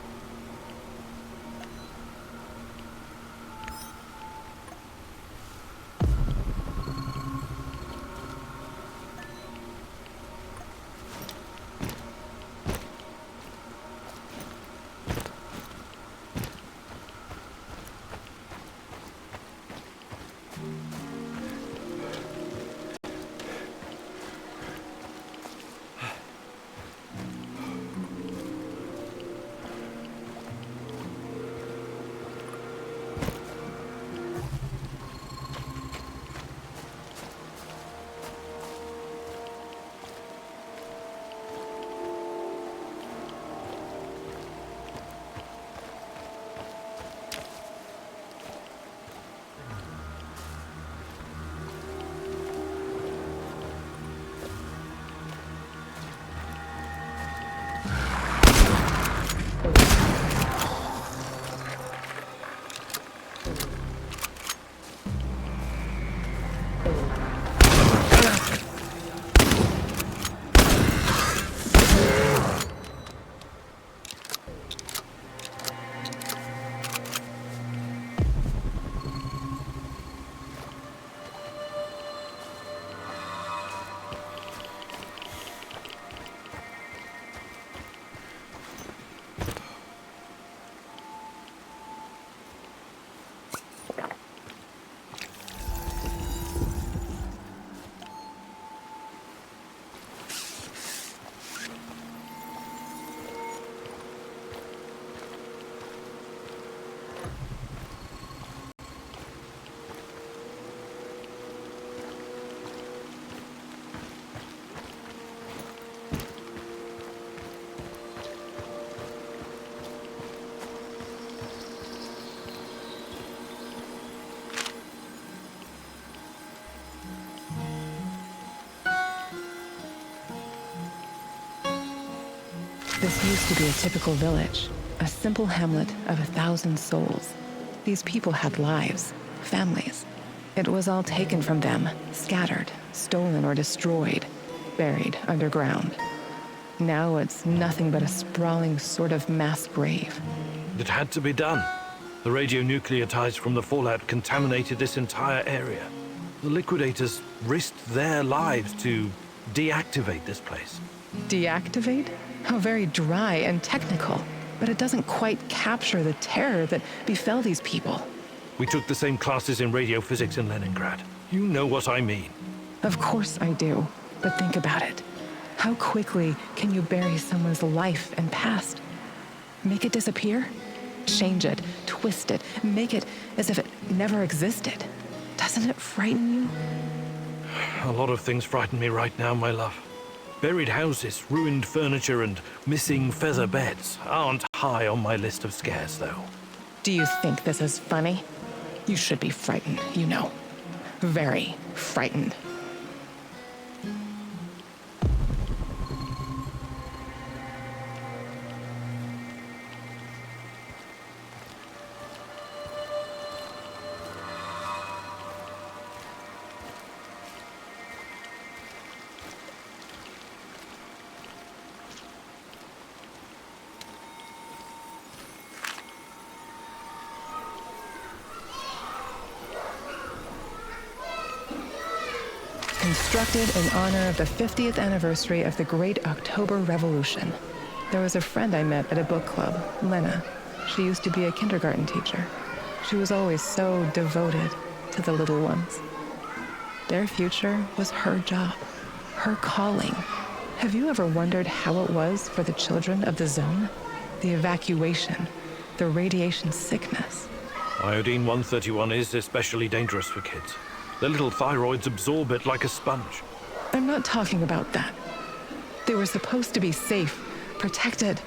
S1: This used to be a typical village, a simple hamlet of 1,000 souls. These people had lives, families. It was all taken from them, scattered, stolen or destroyed, buried underground. Now it's nothing but a sprawling sort of mass grave.
S2: It had to be done. The radionucleotides from the fallout contaminated this entire area. The liquidators risked their lives to deactivate this place.
S1: Deactivate? How very dry and technical. But it doesn't quite capture the terror that befell these people.
S2: We took the same classes in radiophysics in Leningrad. You know what I mean.
S1: Of course I do. But think about it. How quickly can you bury someone's life and past? Make it disappear? Change it, twist it, make it as if it never existed. Doesn't it frighten you?
S2: A lot of things frighten me right now, my love. Buried houses, ruined furniture, and missing feather beds aren't high on my list of scares, though.
S1: Do you think this is funny? You should be frightened, you know. Very frightened. Constructed in honor of the 50th anniversary of the Great October Revolution. There was a friend I met at a book club, Lena. She used to be a kindergarten teacher. She was always so devoted to the little ones. Their future was her job, her calling. Have you ever wondered how it was for the children of the zone? The evacuation, the radiation sickness.
S2: Iodine-131 is especially dangerous for kids. Their little thyroids absorb it like a sponge.
S1: I'm not talking about that. They were supposed to be safe, protected.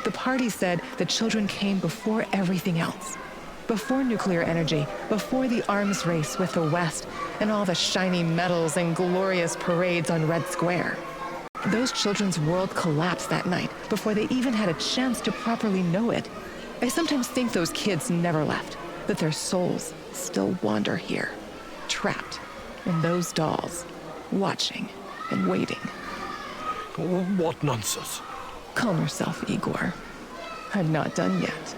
S1: The party said the children came before everything else. Before nuclear energy, before the arms race with the West, and all the shiny medals and glorious parades on Red Square. Those children's world collapsed that night before they even had a chance to properly know it. I sometimes think those kids never left, that their souls still wander here. Trapped in those dolls, watching and waiting.
S2: What nonsense.
S1: Calm yourself, Igor. I'm not done yet.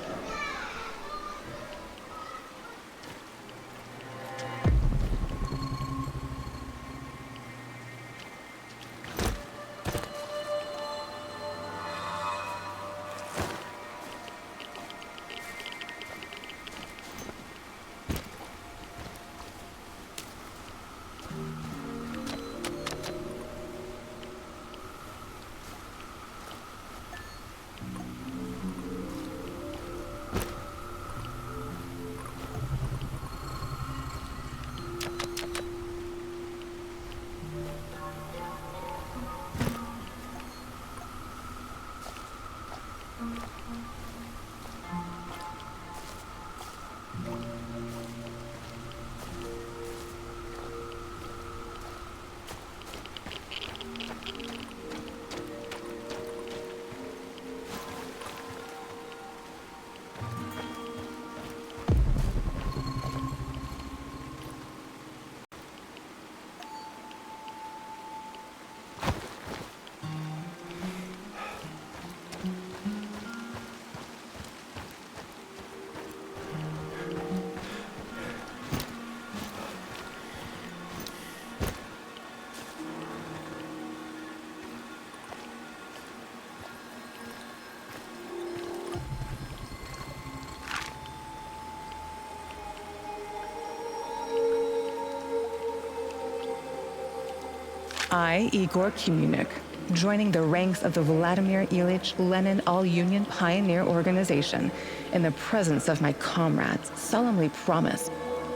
S1: I, Igor Khymynuk, joining the ranks of the Vladimir Ilyich Lenin All-Union Pioneer Organization, in the presence of my comrades, solemnly promise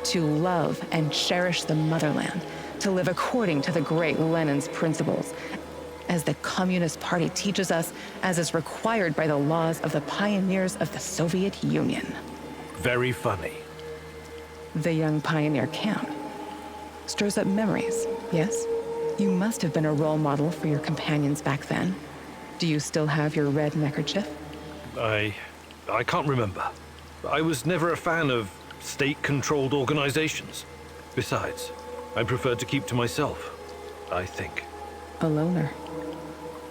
S1: to love and cherish the motherland, to live according to the great Lenin's principles, as the Communist Party teaches us, as is required by the laws of the pioneers of the Soviet Union.
S2: Very funny.
S1: The young pioneer camp stirs up memories, yes? You must have been a role model for your companions back then. Do you still have your red neckerchief?
S2: I can't remember. I was never a fan of state-controlled organizations. Besides, I prefer to keep to myself, I think.
S1: A loner.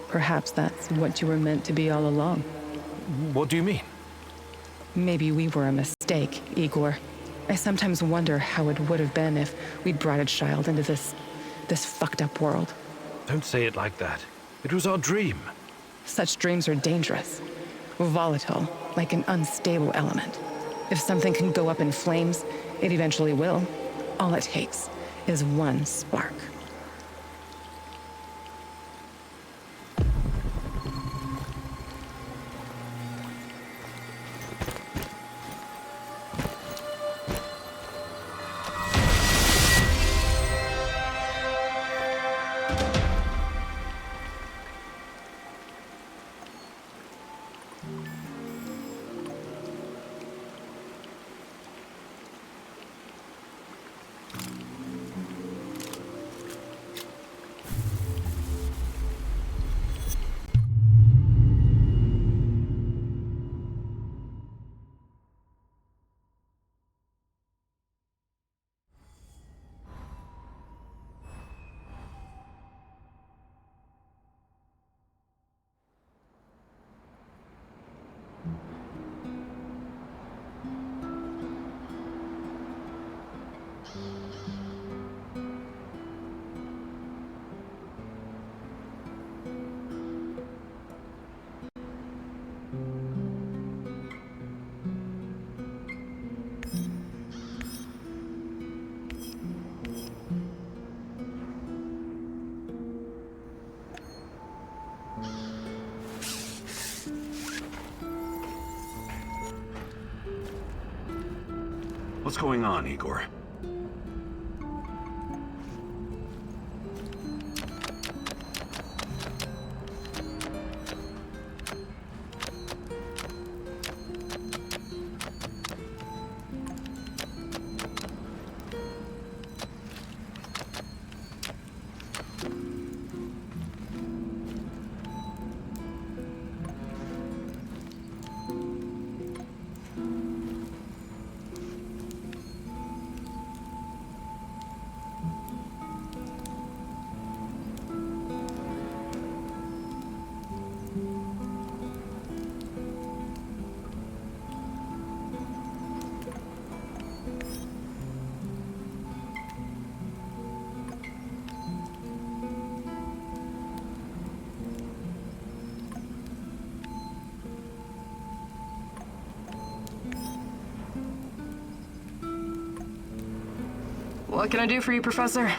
S1: Perhaps that's what you were meant to be all along.
S2: What do you mean?
S1: Maybe we were a mistake, Igor. I sometimes wonder how it would have been if we'd brought a child into this fucked up world.
S2: Don't say it like that. It was our dream.
S1: Such dreams are dangerous. Volatile, like an unstable element. If something can go up in flames, it eventually will. All it takes is one spark.
S16: What's going on, Igor?
S7: What can I do for you, Professor?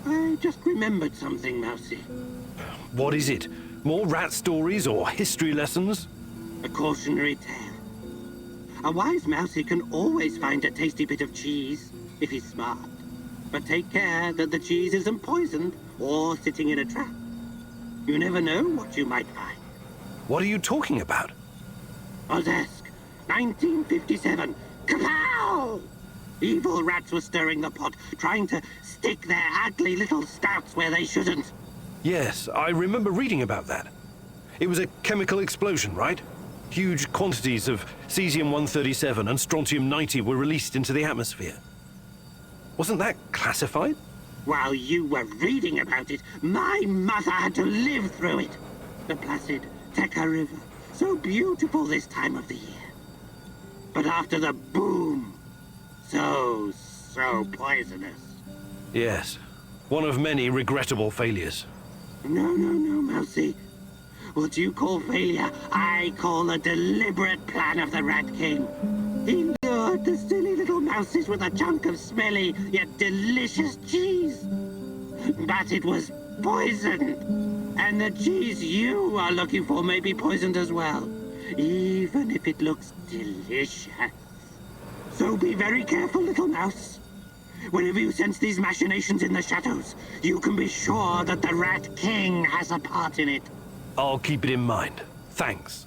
S14: I just remembered something, Mousy.
S2: What is it? More rat stories or history lessons?
S14: A cautionary tale. A wise mousey can always find a tasty bit of cheese, if he's smart. But take care that the cheese isn't poisoned or sitting in a trap. You never know what you might find.
S2: What are you talking about?
S14: Ozesk, 1957. Kapow! Evil rats were stirring the pot, trying to stick their ugly little snouts where they shouldn't.
S2: Yes, I remember reading about that. It was a chemical explosion, right? Huge quantities of cesium-137 and strontium-90 were released into the atmosphere. Wasn't that classified?
S14: While you were reading about it, my mother had to live through it. The placid Teka River, so beautiful this time of the year. But after the boom, so poisonous.
S2: Yes, one of many regrettable failures.
S14: No, Mousy. What you call failure, I call a deliberate plan of the Rat King. He lured the silly little mouses with a chunk of smelly yet delicious cheese. But it was poisoned. And the cheese you are looking for may be poisoned as well, even if it looks delicious. So be very careful, little mouse. Whenever you sense these machinations in the shadows, you can be sure that the Rat King has a part in it.
S2: I'll keep it in mind. Thanks.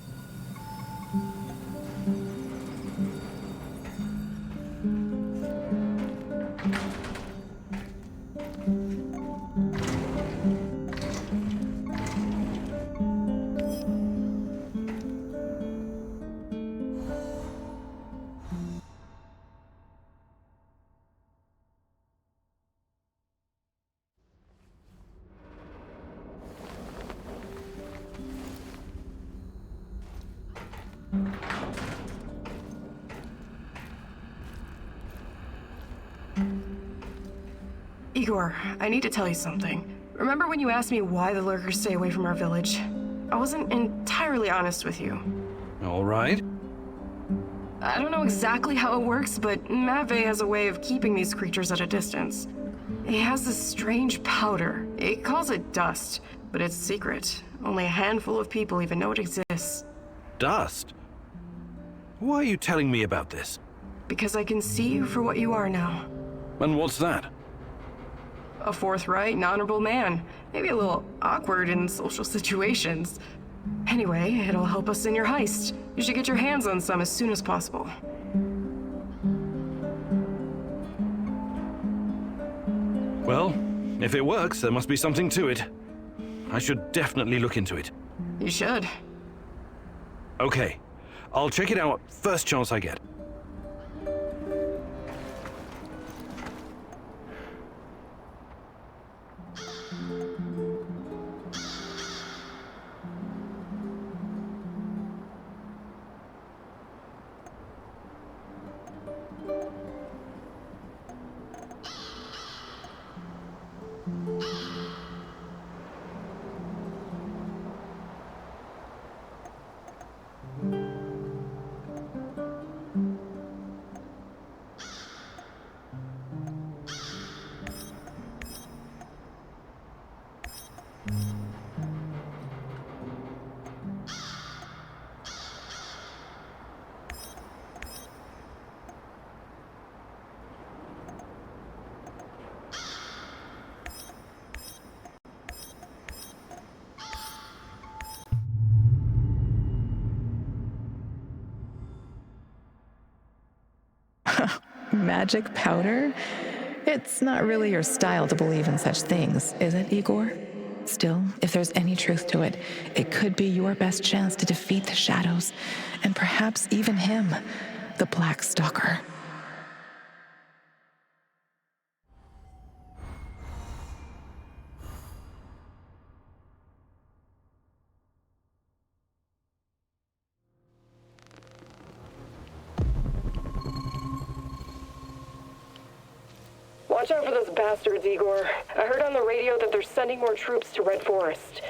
S7: Igor, I need to tell you something. Remember when you asked me why the lurkers stay away from our village? I wasn't entirely honest with you.
S2: All right.
S7: I don't know exactly how it works, but Matvey has a way of keeping these creatures at a distance. He has this strange powder. He calls it dust, but it's secret. Only a handful of people even know it exists.
S2: Dust? Why are you telling me about this?
S7: Because I can see you for what you are now.
S2: And what's that?
S7: A forthright and honorable man. Maybe a little awkward in social situations. Anyway, it'll help us in your heist. You should get your hands on some as soon as possible.
S2: Well, if it works, there must be something to it. I should definitely look into it.
S7: You should.
S2: Okay. I'll check it out first chance I get.
S1: Magic powder? It's not really your style to believe in such things, is it, Igor? Still, if there's any truth to it, it could be your best chance to defeat the shadows, and perhaps even him, the Black Stalker.
S4: Watch out for those bastards, Igor. I heard on the radio that they're sending more troops to Red Forest.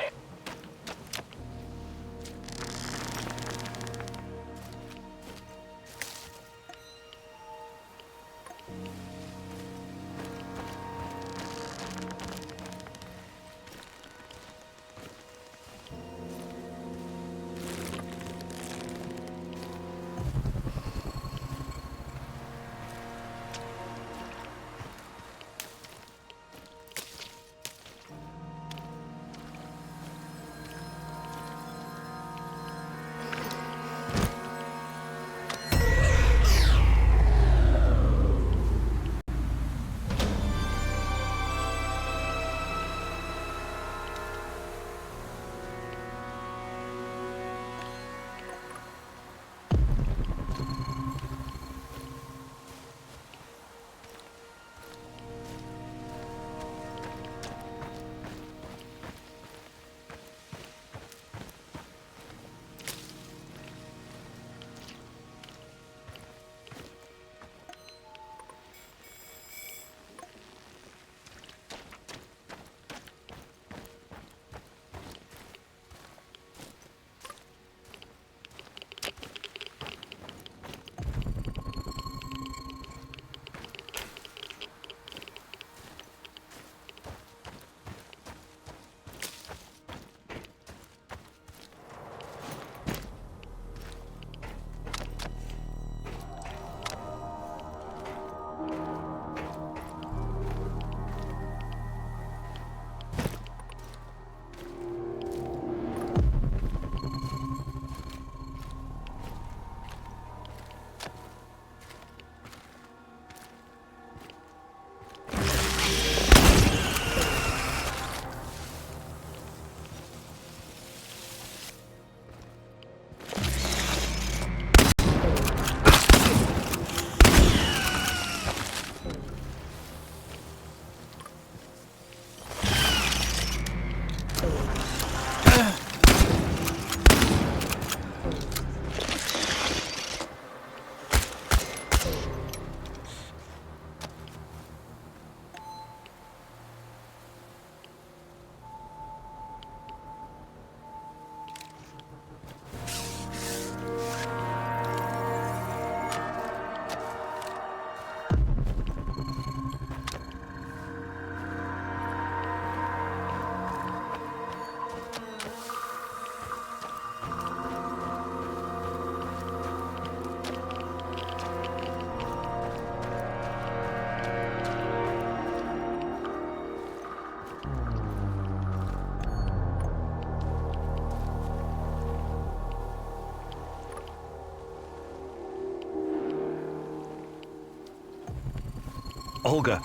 S2: Olga,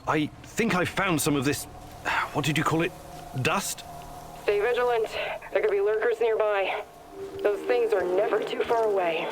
S2: I think I found some of this... what did you call it? Dust?
S4: Stay vigilant. There could be lurkers nearby. Those things are never too far away.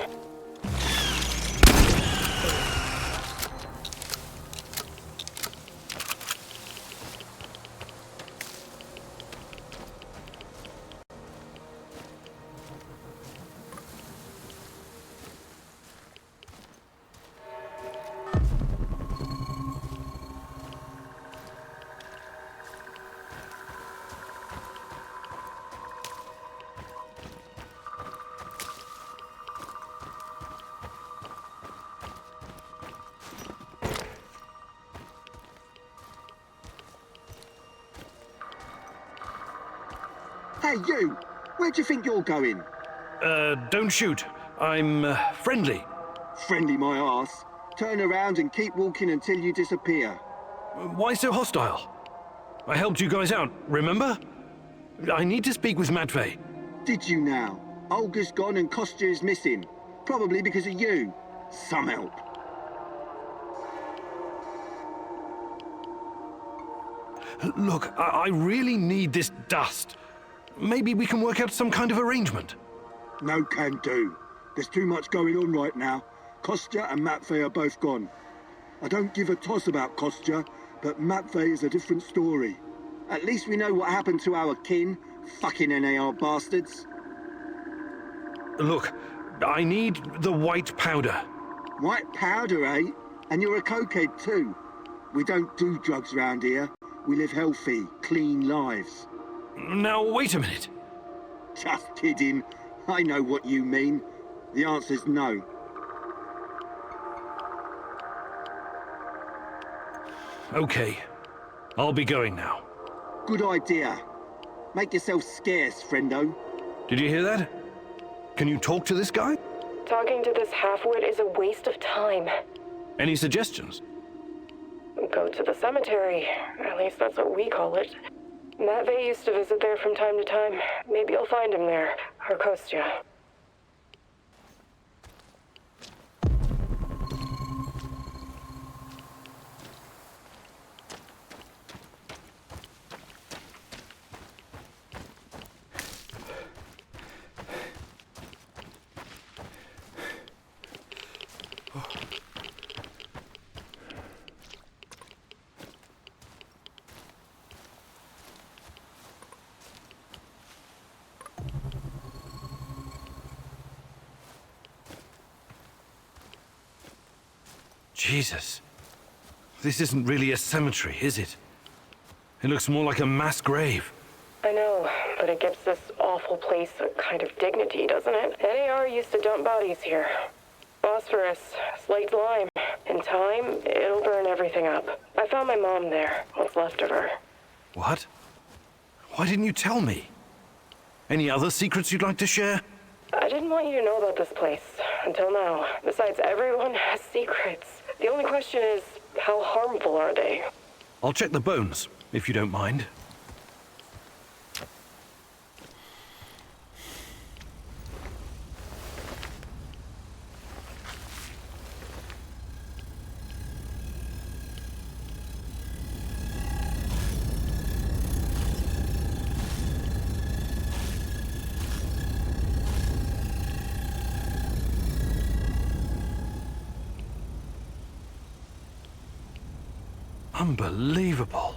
S10: Hey, you! Where do you think you're going?
S2: Don't shoot. I'm, friendly.
S10: Friendly my arse. Turn around and keep walking until you disappear.
S2: Why so hostile? I helped you guys out, remember? I need to speak with Matvey.
S10: Did you now? Olga's gone and Kostya is missing. Probably because of you. Some help.
S2: Look, I really need this dust. Maybe we can work out some kind of arrangement.
S10: No can do. There's too much going on right now. Kostya and Matvey are both gone. I don't give a toss about Kostya, but Matvey is a different story. At least we know what happened to our kin. Fucking NAR bastards.
S2: Look, I need the white powder.
S10: White powder, eh? And you're a cokehead too. We don't do drugs round here. We live healthy, clean lives.
S2: Now, wait a minute.
S10: Just kidding. I know what you mean. The answer's no.
S2: Okay. I'll be going now.
S10: Good idea. Make yourself scarce, friendo.
S2: Did you hear that? Can you talk to this guy?
S4: Talking to this half-wit is a waste of time.
S2: Any suggestions?
S4: Go to the cemetery. At least that's what we call it. Matvey used to visit there from time to time. Maybe you'll find him there. Or Kostya.
S2: Jesus. This isn't really a cemetery, is it? It looks more like a mass grave.
S4: I know, but it gives this awful place a kind of dignity, doesn't it? NAR used to dump bodies here. Phosphorus, slaked lime. In time, it'll burn everything up. I found my mom there, what's left of her.
S2: What? Why didn't you tell me? Any other secrets you'd like to share?
S4: I didn't want you to know about this place, until now. Besides, everyone has secrets. The only question is, how harmful are they?
S2: I'll check the bones, if you don't mind. Unbelievable.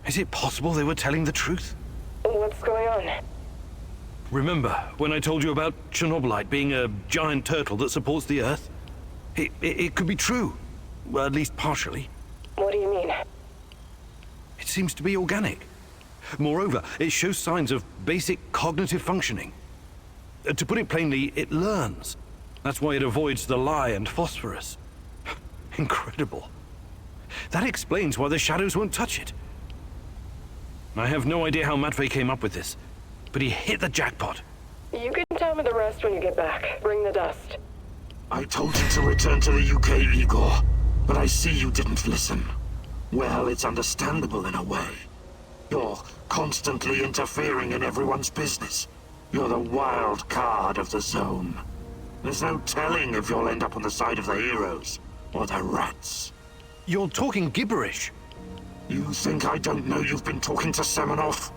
S2: Is it possible they were telling the truth?
S4: What's going on?
S2: Remember when I told you about Chernobylite being a giant turtle that supports the Earth? It could be true. Well, at least partially.
S4: What do you mean?
S2: It seems to be organic. Moreover, it shows signs of basic cognitive functioning. To put it plainly, it learns. That's why it avoids the lye and phosphorus. Incredible. That explains why the shadows won't touch it. I have no idea how Matvey came up with this, but he hit the jackpot.
S4: You can tell me the rest when you get back. Bring the dust.
S17: I told you to return to the UK, Igor, but I see you didn't listen. Well, it's understandable in a way. You're constantly interfering in everyone's business. You're the wild card of the zone. There's no telling if you'll end up on the side of the heroes or the rats.
S2: You're talking gibberish.
S17: You think I don't know you've been talking to Semonov?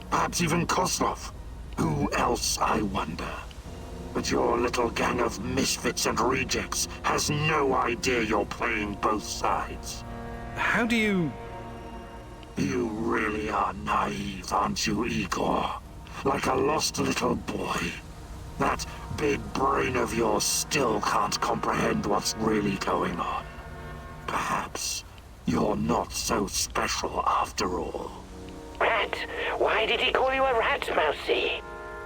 S17: Perhaps even Kozlov? Who else, I wonder? But your little gang of misfits and rejects has no idea you're playing both sides.
S2: How do you...
S17: You really are naive, aren't you, Igor? Like a lost little boy. That big brain of yours still can't comprehend what's really going on. Perhaps you're not so special after all.
S11: Rat? Why did he call you a rat, Mousy?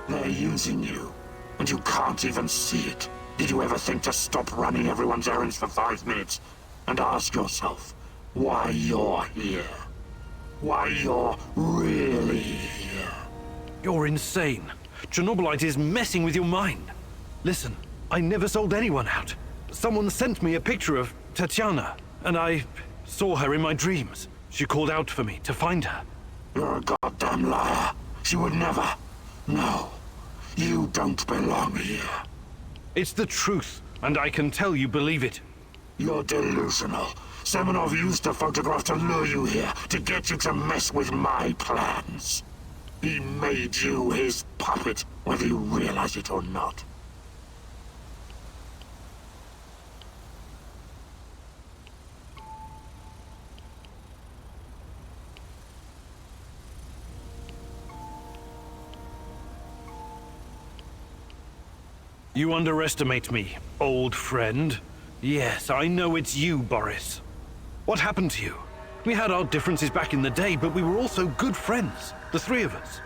S17: They're using you, and you can't even see it. Did you ever think to stop running everyone's errands for 5 minutes and ask yourself why you're here? Why you're really here?
S2: You're insane. Chernobylite is messing with your mind. Listen, I never sold anyone out. Someone sent me a picture of Tatiana, and I saw her in my dreams. She called out for me to find her.
S17: You're a goddamn liar. She would never. No. You don't belong here.
S2: It's the truth, and I can tell you believe it.
S17: You're delusional. Semonov used a photograph to lure you here, to get you to mess with my plans. He made you his puppet, whether you realize it or not.
S2: You underestimate me, old friend. Yes, I know it's you, Boris. What happened to you? We had our differences back in the day, but we were also good friends, the three of us.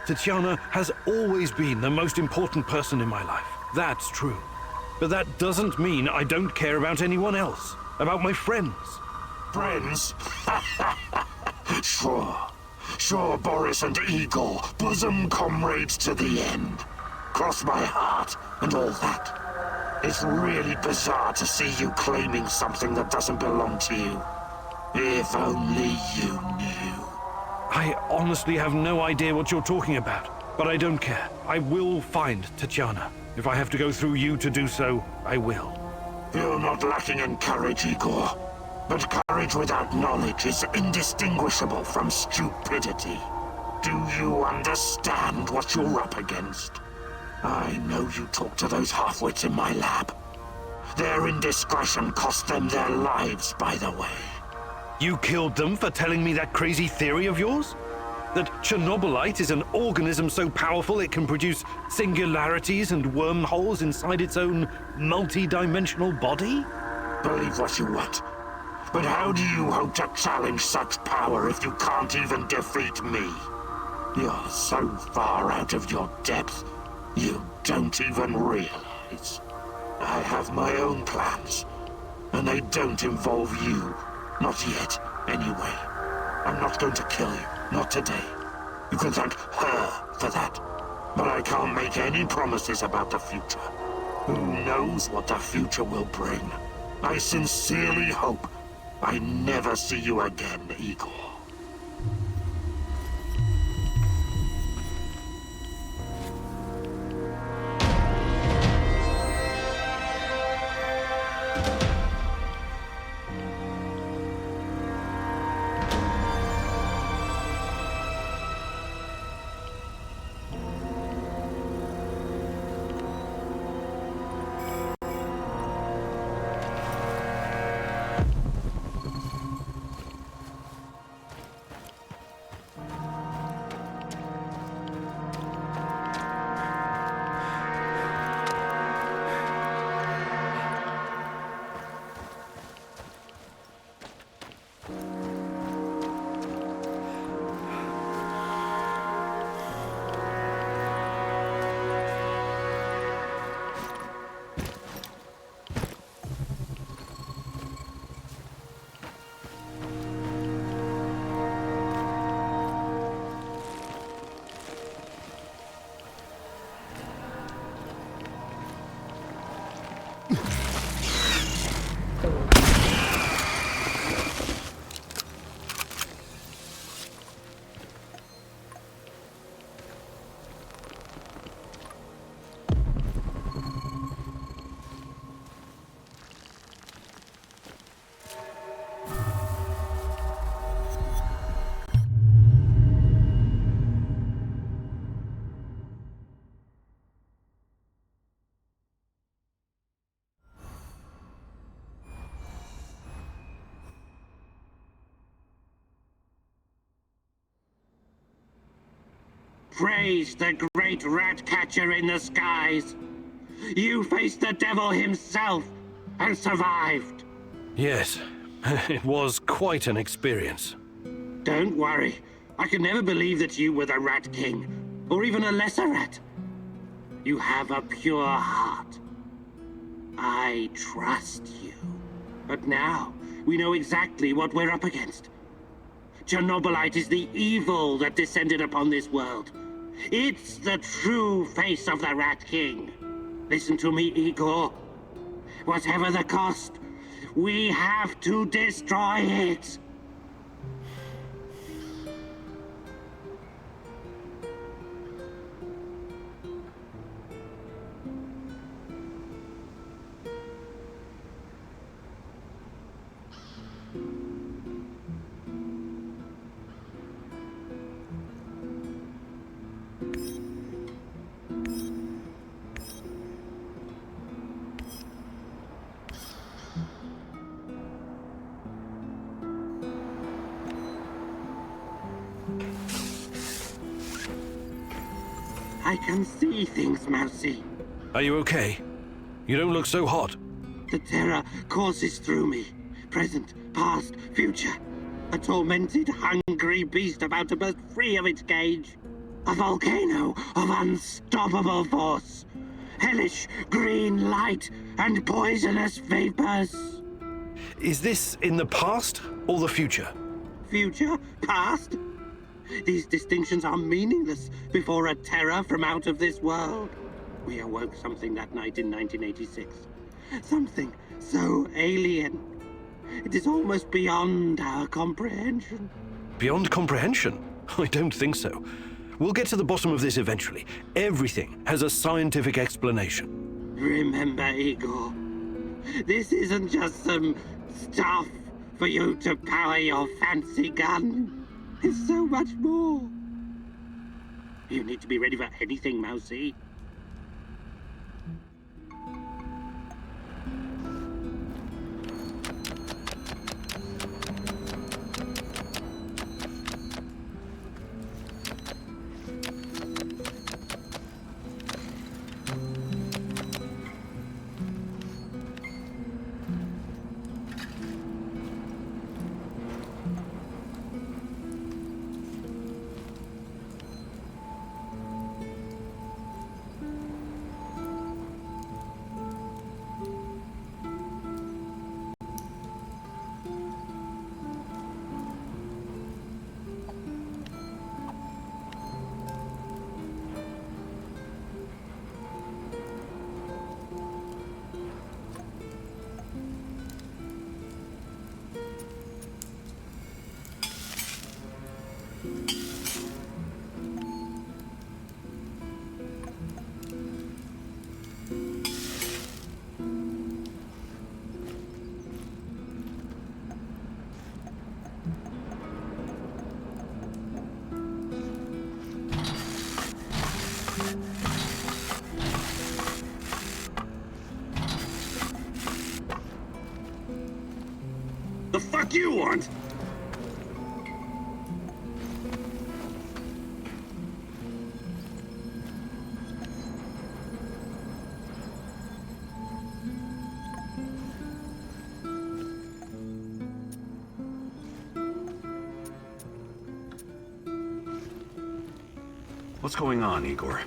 S2: Tatiana has always been the most important person in my life. That's true. But that doesn't mean I don't care about anyone else, about my friends.
S17: Friends? Sure, Boris and Igor, bosom comrades to the end. Cross my heart and all that. It's really bizarre to see you claiming something that doesn't belong to you. If only you knew.
S2: I honestly have no idea what you're talking about, but I don't care. I will find Tatiana. If I have to go through you to do so, I will.
S17: You're not lacking in courage, Igor. But courage without knowledge is indistinguishable from stupidity. Do you understand what you're up against? I know you talk to those half-wits in my lab. Their indiscretion cost them their lives, by the way.
S2: You killed them for telling me that crazy theory of yours? That Chernobylite is an organism so powerful it can produce singularities and wormholes inside its own multi-dimensional body?
S17: Believe what you want. But how do you hope to challenge such power if you can't even defeat me? You're so far out of your depth, you don't even realize. I have my own plans, and they don't involve you. Not yet, anyway. I'm not going to kill you, not today. You can thank her for that. But I can't make any promises about the future. Who knows what the future will bring? I sincerely hope I never see you again, Igor.
S14: Praise the great rat catcher in the skies. You faced the devil himself and survived.
S2: Yes, it was quite an experience.
S14: Don't worry. I could never believe that you were the Rat King, or even a lesser rat. You have a pure heart. I trust you. But now, we know exactly what we're up against. Chernobylite is the evil that descended upon this world. It's the true face of the Rat King. Listen to me, Igor. Whatever the cost, we have to destroy it. I can see things, Mousy.
S2: Are you okay? You don't look so hot.
S14: The terror courses through me. Present, past, future. A tormented, hungry beast about to burst free of its cage. A volcano of unstoppable force. Hellish green light and poisonous vapors.
S2: Is this in the past or the future?
S14: Future? Past? These distinctions are meaningless before a terror from out of this world. We awoke something that night in 1986. Something so alien. It is almost beyond our comprehension.
S2: Beyond comprehension? I don't think so. We'll get to the bottom of this eventually. Everything has a scientific explanation.
S14: Remember, Igor, this isn't just some stuff for you to power your fancy gun. It's so much more. You need to be ready for anything, Mousy.
S12: The fuck you want?
S16: What's going on, Igor?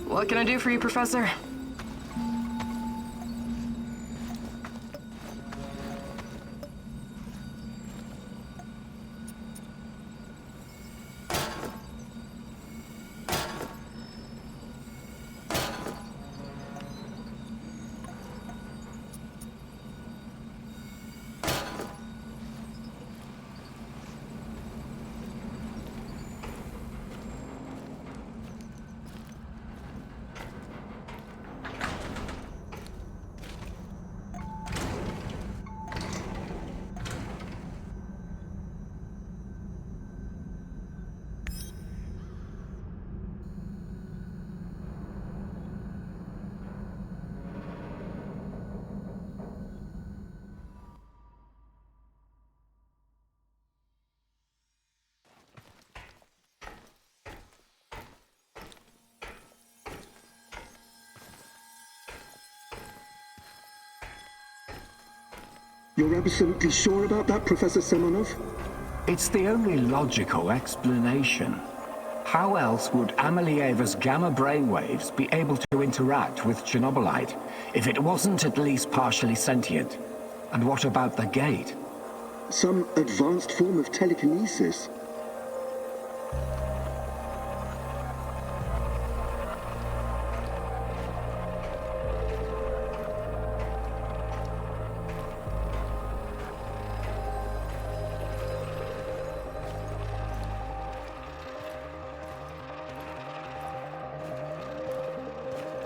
S7: What can I do for you, Professor?
S10: You're absolutely sure about that, Professor Semonov?
S18: It's the only logical explanation. How else would Amelieva's gamma brainwaves be able to interact with Chernobylite if it wasn't at least partially sentient? And what about the gate?
S10: Some advanced form of telekinesis.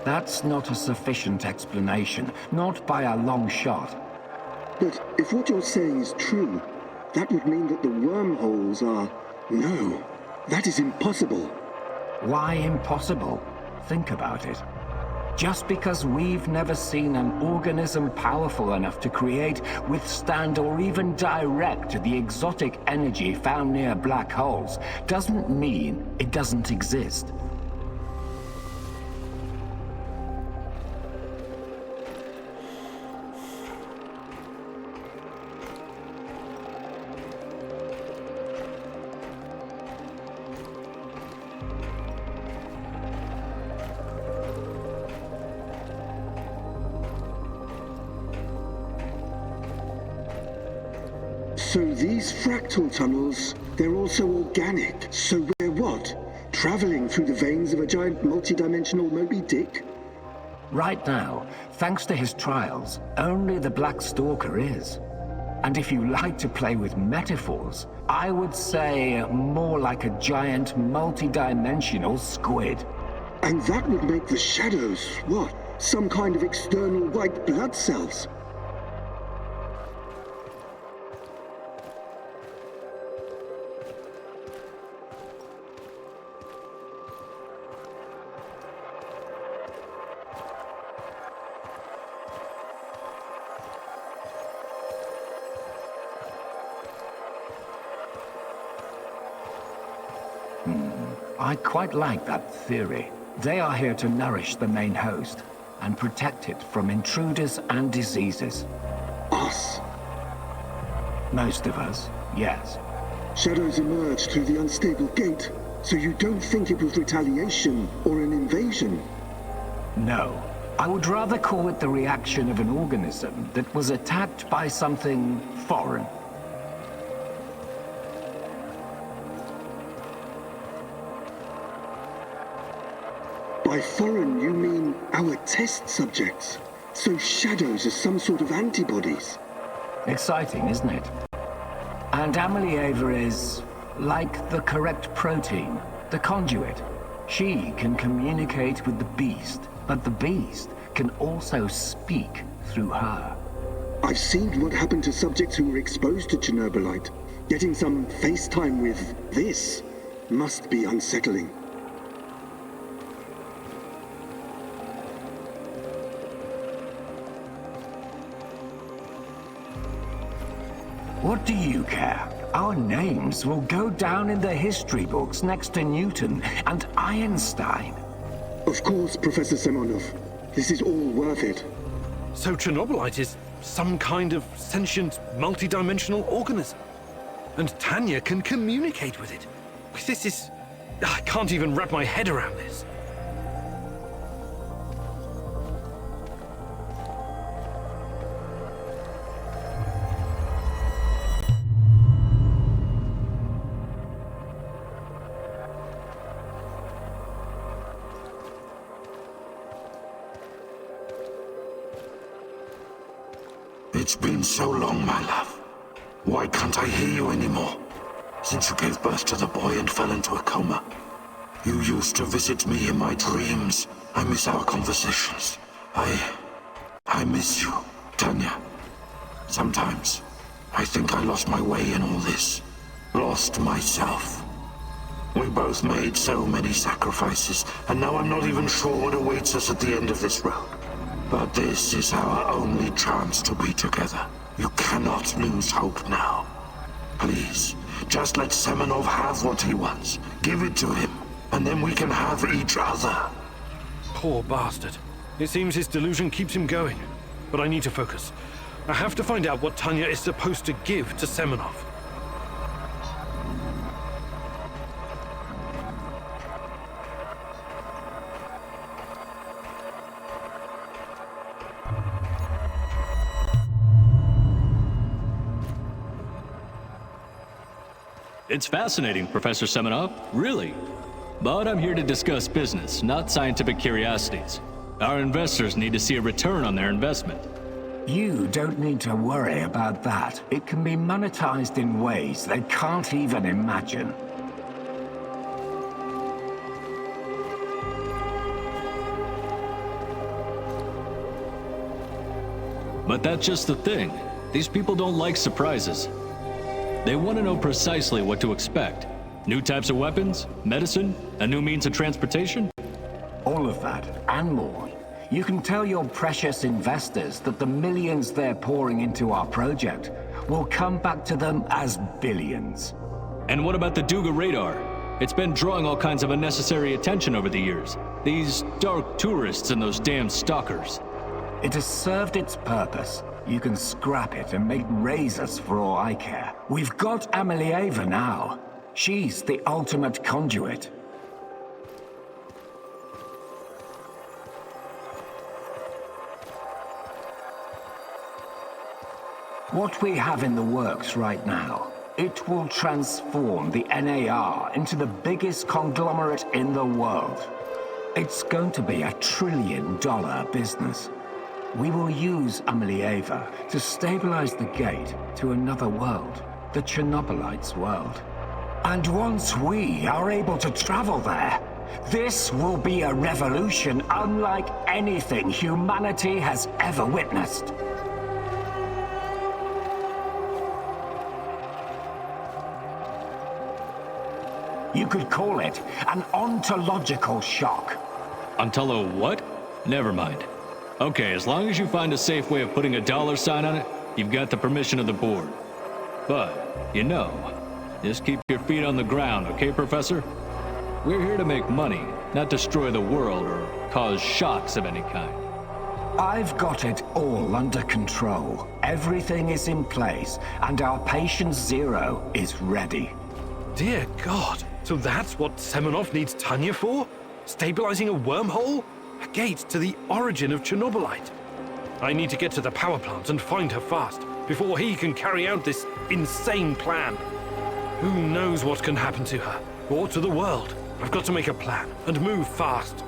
S18: That's not a sufficient explanation, not by a long shot.
S10: But if what you're saying is true, that would mean that the wormholes are... No, that is impossible.
S18: Why impossible? Think about it. Just because we've never seen an organism powerful enough to create, withstand, or even direct the exotic energy found near black holes, doesn't mean it doesn't exist.
S10: So these fractal tunnels, they're also organic. So we're what? Traveling through the veins of a giant multi-dimensional Moby Dick?
S18: Right now, thanks to his trials, only the Black Stalker is. And if you like to play with metaphors, I would say more like a giant multi-dimensional squid.
S10: And that would make the shadows, what? Some kind of external white blood cells?
S18: I quite like that theory. They are here to nourish the main host and protect it from intruders and diseases.
S10: Us?
S18: Most of us, yes.
S10: Shadows emerged through the unstable gate, so you don't think it was retaliation or an invasion?
S18: No. I would rather call it the reaction of an organism that was attacked by something foreign.
S10: By foreign, you mean our test subjects? So shadows are some sort of antibodies?
S18: Exciting, isn't it? And Amelieva is like the correct protein, the conduit. She can communicate with the beast, but the beast can also speak through her.
S10: I've seen what happened to subjects who were exposed to Chernobylite. Getting some FaceTime with this must be unsettling.
S18: What do you care? Our names will go down in the history books next to Newton and Einstein.
S10: Of course, Professor Semonov. This is all worth it.
S2: So Chernobylite is some kind of sentient, multi-dimensional organism. And Tanya can communicate with it. This is... I can't even wrap my head around this.
S17: It's been so long, my love. Why can't I hear you anymore? Since you gave birth to the boy and fell into a coma. You used to visit me in my dreams. I miss our conversations. I miss you, Tanya. Sometimes, I think I lost my way in all this. Lost myself. We both made so many sacrifices, and now I'm not even sure what awaits us at the end of this road. But this is our only chance to be together. You cannot lose hope now. Please, just let Semonov have what he wants. Give it to him, and then we can have each other.
S2: Poor bastard. It seems his delusion keeps him going. But I need to focus. I have to find out what Tanya is supposed to give to Semonov.
S19: It's fascinating, Professor Semonov, really. But I'm here to discuss business, not scientific curiosities. Our investors need to see a return on their investment.
S18: You don't need to worry about that. It can be monetized in ways they can't even imagine.
S19: But that's just the thing. These people don't like surprises. They want to know precisely what to expect. New types of weapons, medicine, a new means of transportation?
S18: All of that, and more. You can tell your precious investors that the millions they're pouring into our project will come back to them as billions.
S19: And what about the Duga radar? It's been drawing all kinds of unnecessary attention over the years. These dark tourists and those damn stalkers.
S18: It has served its purpose. You can scrap it and make razors for all I care. We've got Amelieva now. She's the ultimate conduit. What we have in the works right now, it will transform the NAR into the biggest conglomerate in the world. It's going to be $1 trillion business. We will use Amelieva to stabilize the gate to another world, the Chernobylite's world. And once we are able to travel there, this will be a revolution unlike anything humanity has ever witnessed. You could call it an ontological shock.
S19: Ontolo what? Never mind. Okay, as long as you find a safe way of putting a $sign on it, you've got the permission of the board. But, you know, just keep your feet on the ground, okay, Professor? We're here to make money, not destroy the world or cause shocks of any kind.
S18: I've got it all under control. Everything is in place, and our patient zero is ready.
S2: Dear God, so that's what Semonov needs Tanya for? Stabilizing a wormhole? A gate to the origin of Chernobylite. I need to get to the power plant and find her fast, before he can carry out this insane plan. Who knows what can happen to her, or to the world? I've got to make a plan, and move fast.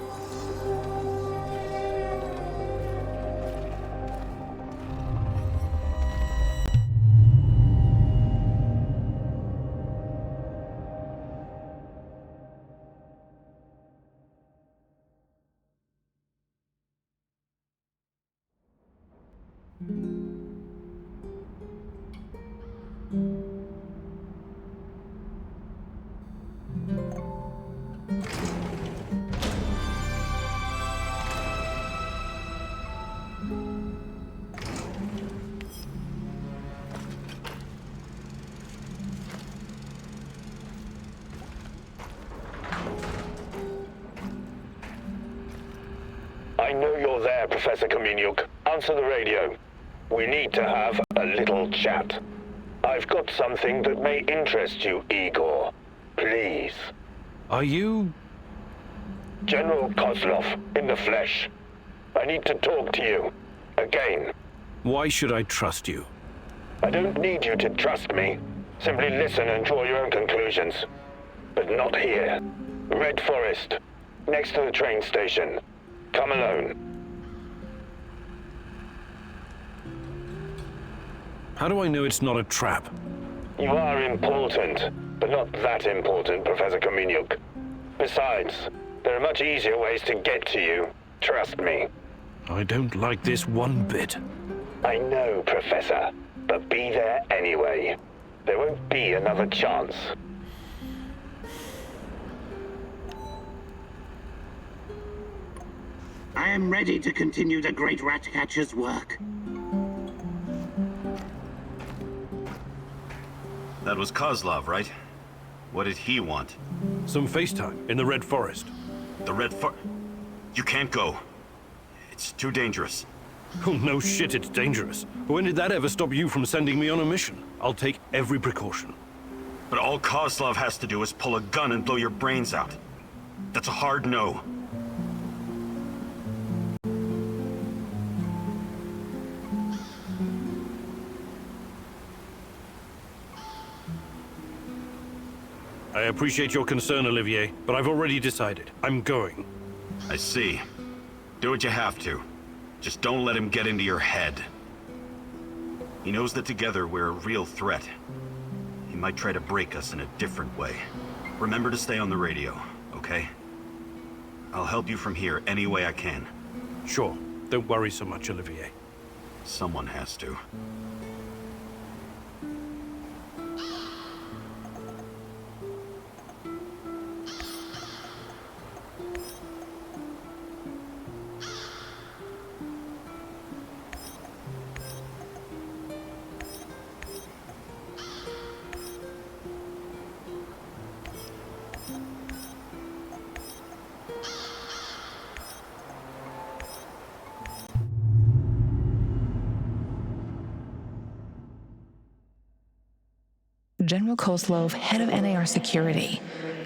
S11: I know you're there, Professor Khymynuk. Answer the radio. We need to have a little chat. I've got something that may interest you, Igor. Please.
S2: Are you...
S11: General Kozlov, in the flesh. I need to talk to you. Again.
S2: Why should I trust you?
S11: I don't need you to trust me. Simply listen and draw your own conclusions. But not here. Red Forest. Next to the train station. Come alone.
S2: How do I know it's not a trap?
S11: You are important, but not that important, Professor Khymynuk. Besides, there are much easier ways to get to you. Trust me.
S2: I don't like this one bit.
S11: I know, Professor, but be there anyway. There won't be another chance.
S14: I am ready to continue the great Ratcatcher's work.
S16: That was Kozlov, right? What did he want?
S2: Some FaceTime in the Red Forest.
S16: The Red For... You can't go. It's too dangerous.
S2: Oh, no shit, it's dangerous. When did that ever stop you from sending me on a mission? I'll take every precaution.
S16: But all Kozlov has to do is pull a gun and blow your brains out. That's a hard no.
S2: I appreciate your concern, Olivier, but I've already decided. I'm going.
S16: I see. Do what you have to. Just don't let him get into your head. He knows that together we're a real threat. He might try to break us in a different way. Remember to stay on the radio, okay? I'll help you from here any way I can.
S2: Sure. Don't worry so much, Olivier.
S16: Someone has to.
S1: General Kozlov, head of NAR security.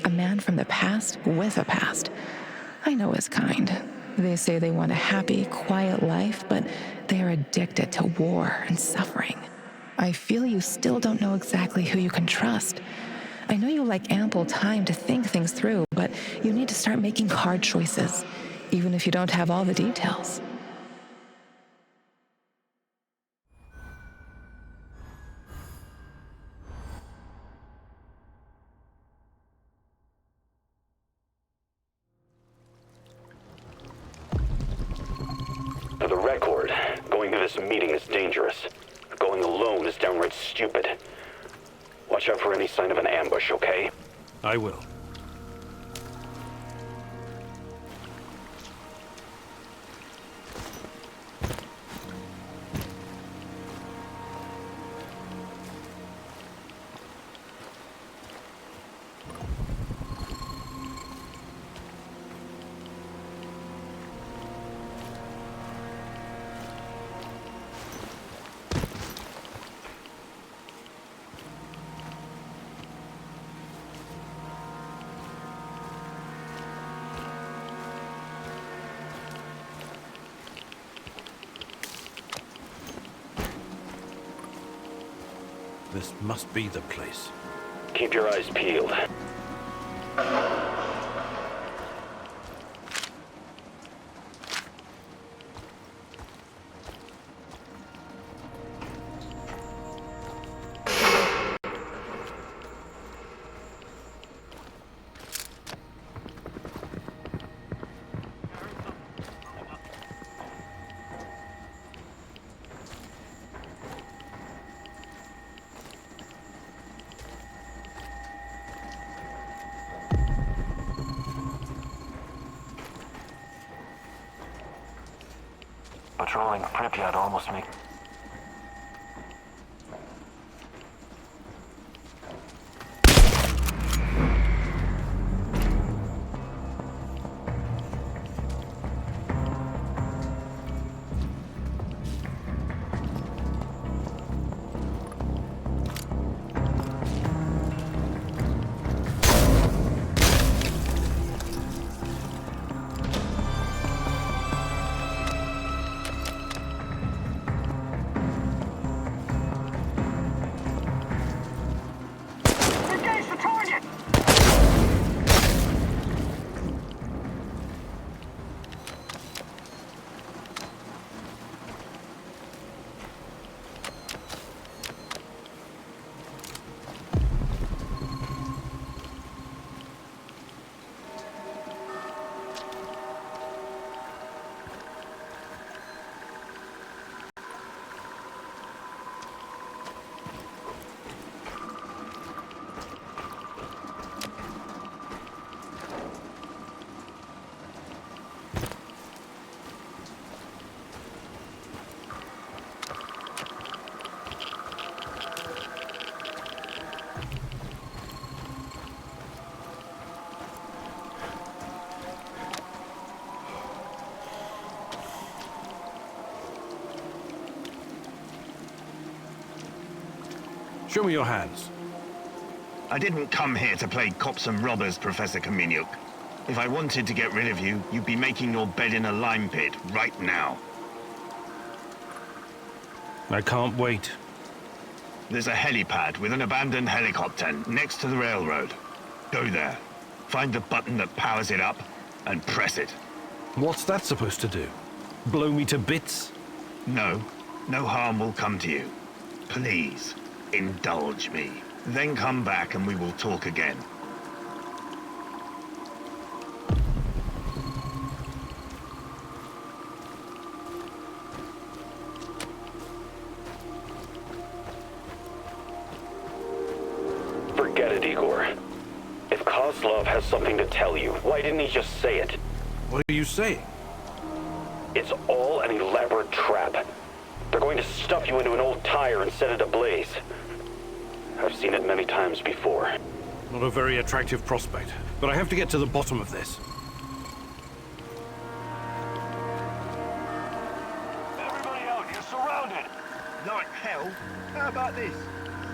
S1: A man from the past with a past. I know his kind. They say they want a happy, quiet life, but they are addicted to war and suffering. I feel you still don't know exactly who you can trust. I know you like ample time to think things through, but you need to start making hard choices, even if you don't have all the details.
S11: For the record, going to this meeting is dangerous. Going alone is downright stupid. Watch out for any sign of an ambush, okay?
S2: I will. This must be the place.
S11: Keep your eyes peeled.
S13: Patrolling Pripyat almost make...
S2: Show me your hands.
S5: I didn't come here to play cops and robbers, Professor Khymynuk. If I wanted to get rid of you, you'd be making your bed in a lime pit right now.
S2: I can't wait.
S5: There's a helipad with an abandoned helicopter next to the railroad. Go there, find the button that powers it up, and press it.
S2: What's that supposed to do? Blow me to bits?
S5: No, no harm will come to you. Please, indulge me. Then come back and we will talk again.
S11: Forget it, Igor. If Kozlov has something to tell you, why didn't he just say it?
S2: What are you saying?
S11: It's all an elaborate trap. They're going to stuff you into an old tire and set it ablaze. I've seen it many times before.
S2: Not a very attractive prospect, but I have to get to the bottom of this.
S3: Everybody out, you're surrounded!
S15: Like hell? How about this?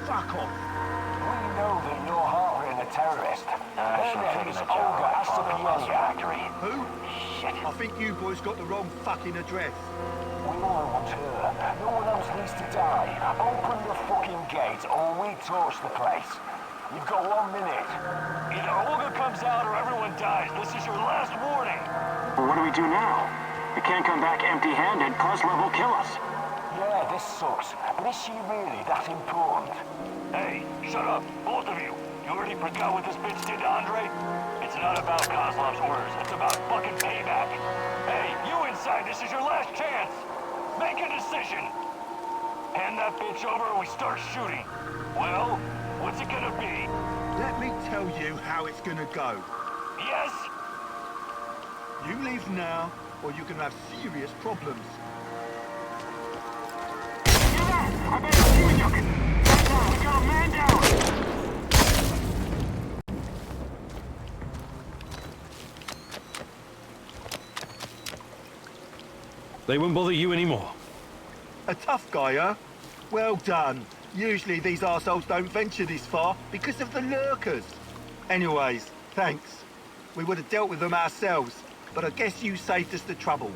S15: Fuck off.
S13: We know that you're harboring a terrorist. Their name is Olga Factory.
S15: Who?
S13: Shit.
S15: I think you boys got the wrong fucking address.
S13: We all want her. No one else needs to die. Open the fucking gate or we torch the place. You've got 1 minute.
S3: Either Olga comes out or everyone dies. This is your last warning.
S6: Well, what do we do now? We can't come back empty-handed. Kozlov will kill us.
S13: Yeah, this sucks. But is she really that important?
S3: Hey, shut up, both of you. You already forgot what this bitch did to Andre? It's not about Kozlov's orders. It's about fucking payback. Hey, you inside, this is your last chance. Make a decision. Hand that bitch over or we start shooting. Well, what's it gonna be?
S15: Let me tell you how it's gonna go.
S3: Yes?
S15: You leave now, or you can have serious problems.
S6: I bet it's Khymynuk. We got a man down.
S2: They won't bother you anymore.
S15: A tough guy, huh? Well done. Usually these arseholes don't venture this far because of the lurkers. Anyways, thanks. We would have dealt with them ourselves, but I guess you saved us the trouble.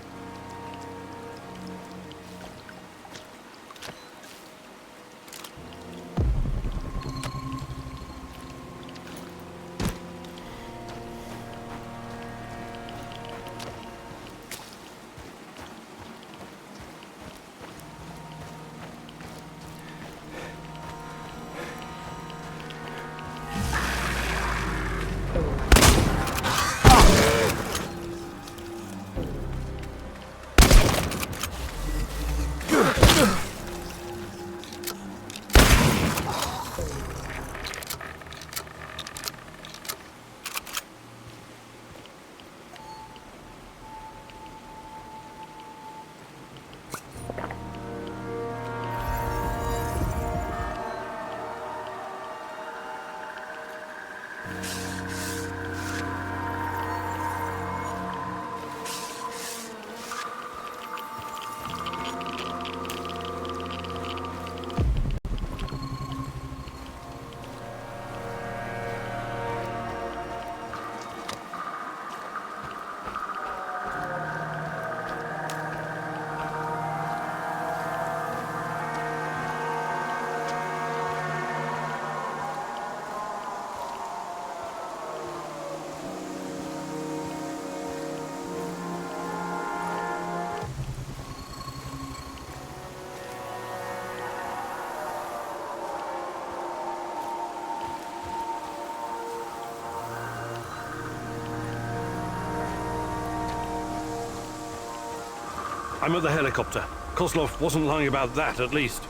S2: I'm at the helicopter. Kozlov wasn't lying about that, at least.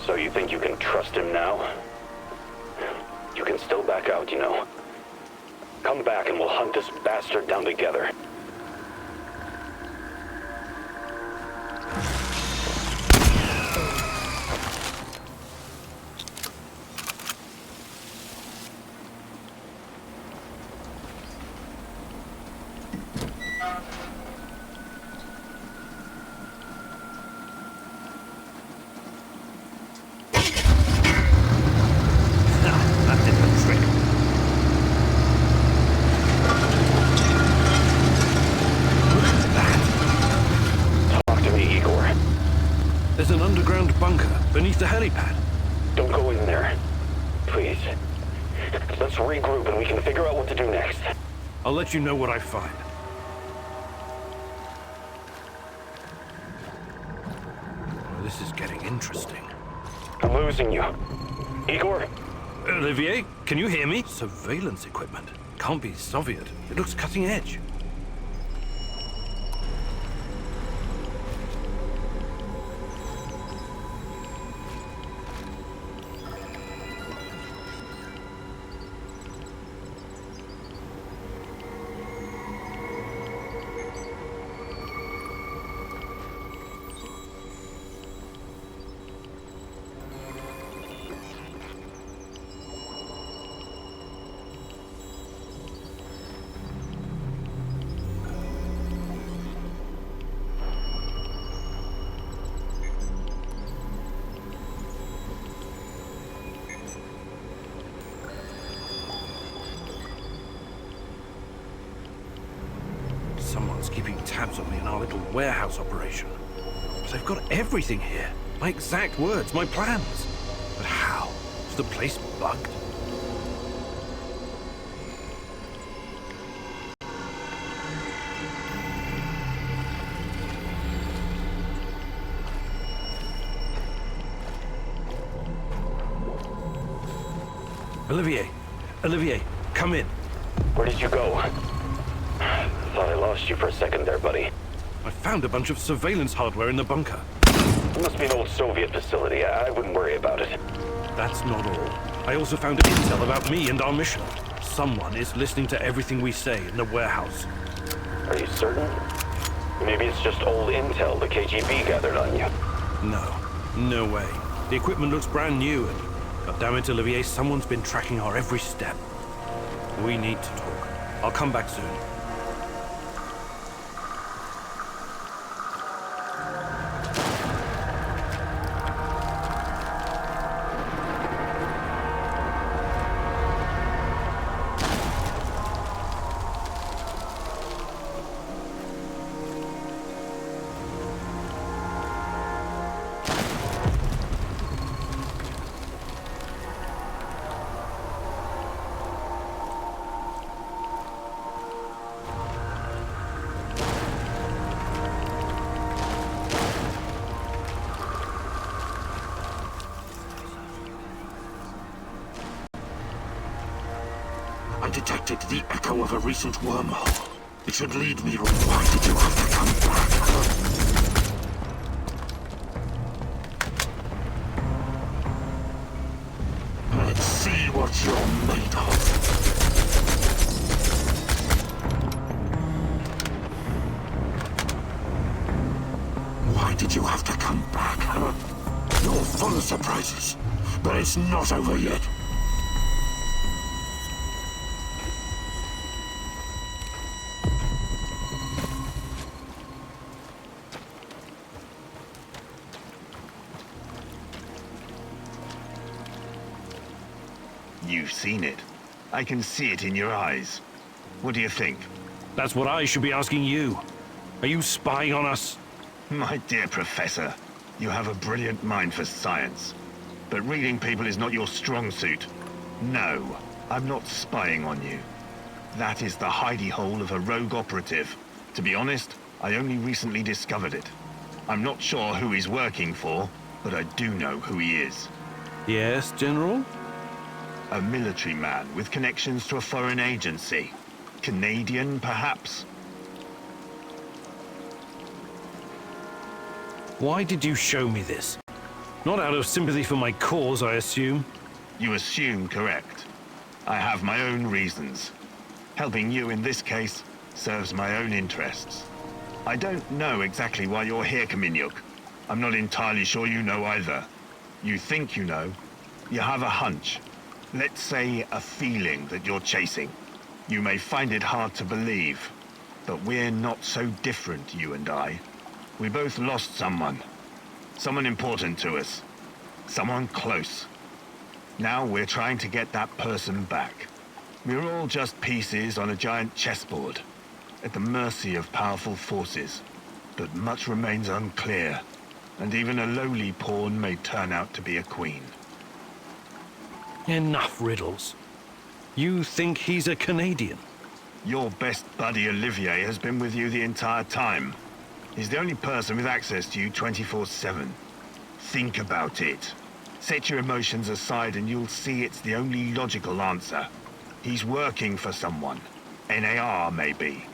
S11: So you think you can trust him now? You can still back out, you know. Come back and we'll hunt this bastard down together.
S2: beneath the helipad.
S11: Don't go in there. Please. Let's regroup and we can figure out what to do next.
S2: I'll let you know what I find. Oh, this is getting interesting.
S11: I'm losing you. Igor?
S2: Olivier, can you hear me? Surveillance equipment. Can't be Soviet. It looks cutting edge. Someone's keeping tabs on me in our little warehouse operation. But they've got everything here. My exact words, my plans. But how? Is the place bugged? Olivier, come in.
S11: Where did you go? Thought I lost you for a second there, buddy.
S2: I found a bunch of surveillance hardware in the bunker.
S11: It must be an old Soviet facility. I wouldn't worry about it.
S2: That's not all. I also found intel about me and our mission. Someone is listening to everything we say in the warehouse.
S11: Are you certain? Maybe it's just old intel the KGB gathered on you.
S2: No way. The equipment looks brand new and, God damn it, Olivier, someone's been tracking our every step. We need to talk. I'll come back soon.
S17: I detected the echo of a recent wormhole. It should lead me. Why did you have to come back? Let's see what you're made of. Why did you have to come back? You're full of surprises, but it's not over yet.
S5: You've seen it. I can see it in your eyes. What do you think?
S2: That's what I should be asking you. Are you spying on us?
S5: My dear Professor, you have a brilliant mind for science. But reading people is not your strong suit. No, I'm not spying on you. That is the hidey hole of a rogue operative. To be honest, I only recently discovered it. I'm not sure who he's working for, but I do know who he is.
S2: Yes, General?
S5: A military man with connections to a foreign agency. Canadian, perhaps?
S2: Why did you show me this? Not out of sympathy for my cause, I assume.
S5: You assume correct. I have my own reasons. Helping you in this case serves my own interests. I don't know exactly why you're here, Khymynuk. I'm not entirely sure you know either. You think you know. You have a hunch. Let's say a feeling that you're chasing. You may find it hard to believe, but we're not so different, you and I. We both lost someone. Someone important to us. Someone close. Now we're trying to get that person back. We're all just pieces on a giant chessboard, at the mercy of powerful forces. But much remains unclear. And even a lowly pawn may turn out to be a queen.
S2: Enough riddles. You think he's a Canadian?
S5: Your best buddy Olivier has been with you the entire time. He's the only person with access to you 24/7. Think about it. Set your emotions aside and you'll see it's the only logical answer. He's working for someone. NAR, maybe.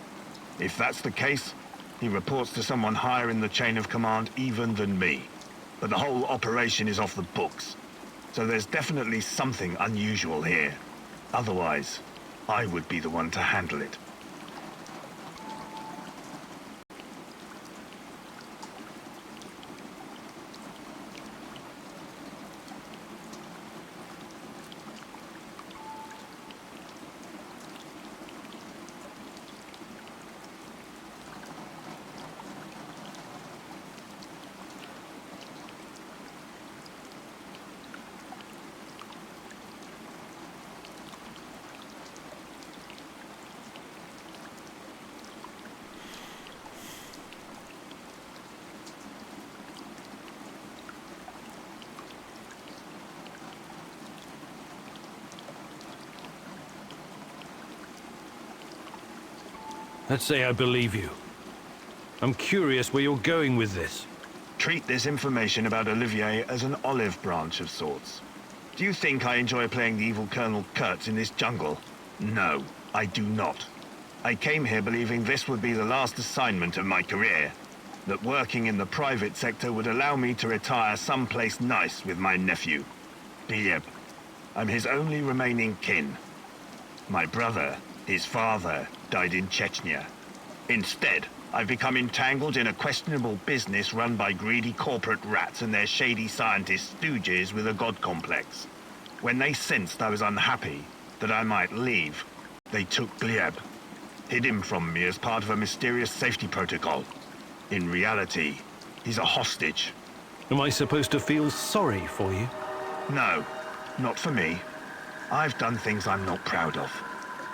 S5: If that's the case, he reports to someone higher in the chain of command even than me. But the whole operation is off the books. So there's definitely something unusual here. Otherwise, I would be the one to handle it.
S2: Let's say I believe you. I'm curious where you're going with this.
S5: Treat this information about Olivier as an olive branch of sorts. Do you think I enjoy playing the evil Colonel Kurtz in this jungle? No, I do not. I came here believing this would be the last assignment of my career. That working in the private sector would allow me to retire someplace nice with my nephew. Gleb. I'm his only remaining kin. My brother, his father, died in Chechnya. Instead, I've become entangled in a questionable business run by greedy corporate rats and their shady scientist stooges with a god complex. When they sensed I was unhappy, that I might leave, they took Gleb, hid him from me as part of a mysterious safety protocol. In reality, he's a hostage.
S2: Am I supposed to feel sorry for you?
S5: No, not for me. I've done things I'm not proud of.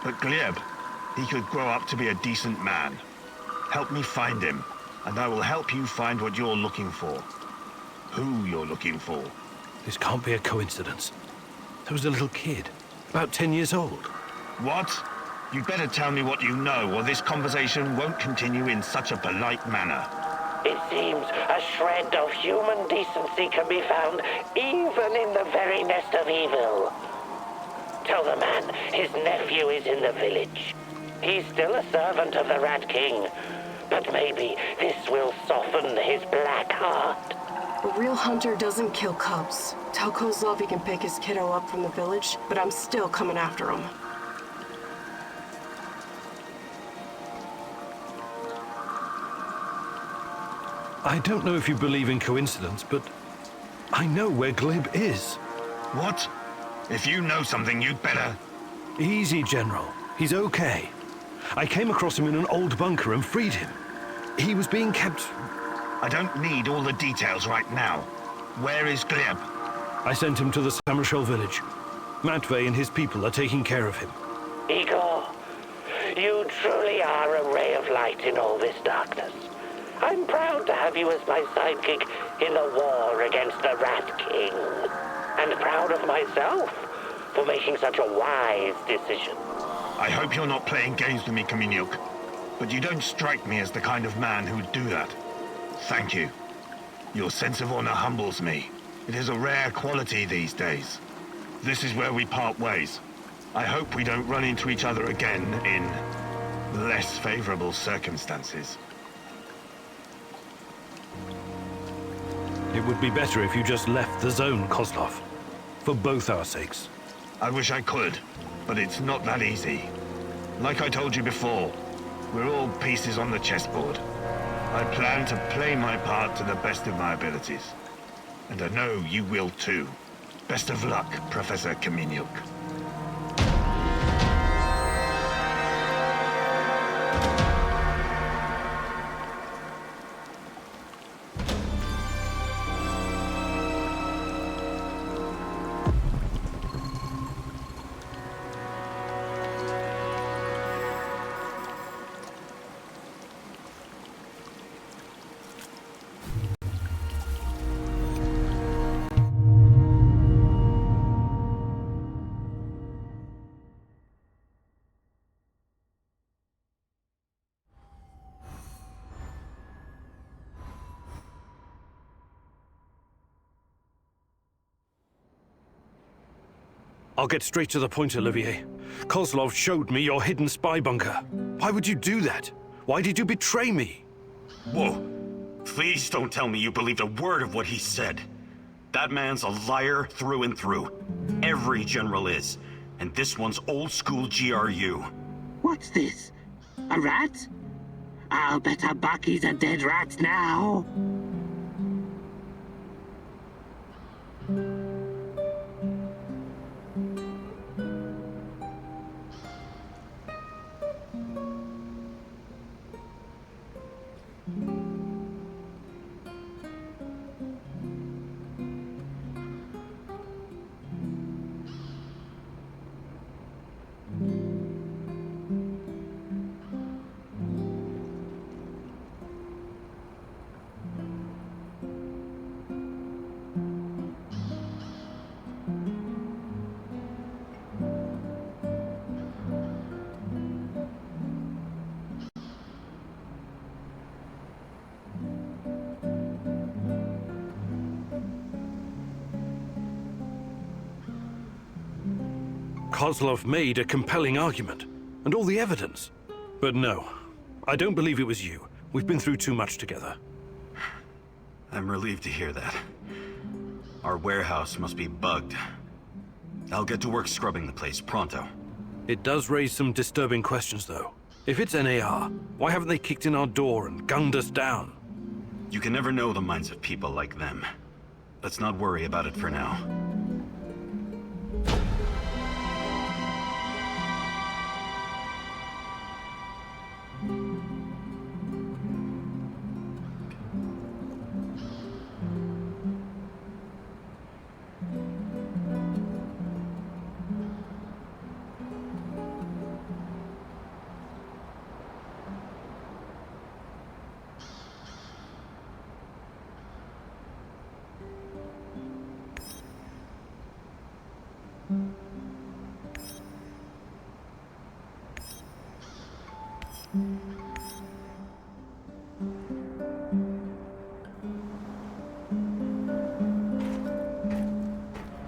S5: But Gleb, he could grow up to be a decent man. Help me find him, and I will help you find what you're looking for. Who you're looking for.
S2: This can't be a coincidence. There was a little kid, about 10 years old.
S5: What? You better tell me what you know, or this conversation won't continue in such a polite manner.
S11: It seems a shred of human decency can be found even in the very nest of evil. Tell the man his nephew is in the village. He's still a servant of the Rat King, but maybe this will soften his black heart.
S7: A real hunter doesn't kill cubs. Tell Kozlov he can pick his kiddo up from the village, but I'm still coming after him.
S2: I don't know if you believe in coincidence, but I know where Gleb is.
S5: What? If you know something, you'd better...
S2: Easy, General. He's okay. I came across him in an old bunker and freed him. He was being kept...
S5: I don't need all the details right now. Where is Gleb?
S2: I sent him to the Samarshal village. Matvey and his people are taking care of him.
S11: Igor, you truly are a ray of light in all this darkness. I'm proud to have you as my sidekick in the war against the Rat King. And proud of myself for making such a wise decision.
S5: I hope you're not playing games with me, Khymynuk. But you don't strike me as the kind of man who'd do that. Thank you. Your sense of honor humbles me. It is a rare quality these days. This is where we part ways. I hope we don't run into each other again in less favorable circumstances.
S2: It would be better if you just left the zone, Kozlov. For both our sakes.
S5: I wish I could, but it's not that easy. Like I told you before, we're all pieces on the chessboard. I plan to play my part to the best of my abilities. And I know you will too. Best of luck, Professor Khymynuk.
S2: I'll get straight to the point, Olivier. Kozlov showed me your hidden spy bunker. Why would you do that? Why did you betray me?
S16: Whoa. Please don't tell me you believed a word of what he said. That man's a liar through and through. Every general is. And this one's old school GRU.
S14: What's this? A rat? I'll bet a buck he's a dead rat now.
S2: Kozlov made a compelling argument, and all the evidence. But no, I don't believe it was you. We've been through too much together.
S16: I'm relieved to hear that. Our warehouse must be bugged. I'll get to work scrubbing the place pronto.
S2: It does raise some disturbing questions, though. If it's NAR, why haven't they kicked in our door and gunned us down?
S16: You can never know the minds of people like them. Let's not worry about it for now.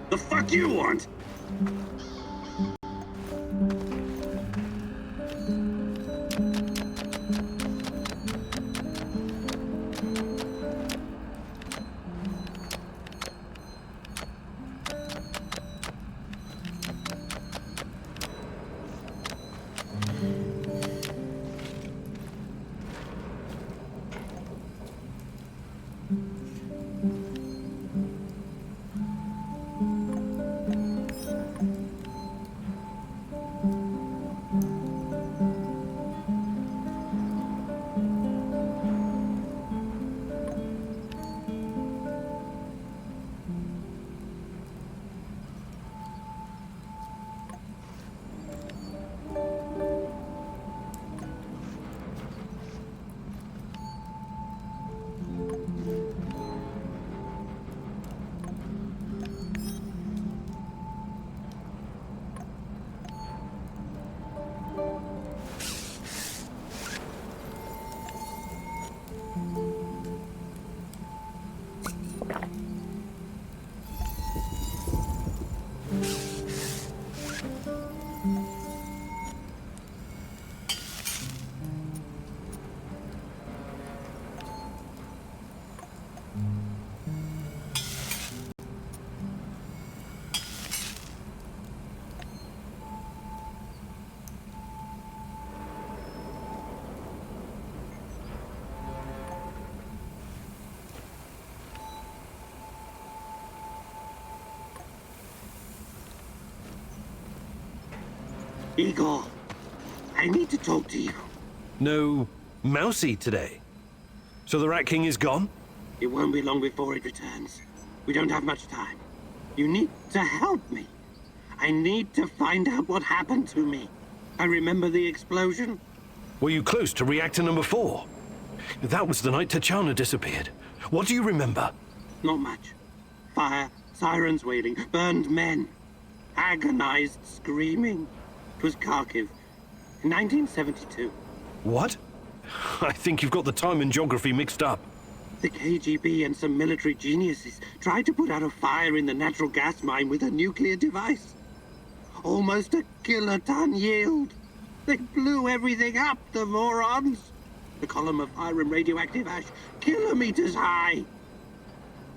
S12: The fuck you want?
S14: Igor, I need to talk to you.
S2: No Mousy today. So the Rat King is gone?
S14: It won't be long before it returns. We don't have much time. You need to help me. I need to find out what happened to me. I remember the explosion.
S2: Were you close to reactor number 4? That was the night Tachana disappeared. What do you remember?
S14: Not much. Fire, sirens wailing, burned men. Agonized screaming. It was Kharkiv, in 1972.
S2: What? I think you've got the time and geography mixed up.
S14: The KGB and some military geniuses tried to put out a fire in the natural gas mine with a nuclear device. Almost a kiloton yield. They blew everything up, the morons. The column of fire and radioactive ash, kilometers high.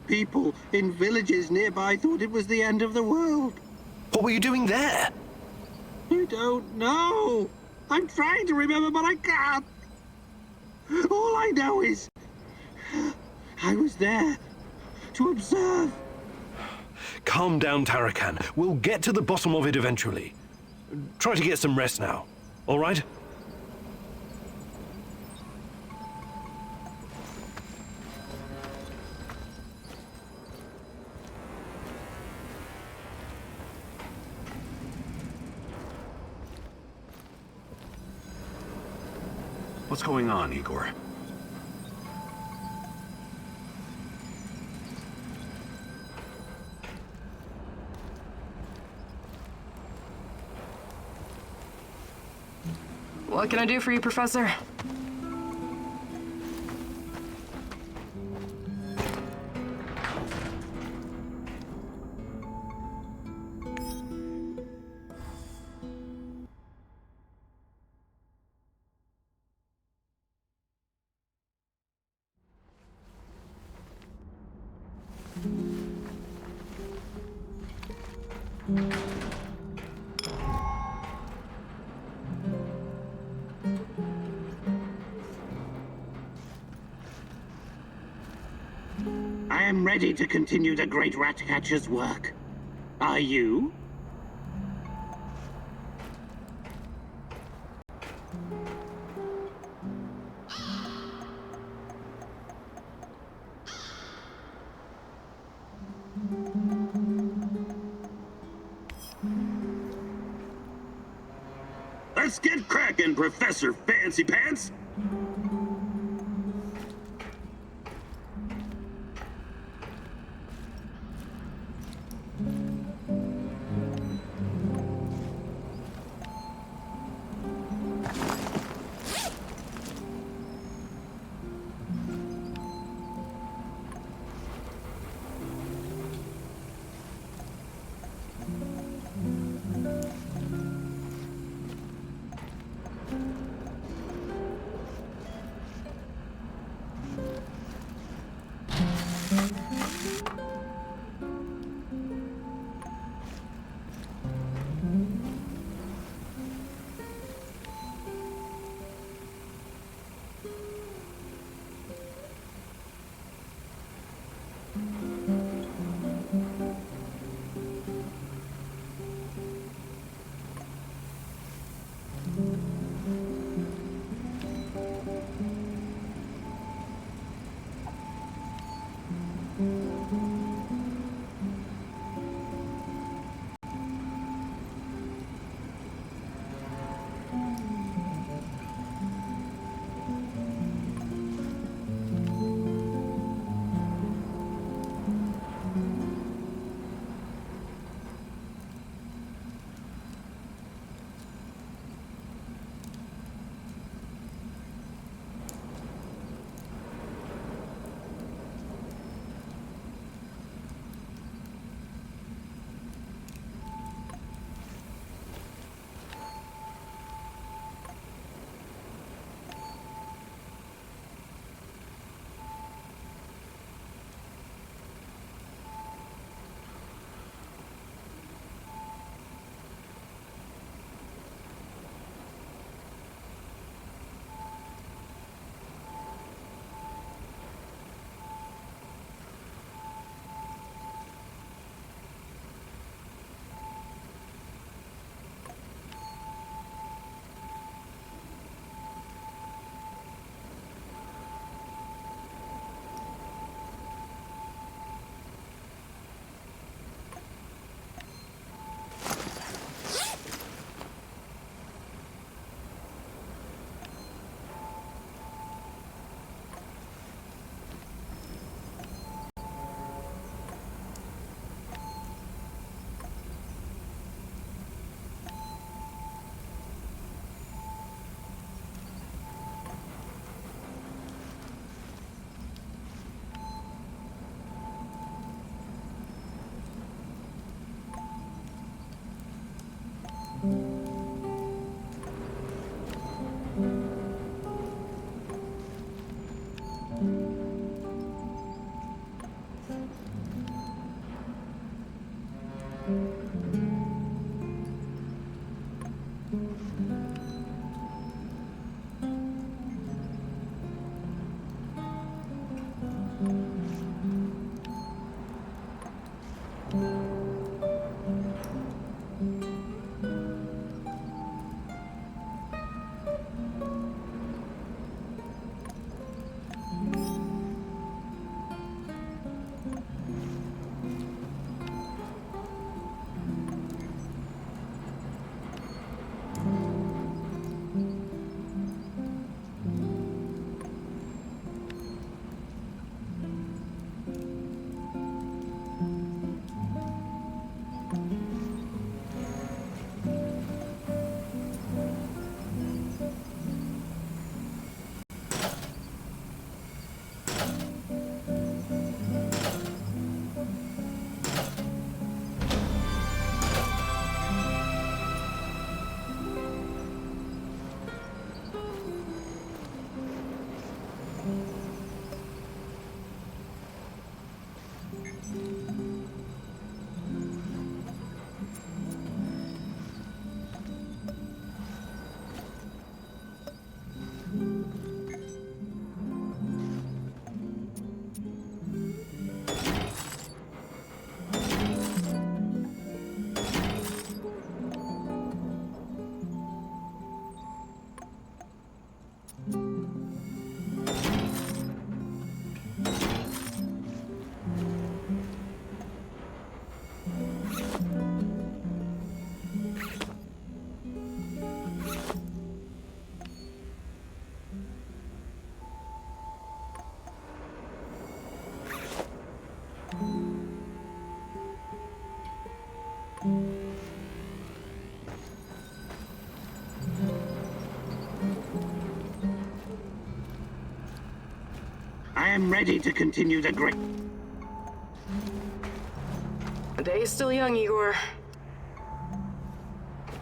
S14: People in villages nearby thought it was the end of the world.
S2: What were you doing there?
S14: I don't know. I'm trying to remember, but I can't. All I know is I was there to observe.
S2: Calm down, Tarakan. We'll get to the bottom of it eventually. Try to get some rest now, all right?
S16: What's going on, Igor?
S7: What can I do for you, Professor?
S14: I am ready to continue the great Ratcatcher's work. Are you?
S12: Let's get cracking, Professor Fancy Pants!
S14: I am ready to continue the great...
S7: The day is still young, Igor.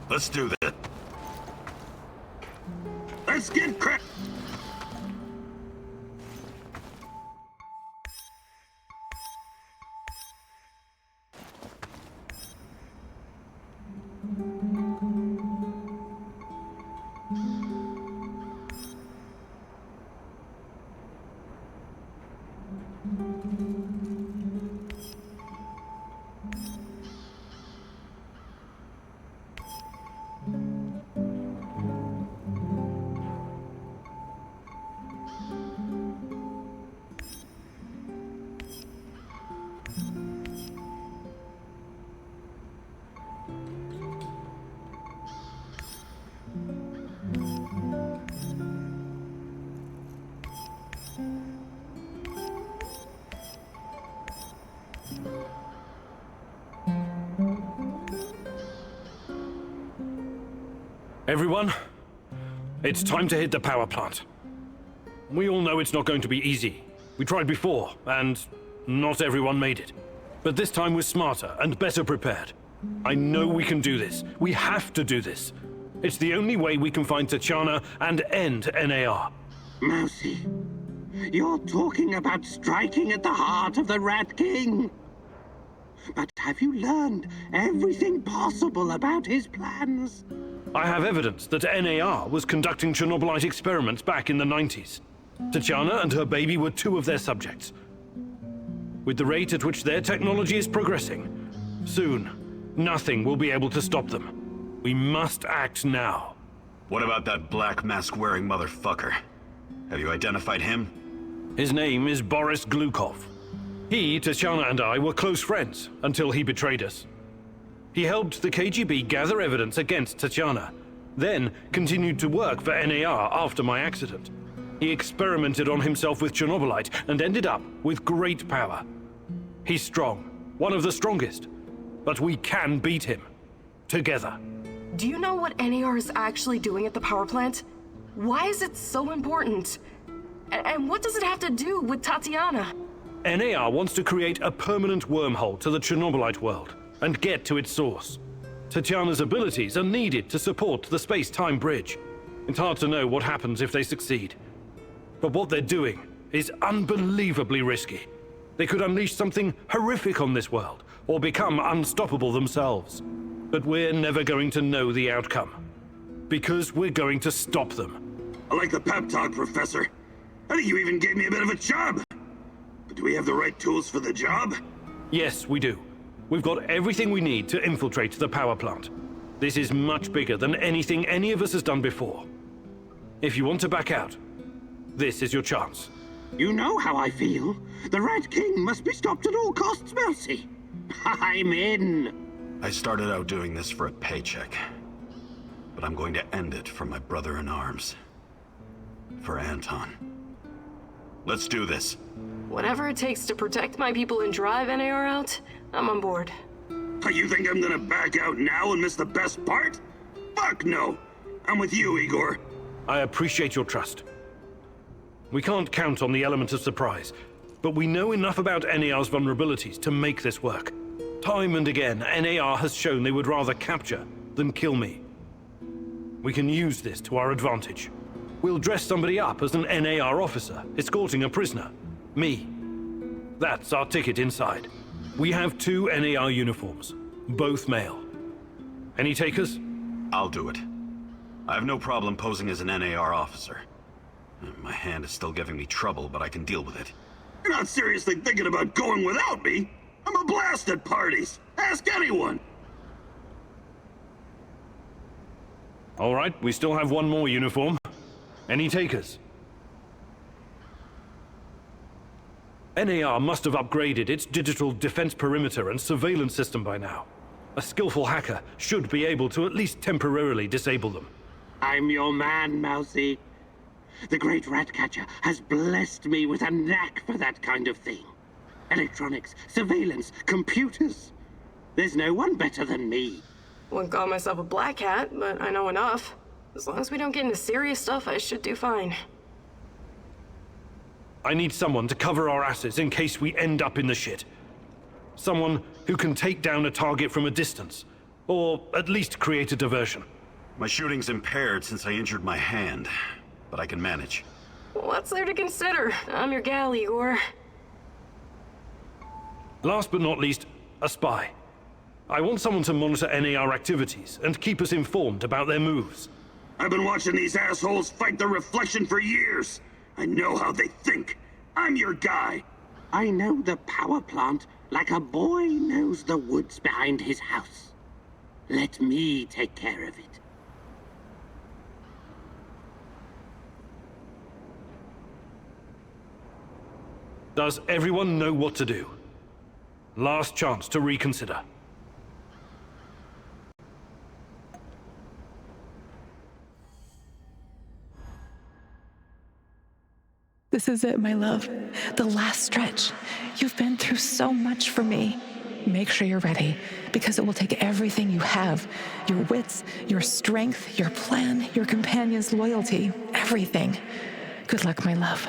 S16: Let's do that.
S12: Let's get cracked.
S2: Everyone, it's time to hit the power plant. We all know it's not going to be easy. We tried before, and not everyone made it. But this time we're smarter and better prepared. I know we can do this. We have to do this. It's the only way we can find Tatiana and end NAR.
S14: Mousy, you're talking about striking at the heart of the Rat King. But have you learned everything possible about his plans?
S2: I have evidence that NAR was conducting Chernobylite experiments back in the 90s. Tatiana and her baby were two of their subjects. With the rate at which their technology is progressing, soon, nothing will be able to stop them. We must act now.
S16: What about that black mask-wearing motherfucker? Have you identified him?
S2: His name is Boris Glukov. He, Tatiana, and I were close friends until he betrayed us. He helped the KGB gather evidence against Tatiana, then continued to work for NAR after my accident. He experimented on himself with Chernobylite and ended up with great power. He's strong, one of the strongest, but we can beat him. Together.
S7: Do you know what NAR is actually doing at the power plant? Why is it so important? And what does it have to do with Tatiana?
S2: NAR wants to create a permanent wormhole to the Chernobylite world and get to its source. Tatiana's abilities are needed to support the space-time bridge. It's hard to know what happens if they succeed. But what they're doing is unbelievably risky. They could unleash something horrific on this world, or become unstoppable themselves. But we're never going to know the outcome, because we're going to stop them.
S12: I like the pep talk, Professor. I think you even gave me a bit of a job. But do we have the right tools for the job?
S2: Yes, we do. We've got everything we need to infiltrate the power plant. This is much bigger than anything any of us has done before. If you want to back out, this is your chance.
S14: You know how I feel. The Rat King must be stopped at all costs, Mousy. I'm in.
S16: I started out doing this for a paycheck. But I'm going to end it for my brother in arms. For Anton. Let's do this.
S7: Whatever it takes to protect my people and drive NAR out, I'm on board.
S12: You think I'm gonna back out now and miss the best part? Fuck no! I'm with you, Igor.
S2: I appreciate your trust. We can't count on the element of surprise, but we know enough about NAR's vulnerabilities to make this work. Time and again, NAR has shown they would rather capture than kill me. We can use this to our advantage. We'll dress somebody up as an NAR officer, escorting a prisoner. Me. That's our ticket inside. We have 2 NAR uniforms, both male. Any takers?
S16: I'll do it. I have no problem posing as an NAR officer. My hand is still giving me trouble, but I can deal with it.
S12: You're not seriously thinking about going without me? I'm a blast at parties. Ask anyone.
S2: All right, we still have 1 more uniform. Any takers? NAR must have upgraded its digital defense perimeter and surveillance system by now. A skillful hacker should be able to at least temporarily disable them.
S14: I'm your man, Mousy. The great Ratcatcher has blessed me with a knack for that kind of thing. Electronics, surveillance, computers. There's no one better than me.
S7: Wouldn't call myself a black hat, but I know enough. As long as we don't get into serious stuff, I should do fine.
S2: I need someone to cover our assets in case we end up in the shit. Someone who can take down a target from a distance, or at least create a diversion.
S16: My shooting's impaired since I injured my hand, but I can manage.
S7: What's there to consider? I'm your gal, Igor.
S2: Last but not least, a spy. I want someone to monitor NAR activities and keep us informed about their moves.
S12: I've been watching these assholes fight the reflection for years. I know how they think. I'm your guy.
S14: I know the power plant like a boy knows the woods behind his house. Let me take care of it.
S2: Does everyone know what to do? Last chance to reconsider.
S1: This is it, my love. The last stretch. You've been through so much for me. Make sure you're ready, because it will take everything you have. Your wits, your strength, your plan, your companion's loyalty, everything. Good luck, my love.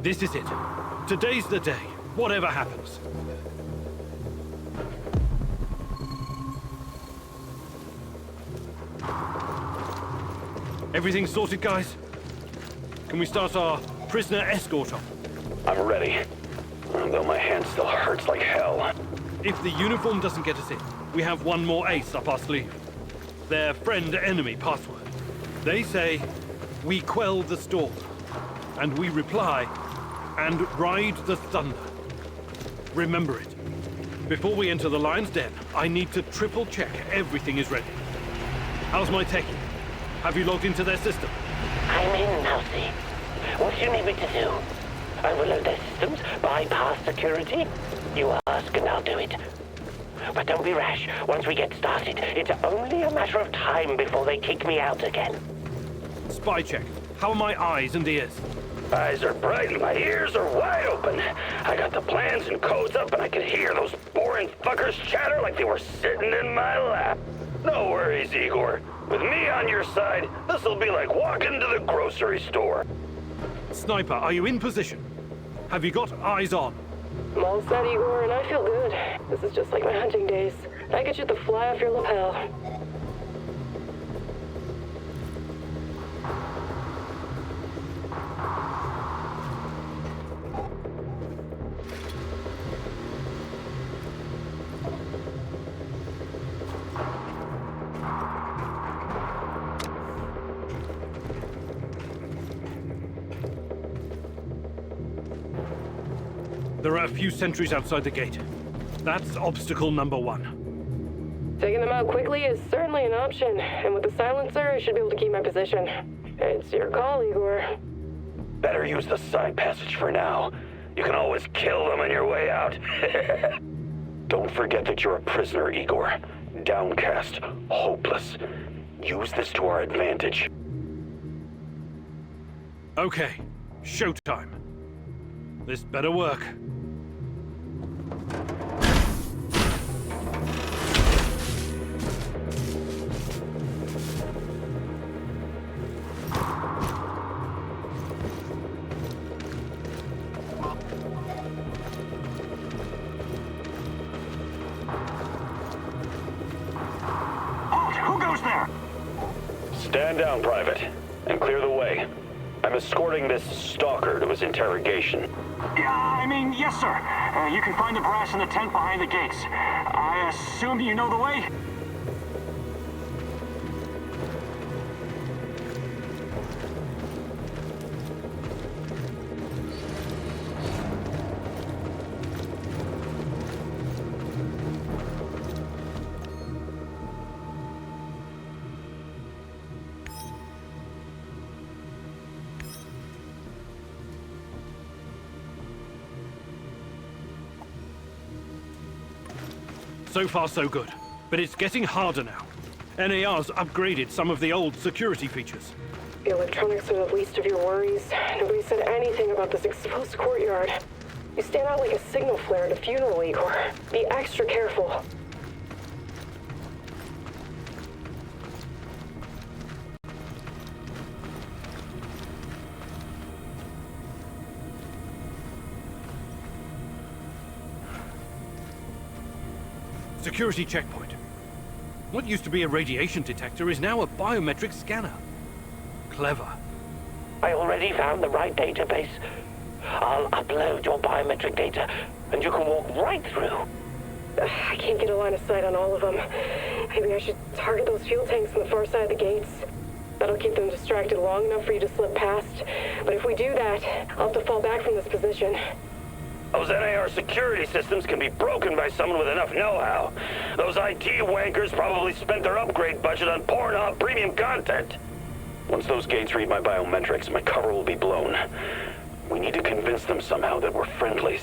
S2: This is it. Today's the day, whatever happens. Everything sorted, guys? Can we start our prisoner escort off?
S11: I'm ready. Though my hand still hurts like hell.
S2: If the uniform doesn't get us in, we have one more ace up our sleeve. Their friend-enemy password. They say, we quell the storm. And we reply, and ride the thunder. Remember it. Before we enter the lion's den, I need to triple check everything is ready. How's my techie? Have you logged into their system?
S20: I'm in, Mousy. What do you need me to do? Overload their systems? Bypass security? You ask and I'll do it. But don't be rash. Once we get started, it's only a matter of time before they kick me out again.
S2: Spy check. How are my eyes and ears?
S11: Eyes are bright and my ears are wide open. I got the plans and codes up and I can hear those boring fuckers chatter like they were sitting in my lap. No worries, Igor. With me on your side, this'll be like walking to the grocery store.
S2: Sniper, are you in position? Have you got eyes on?
S4: I'm all set, Igor, and I feel good. This is just like my hunting days. I could shoot the fly off your lapel.
S2: There are a few sentries outside the gate. That's obstacle number 1.
S4: Taking them out quickly is certainly an option, and with the silencer, I should be able to keep my position. It's your call, Igor.
S11: Better use the side passage for now. You can always kill them on your way out. Don't forget that you're a prisoner, Igor. Downcast, hopeless. Use this to our advantage.
S2: Okay, showtime. This better work.
S13: Who goes there?
S11: Stand down, Private, and clear the way. I'm escorting this stalker to his interrogation.
S13: Yes, sir. You can find the brass in the tent behind the gates. I assume you know the way?
S2: So far, so good. But it's getting harder now. NAR's upgraded some of the old security features.
S4: The electronics are the least of your worries. Nobody said anything about this exposed courtyard. You stand out like a signal flare at a funeral, Igor. Be extra careful.
S2: Security checkpoint. What used to be a radiation detector is now a biometric scanner. Clever.
S20: I already found the right database. I'll upload your biometric data, and you can walk right through.
S4: I can't get a line of sight on all of them. Maybe I should target those fuel tanks on the far side of the gates. That'll keep them distracted long enough for you to slip past. But if we do that, I'll have to fall back from this position.
S11: Those NAR security systems can be broken by someone with enough know-how. Those IT wankers probably spent their upgrade budget on Pornhub premium content. Once those gates read my biometrics, my cover will be blown. We need to convince them somehow that we're friendlies.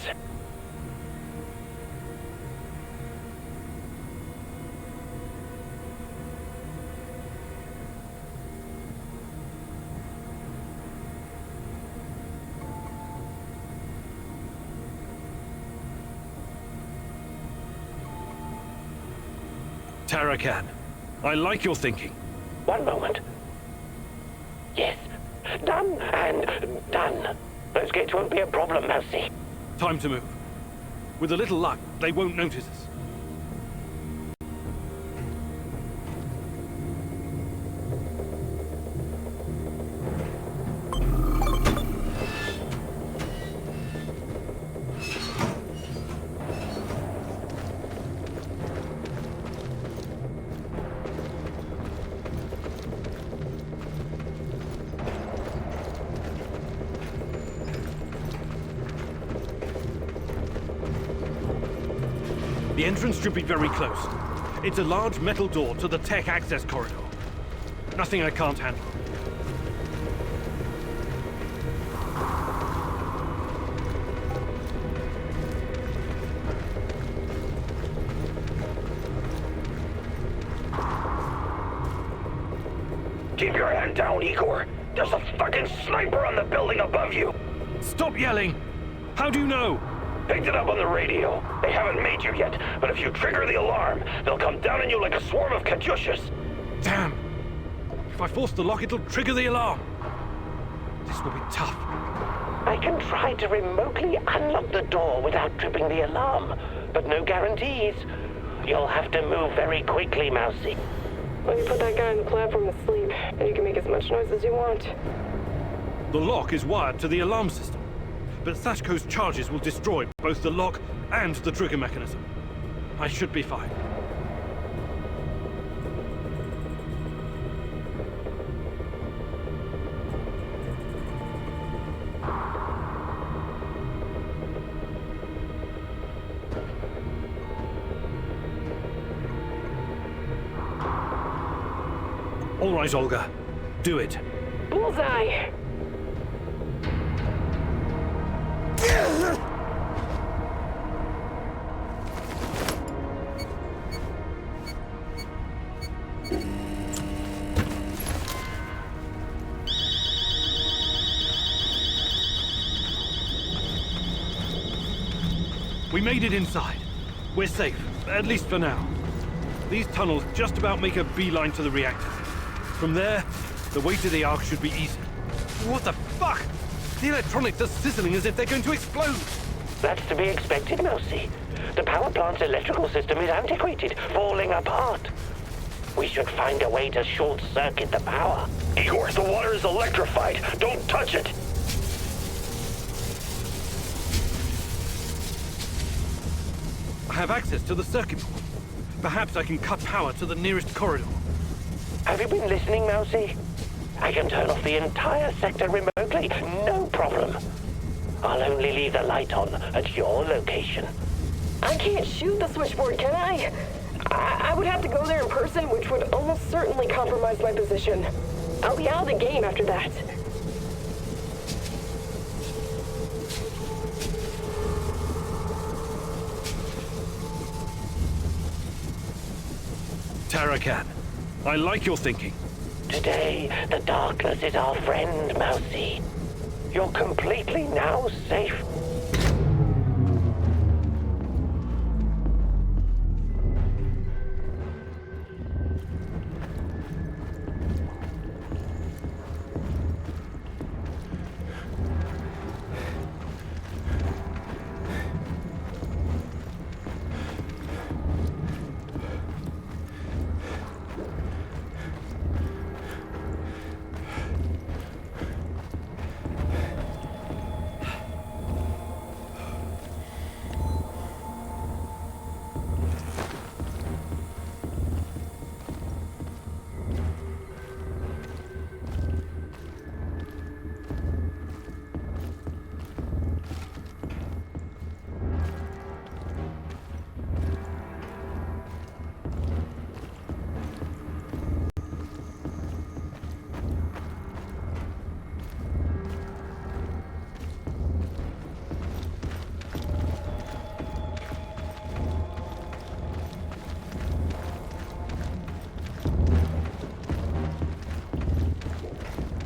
S2: Tarakan, I like your thinking.
S20: One moment. Yes. Done and done. Those gates won't be a problem, Mousy.
S2: Time to move. With a little luck, they won't notice us. The entrance should be very close. It's a large metal door to the tech access corridor. Nothing I can't handle.
S11: Keep your head down, Igor. There's a fucking sniper on the building above you.
S2: Stop yelling! How do you know?
S11: Picked it up on the radio. They haven't made you yet, but if you trigger the alarm, they'll come down on you like a swarm of Katyushas.
S2: Damn! If I force the lock, it'll trigger the alarm. This will be tough.
S20: I can try to remotely unlock the door without tripping the alarm, but no guarantees. You'll have to move very quickly, Mousy.
S4: Let me put that guy on the platform to sleep, and you can make as much noise as you want.
S2: The lock is wired to the alarm system, but Sashko's charges will destroy both the lock and the trigger mechanism. I should be fine. All right, Olga. Do it.
S4: Bullseye!
S2: We made it inside. We're safe, at least for now. These tunnels just about make a beeline to the reactor. From there, the way to the Ark should be easy. What the fuck? The electronics are sizzling as if they're going to explode.
S20: That's to be expected, Mousy. The power plant's electrical system is antiquated, falling apart. We should find a way to short-circuit the power.
S11: Igor, the water is electrified. Don't touch it.
S2: I have access to the circuit board. Perhaps I can cut power to the nearest corridor.
S20: Have you been listening, Mousy? I can turn off the entire sector remotely, no problem. I'll only leave the light on at your location.
S4: I can't shoot the switchboard, can I? I would have to go there in person, which would almost certainly compromise my position. I'll be out of the game after that.
S2: Tarakan, I like your thinking.
S20: Today, the darkness is our friend, Mousy. You're completely now safe.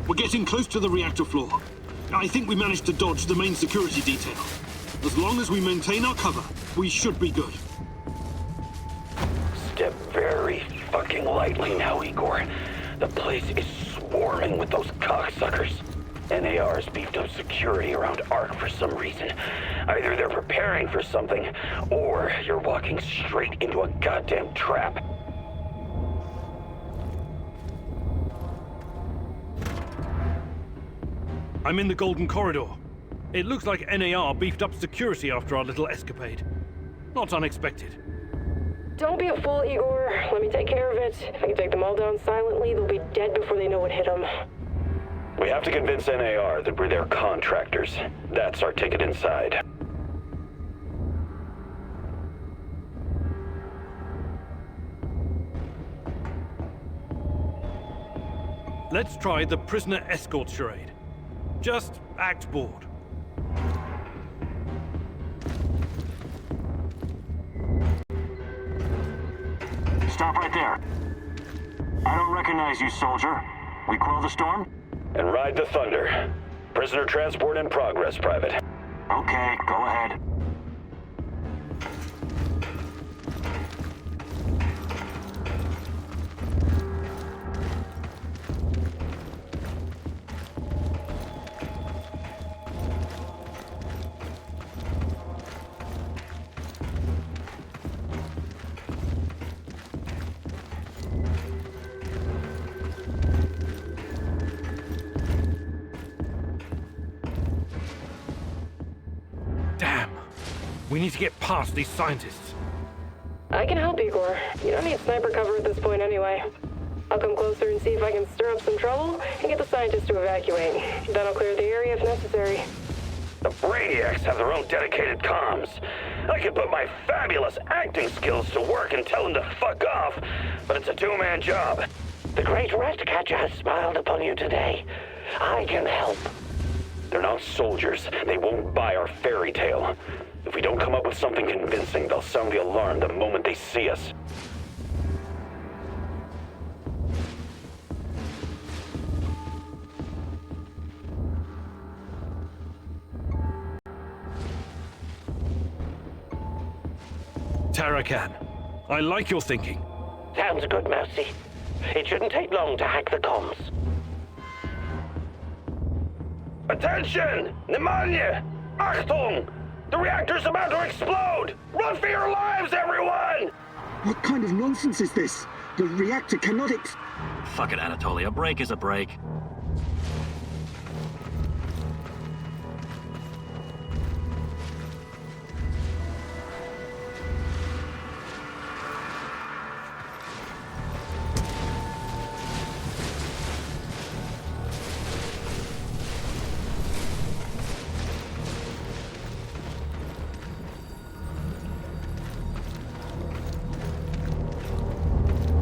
S17: We're getting close to the reactor floor. I think we managed to dodge the main security detail. As long as we maintain our cover, we should be good.
S11: Step very fucking lightly now, Igor. The place is swarming with those cocksuckers. NAR's beefed up security around ARC for some reason. Either they're preparing for something, or you're walking straight into a goddamn trap.
S2: I'm in the Golden Corridor. It looks like NAR beefed up security after our little escapade. Not unexpected.
S4: Don't be a fool, Igor. Let me take care of it. If I can take them all down silently, they'll be dead before they know what hit them.
S11: We have to convince NAR that we're their contractors. That's our ticket inside.
S2: Let's try the prisoner escort charade. Just act bored.
S6: Stop right there. I don't recognize you, soldier. We quell the storm?
S11: And ride the thunder. Prisoner transport in progress, Private.
S6: Okay, go ahead.
S2: We need to get past these scientists.
S4: I can help, Igor. You don't need sniper cover at this point anyway. I'll come closer and see if I can stir up some trouble and get the scientists to evacuate. Then I'll clear the area if necessary.
S11: The Brainiacs have their own dedicated comms. I could put my fabulous acting skills to work and tell them to fuck off, but it's a two-man job.
S20: The great Ratcatcher has smiled upon you today. I can help.
S11: They're not soldiers. They won't buy our fairy tale. If we don't come up with something convincing, they'll sound the alarm the moment they see us.
S2: Tarakan, I like your thinking.
S20: Sounds good, Mousy. It shouldn't take long to hack the comms.
S11: Attention! Pneumonia! Achtung! The reactor's about to explode! Run for your lives, everyone!
S10: What kind of nonsense is this? The reactor cannot
S21: Fuck it, Anatoly. A break is a break.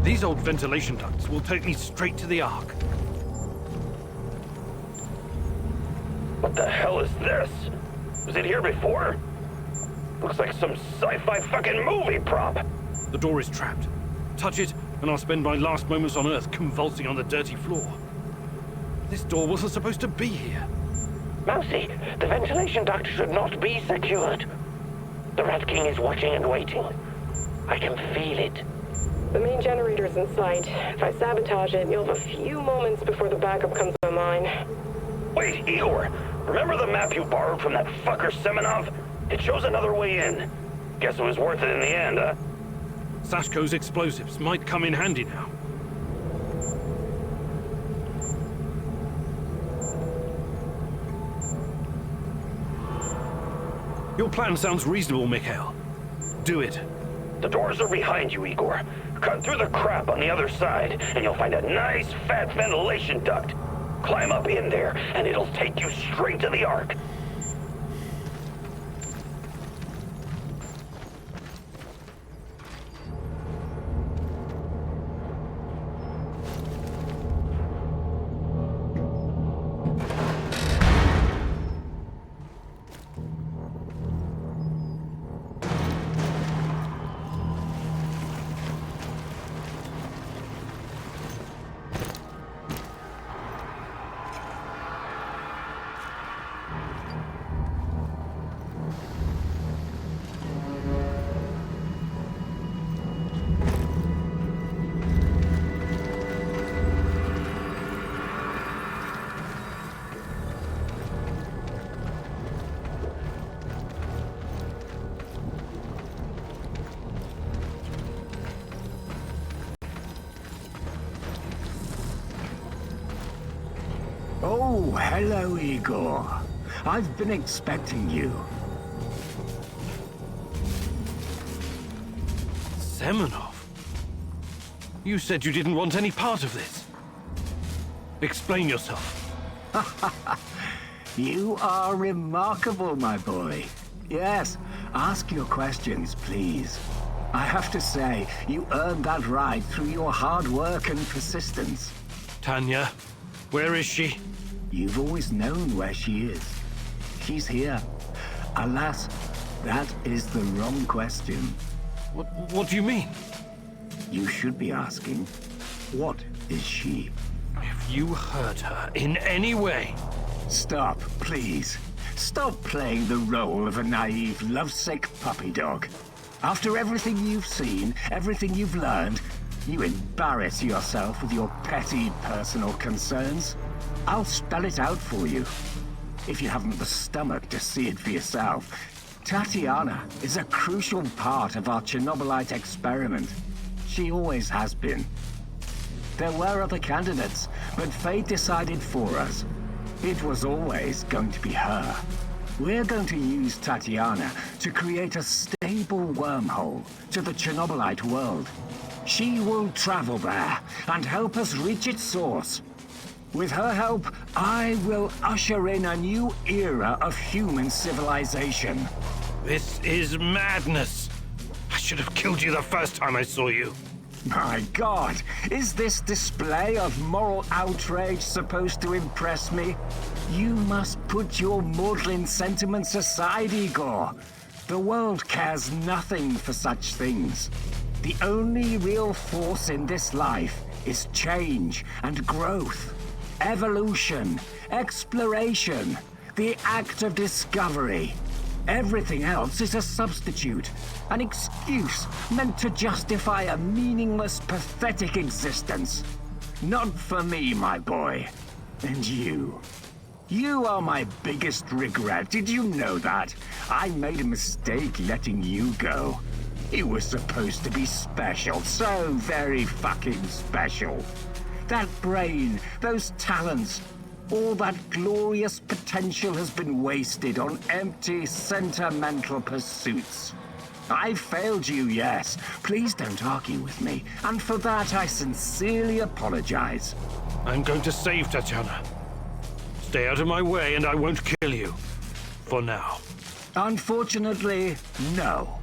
S2: These old ventilation ducts will take me straight to the Ark.
S11: What the hell is this? Was it here before? Looks like some sci-fi fucking movie prop.
S2: The door is trapped. Touch it, and I'll spend my last moments on Earth convulsing on the dirty floor. This door wasn't supposed to be here.
S20: Mousy, the ventilation duct should not be secured. The Rat King is watching and waiting. I can feel it.
S4: The main generator's in sight. If I sabotage it, you'll have a few moments before the backup comes online.
S11: Wait, Igor. Remember the map you borrowed from that fucker Semonov? It shows another way in. Guess it was worth it in the end, huh?
S2: Sashko's explosives might come in handy now. Your plan sounds reasonable, Mikhail. Do it.
S11: The doors are behind you, Igor. Cut through the crap on the other side, and you'll find a nice, fat ventilation duct. Climb up in there, and it'll take you straight to the Ark.
S18: Oh, hello, Igor. I've been expecting you.
S2: Semonov? You said you didn't want any part of this. Explain yourself.
S18: You are remarkable, my boy. Yes, ask your questions, please. I have to say, you earned that right through your hard work and persistence.
S2: Tanya, where is she?
S18: You've always known where she is. She's here. Alas, that is the wrong question.
S2: What do you mean?
S18: You should be asking, what is she?
S2: If you hurt her in any way...
S18: Stop, please. Stop playing the role of a naive, lovesick puppy dog. After everything you've seen, everything you've learned, you embarrass yourself with your petty personal concerns. I'll spell it out for you. If you haven't the stomach to see it for yourself, Tatiana is a crucial part of our Chernobylite experiment. She always has been. There were other candidates, but fate decided for us. It was always going to be her. We're going to use Tatiana to create a stable wormhole to the Chernobylite world. She will travel there and help us reach its source. With her help, I will usher in a new era of human civilization.
S2: This is madness. I should have killed you the first time I saw you.
S18: My God, is this display of moral outrage supposed to impress me? You must put your maudlin sentiments aside, Igor. The world cares nothing for such things. The only real force in this life is change and growth. Evolution, exploration, the act of discovery. Everything else is a substitute, an excuse meant to justify a meaningless, pathetic existence. Not for me, my boy. And you. You are my biggest regret. Did you know that? I made a mistake letting you go. You were supposed to be special, so very fucking special. That brain, those talents, all that glorious potential has been wasted on empty, sentimental pursuits. I failed you, yes. Please don't argue with me, and for that I sincerely apologize.
S2: I'm going to save Tatiana. Stay out of my way and I won't kill you. For now.
S18: Unfortunately, no.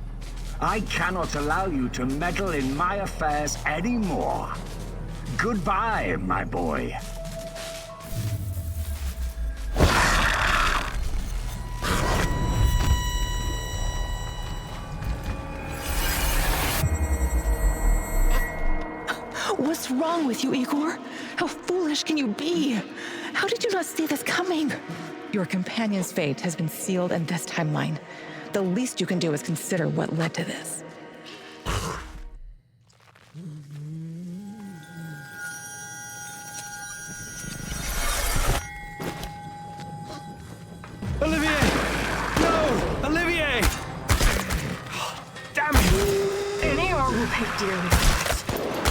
S18: I cannot allow you to meddle in my affairs anymore. Goodbye, my boy.
S1: What's wrong with you, Igor? How foolish can you be? How did you not see this coming? Your companion's fate has been sealed in this timeline. The least you can do is consider what led to this.
S2: Olivier! No! Olivier! Damn it!
S7: NAR will pay dearly for that.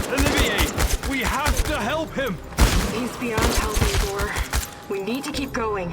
S2: Olivier! We have to help him!
S7: He's beyond help, Igor. We need to keep going.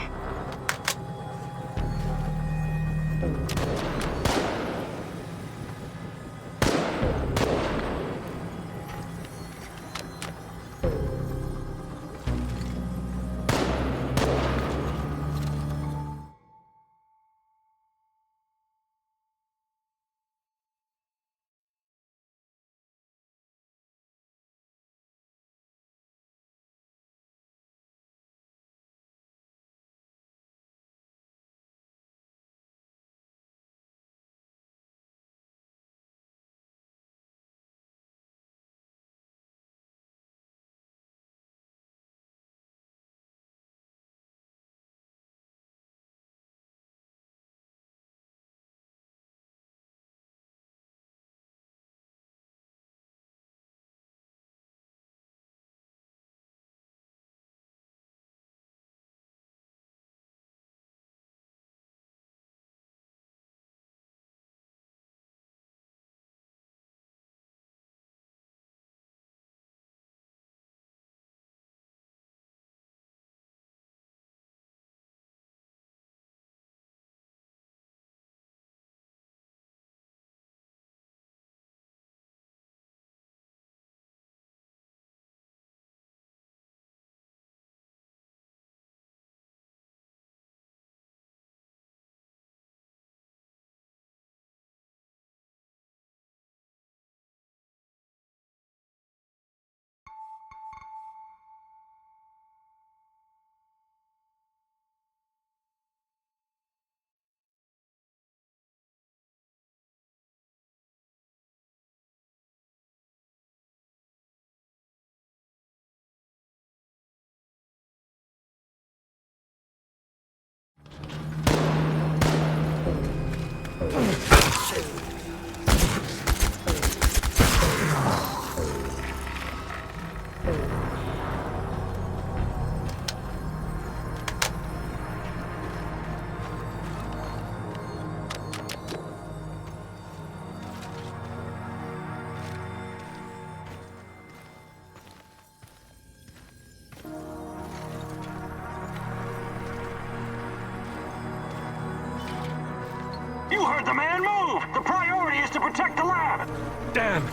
S13: You heard the man move! The priority is to protect the lab!
S2: Damn!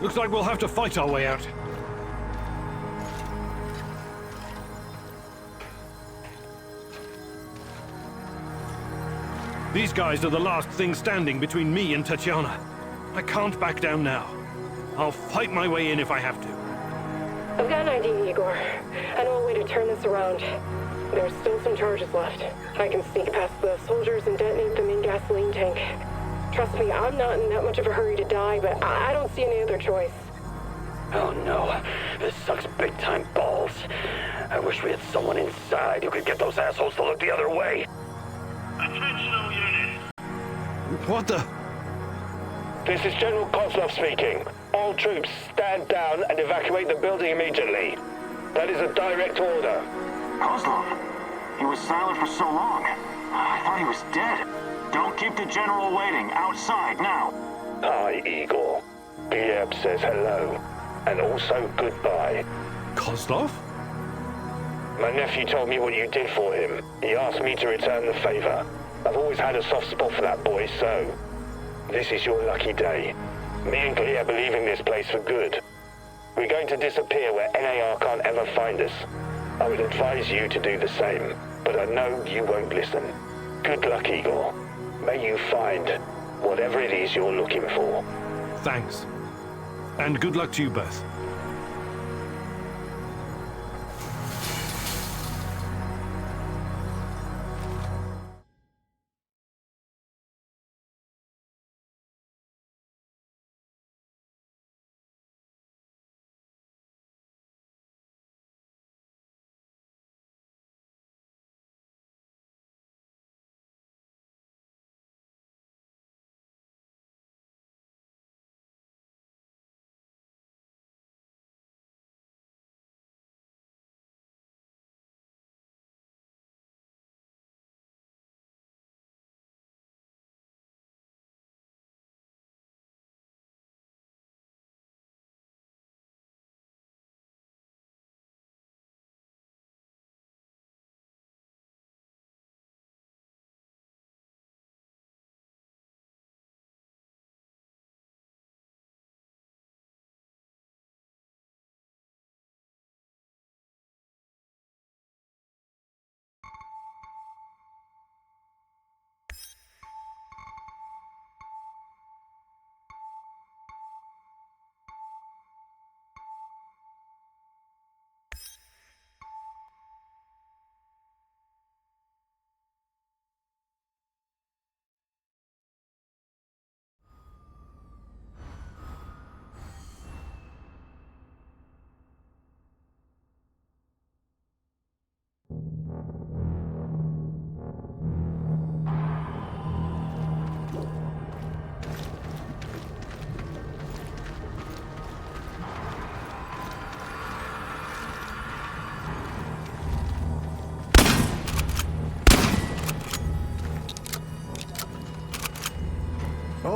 S2: Looks like we'll have to fight our way out. These guys are the last thing standing between me and Tatiana. I can't back down now. I'll fight my way in if I have to.
S4: I've got an idea, Igor. I know a way to turn this around. There's still some charges left. I can sneak past the soldiers and detonate them in gasoline tank. Trust me, I'm not in that much of a hurry to die, but I don't see any other choice.
S11: Oh no, this sucks big time balls. I wish we had someone inside who could get those assholes to look the other way.
S3: Attention all units.
S2: What the?
S11: This is General Kozlov speaking. All troops stand down and evacuate the building immediately. That is a direct order.
S13: Kozlov? He was silent for so long. I thought he was dead. Don't keep the general waiting. Outside, now.
S11: Hi, Igor. Bieb says hello. And also goodbye.
S2: Kozlov?
S11: My nephew told me what you did for him. He asked me to return the favor. I've always had a soft spot for that boy, so... this is your lucky day. Me and Gleb are leaving this place for good. We're going to disappear where NAR can't ever find us. I would advise you to do the same, but I know you won't listen. Good luck, Igor. May you find whatever it is you're looking for.
S2: Thanks. And good luck to you both.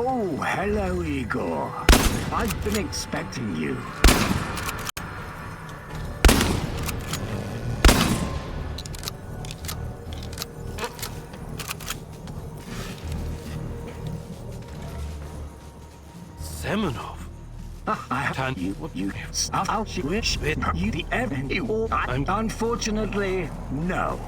S18: Oh, hello, Igor. I've been expecting you.
S2: Semonov?
S18: I have you I'll wish it you the end you unfortunately, no.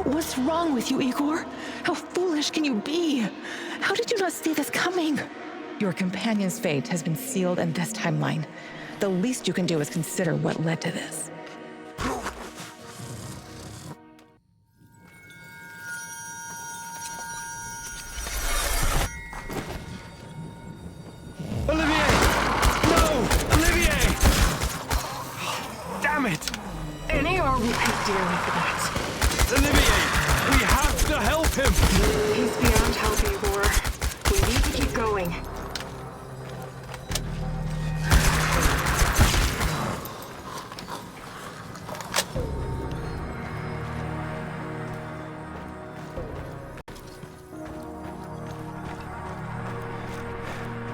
S1: What's wrong with you, Igor? How foolish can you be? How did you not see this coming? Your companion's fate has been sealed in this timeline. The least you can do is consider what led to this.
S2: Olivier! No! Olivier! Damn it!
S7: NAR will pay dearly for that.
S2: Olivier! We have to help him!
S7: He's beyond help, Igor. We need to keep going.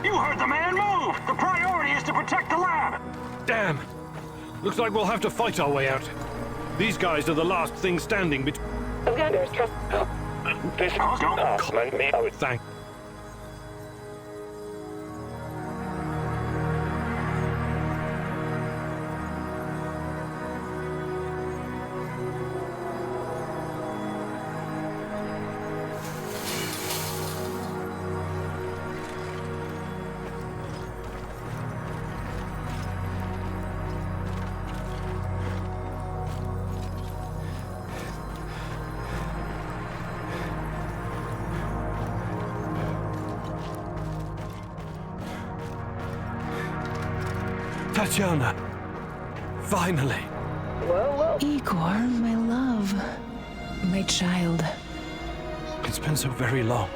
S13: You heard the man move! The priority is to protect the lab!
S2: Damn! Looks like we'll have to fight our way out. These guys are the last thing standing between... Thank... Tatiana! Finally!
S1: Igor, my love. My child.
S2: It's been so very long.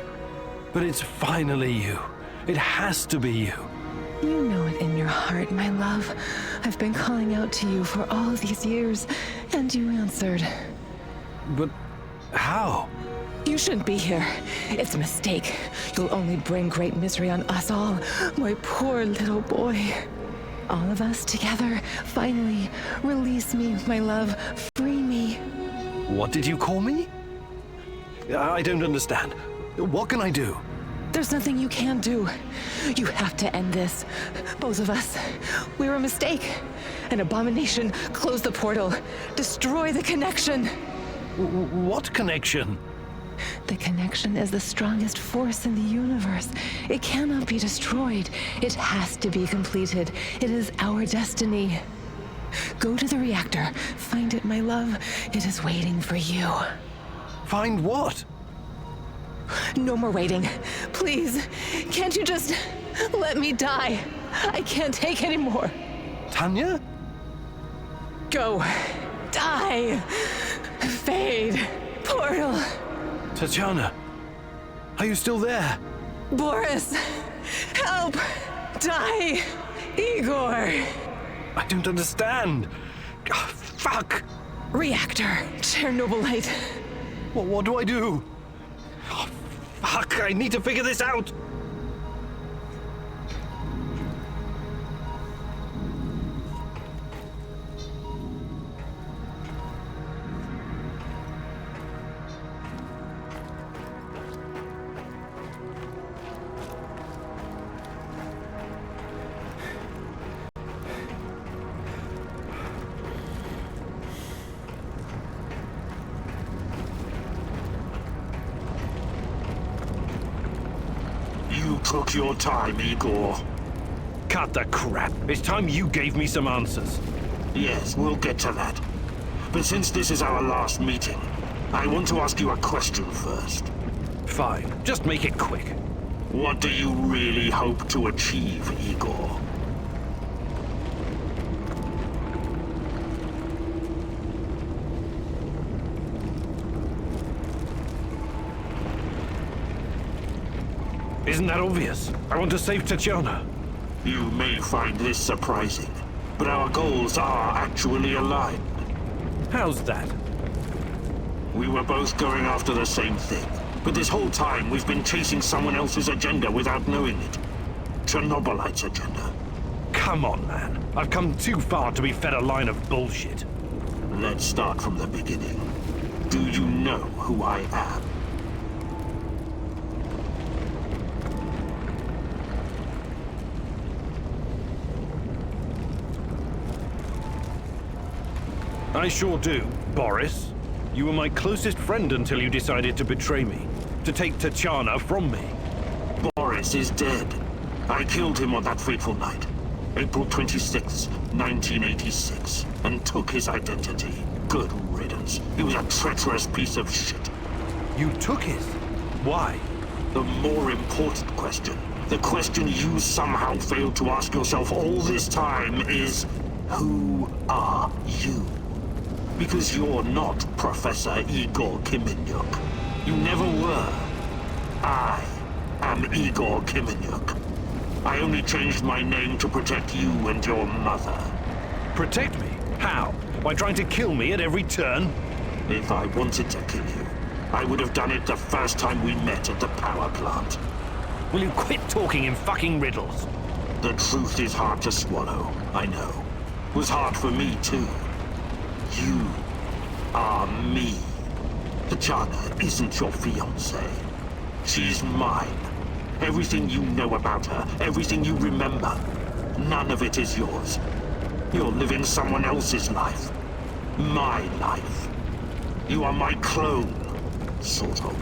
S2: But it's finally you. It has to be you.
S1: You know it in your heart, my love. I've been calling out to you for all these years, and you answered.
S2: But how?
S1: You shouldn't be here. It's a mistake. You'll only bring great misery on us all. My poor little boy. All of us together, finally. Release me, my love. Free me.
S2: What did you call me? I don't understand. What can I do?
S1: There's nothing you can do. You have to end this. Both of us. We're a mistake. An abomination. Close the portal. Destroy the connection.
S2: What connection?
S1: The connection is the strongest force in the universe. It cannot be destroyed. It has to be completed. It is our destiny. Go to the reactor. Find it, my love. It is waiting for you.
S2: Find what?
S1: No more waiting. Please, can't you just let me die? I can't take any more.
S2: Tanya?
S1: Go. Die. Fade. Portal.
S2: Tatiana, are you still there?
S1: Boris, help! Die! Igor!
S2: I don't understand. Oh, fuck!
S1: Reactor, Chernobylite.
S2: What do I do? Oh, fuck, I need to figure this out!
S17: You took your time, Igor.
S2: Cut the crap. It's time you gave me some answers.
S17: Yes, we'll get to that. But since this is our last meeting, I want to ask you a question first.
S2: Fine. Just make it quick.
S17: What do you really hope to achieve, Igor?
S2: Isn't that obvious? I want to save Tatiana.
S17: You may find this surprising, but our goals are actually aligned.
S2: How's that?
S17: We were both going after the same thing, but this whole time we've been chasing someone else's agenda without knowing it. Chernobylite's agenda.
S2: Come on, man. I've come too far to be fed a line of bullshit.
S17: Let's start from the beginning. Do you know who I am?
S2: I sure do, Boris. You were my closest friend until you decided to betray me. To take Tatiana from me.
S17: Boris is dead. I killed him on that fateful night, April 26, 1986, and took his identity. Good riddance. He was a treacherous piece of shit.
S2: You took it? Why?
S17: The more important question, the question you somehow failed to ask yourself all this time is, who are you? Because you're not Professor Igor Khymynuk. You never were. I am Igor Khymynuk. I only changed my name to protect you and your mother.
S2: Protect me? How? By trying to kill me at every turn?
S17: If I wanted to kill you, I would have done it the first time we met at the power plant.
S2: Will you quit talking in fucking riddles?
S17: The truth is hard to swallow, I know. It was hard for me too. You are me. Tatiana isn't your fiancée. She's mine. Everything you know about her, everything you remember, none of it is yours. You're living someone else's life. My life. You are my clone, sort of.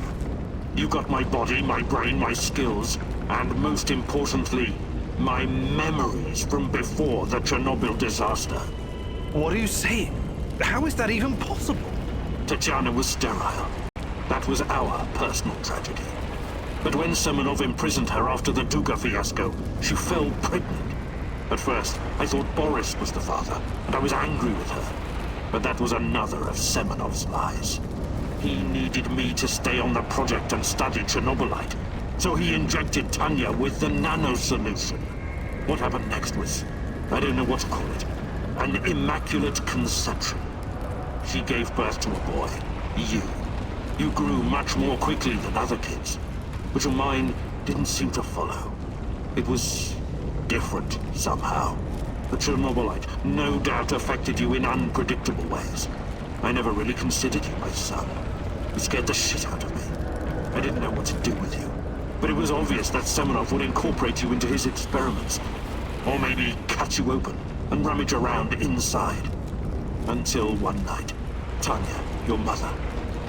S17: You got my body, my brain, my skills, and most importantly, my memories from before the Chernobyl disaster.
S2: What are you saying? How is that even possible?
S17: Tatiana was sterile. That was our personal tragedy. But when Semonov imprisoned her after the Duga fiasco, she fell pregnant. At first, I thought Boris was the father, and I was angry with her. But that was another of Semonov's lies. He needed me to stay on the project and study Chernobylite, so he injected Tanya with the nano solution. What happened next was, I don't know what to call it, an immaculate conception. She gave birth to a boy, you. You grew much more quickly than other kids, but your mind didn't seem to follow. It was different somehow. The Chernobylite no doubt affected you in unpredictable ways. I never really considered you my son. You scared the shit out of me. I didn't know what to do with you. But it was obvious that Semonov would incorporate you into his experiments. Or maybe cut you open and rummage around inside. Until one night, Tanya, your mother,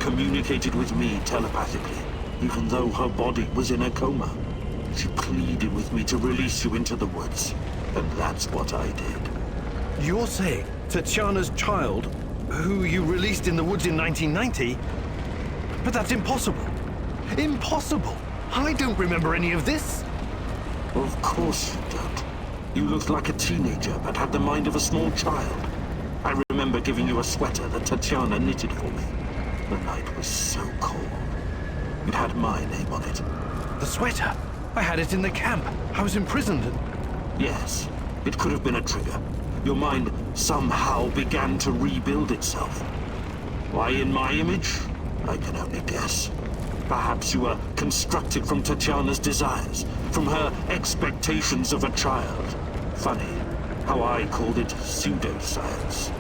S17: communicated with me telepathically, even though her body was in a coma. She pleaded with me to release you into the woods, and that's what I did.
S2: You're saying Tatiana's child, who you released in the woods in 1990? But that's impossible. Impossible! I don't remember any of this.
S17: Of course you don't. You looked like a teenager, but had the mind of a small child. I remember giving you a sweater that Tatiana knitted for me. The night was so cold. It had my name on it.
S2: The sweater? I had it in the camp. I was imprisoned and...
S17: Yes, it could have been a trigger. Your mind somehow began to rebuild itself. Why in my image? I can only guess. Perhaps you were constructed from Tatiana's desires, from her expectations of a child. Funny how I called it pseudoscience.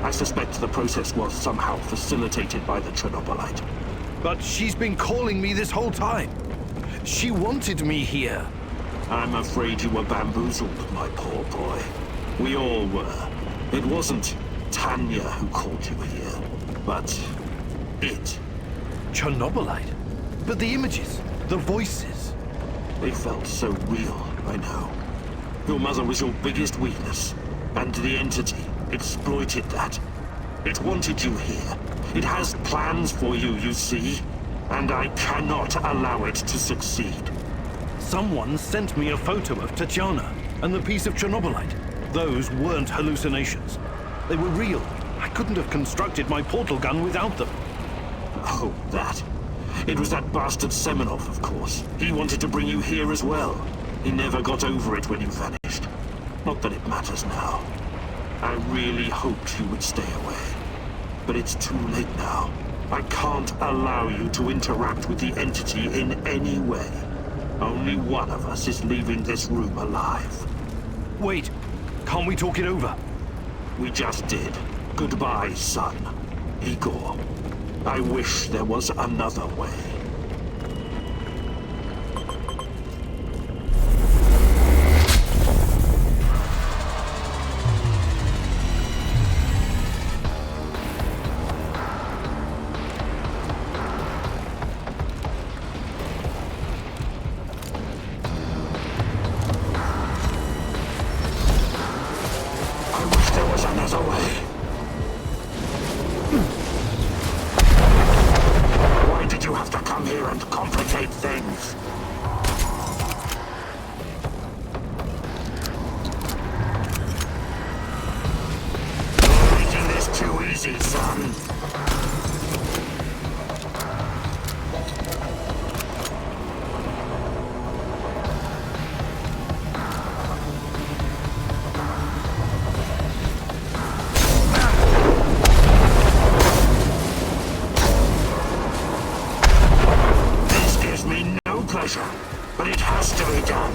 S17: I suspect the process was somehow facilitated by the Chernobylite.
S2: But she's been calling me this whole time. She wanted me here.
S17: I'm afraid you were bamboozled, my poor boy. We all were. It wasn't Tanya who called you here, but it.
S2: Chernobylite? But the images, the voices.
S17: They felt so real, I know. Your mother was your biggest weakness, and the entity exploited that. It wanted you here. It has plans for you, you see, and I cannot allow it to succeed.
S2: Someone sent me a photo of Tatiana and the piece of Chernobylite. Those weren't hallucinations. They were real. I couldn't have constructed my portal gun without them.
S17: Oh, that. It was that bastard Semonov, of course. He wanted to bring you here as well. He never got over it when you vanished. Not that it matters now. I really hoped you would stay away. But it's too late now. I can't allow you to interact with the entity in any way. Only one of us is leaving this room alive.
S2: Wait, can't we talk it over?
S17: We just did. Goodbye, son. Igor. I wish there was another way. But it has to be done.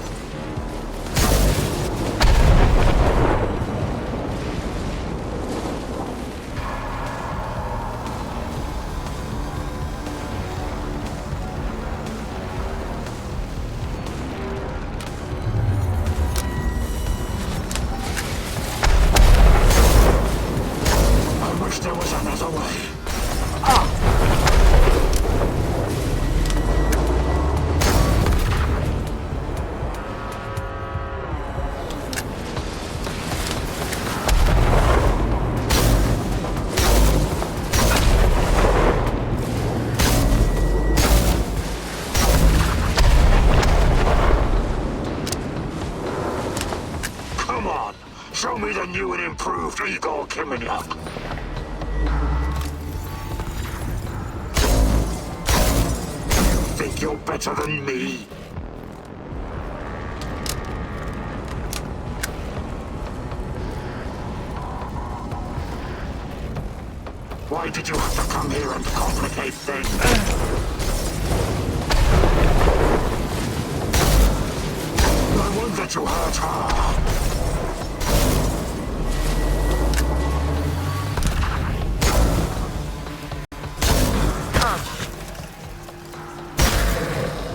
S17: I wish there was another way. Show me the new and improved Igor Khymynuk. You think you're better than me? Why did you have to come here and complicate things? I won't let you hurt her.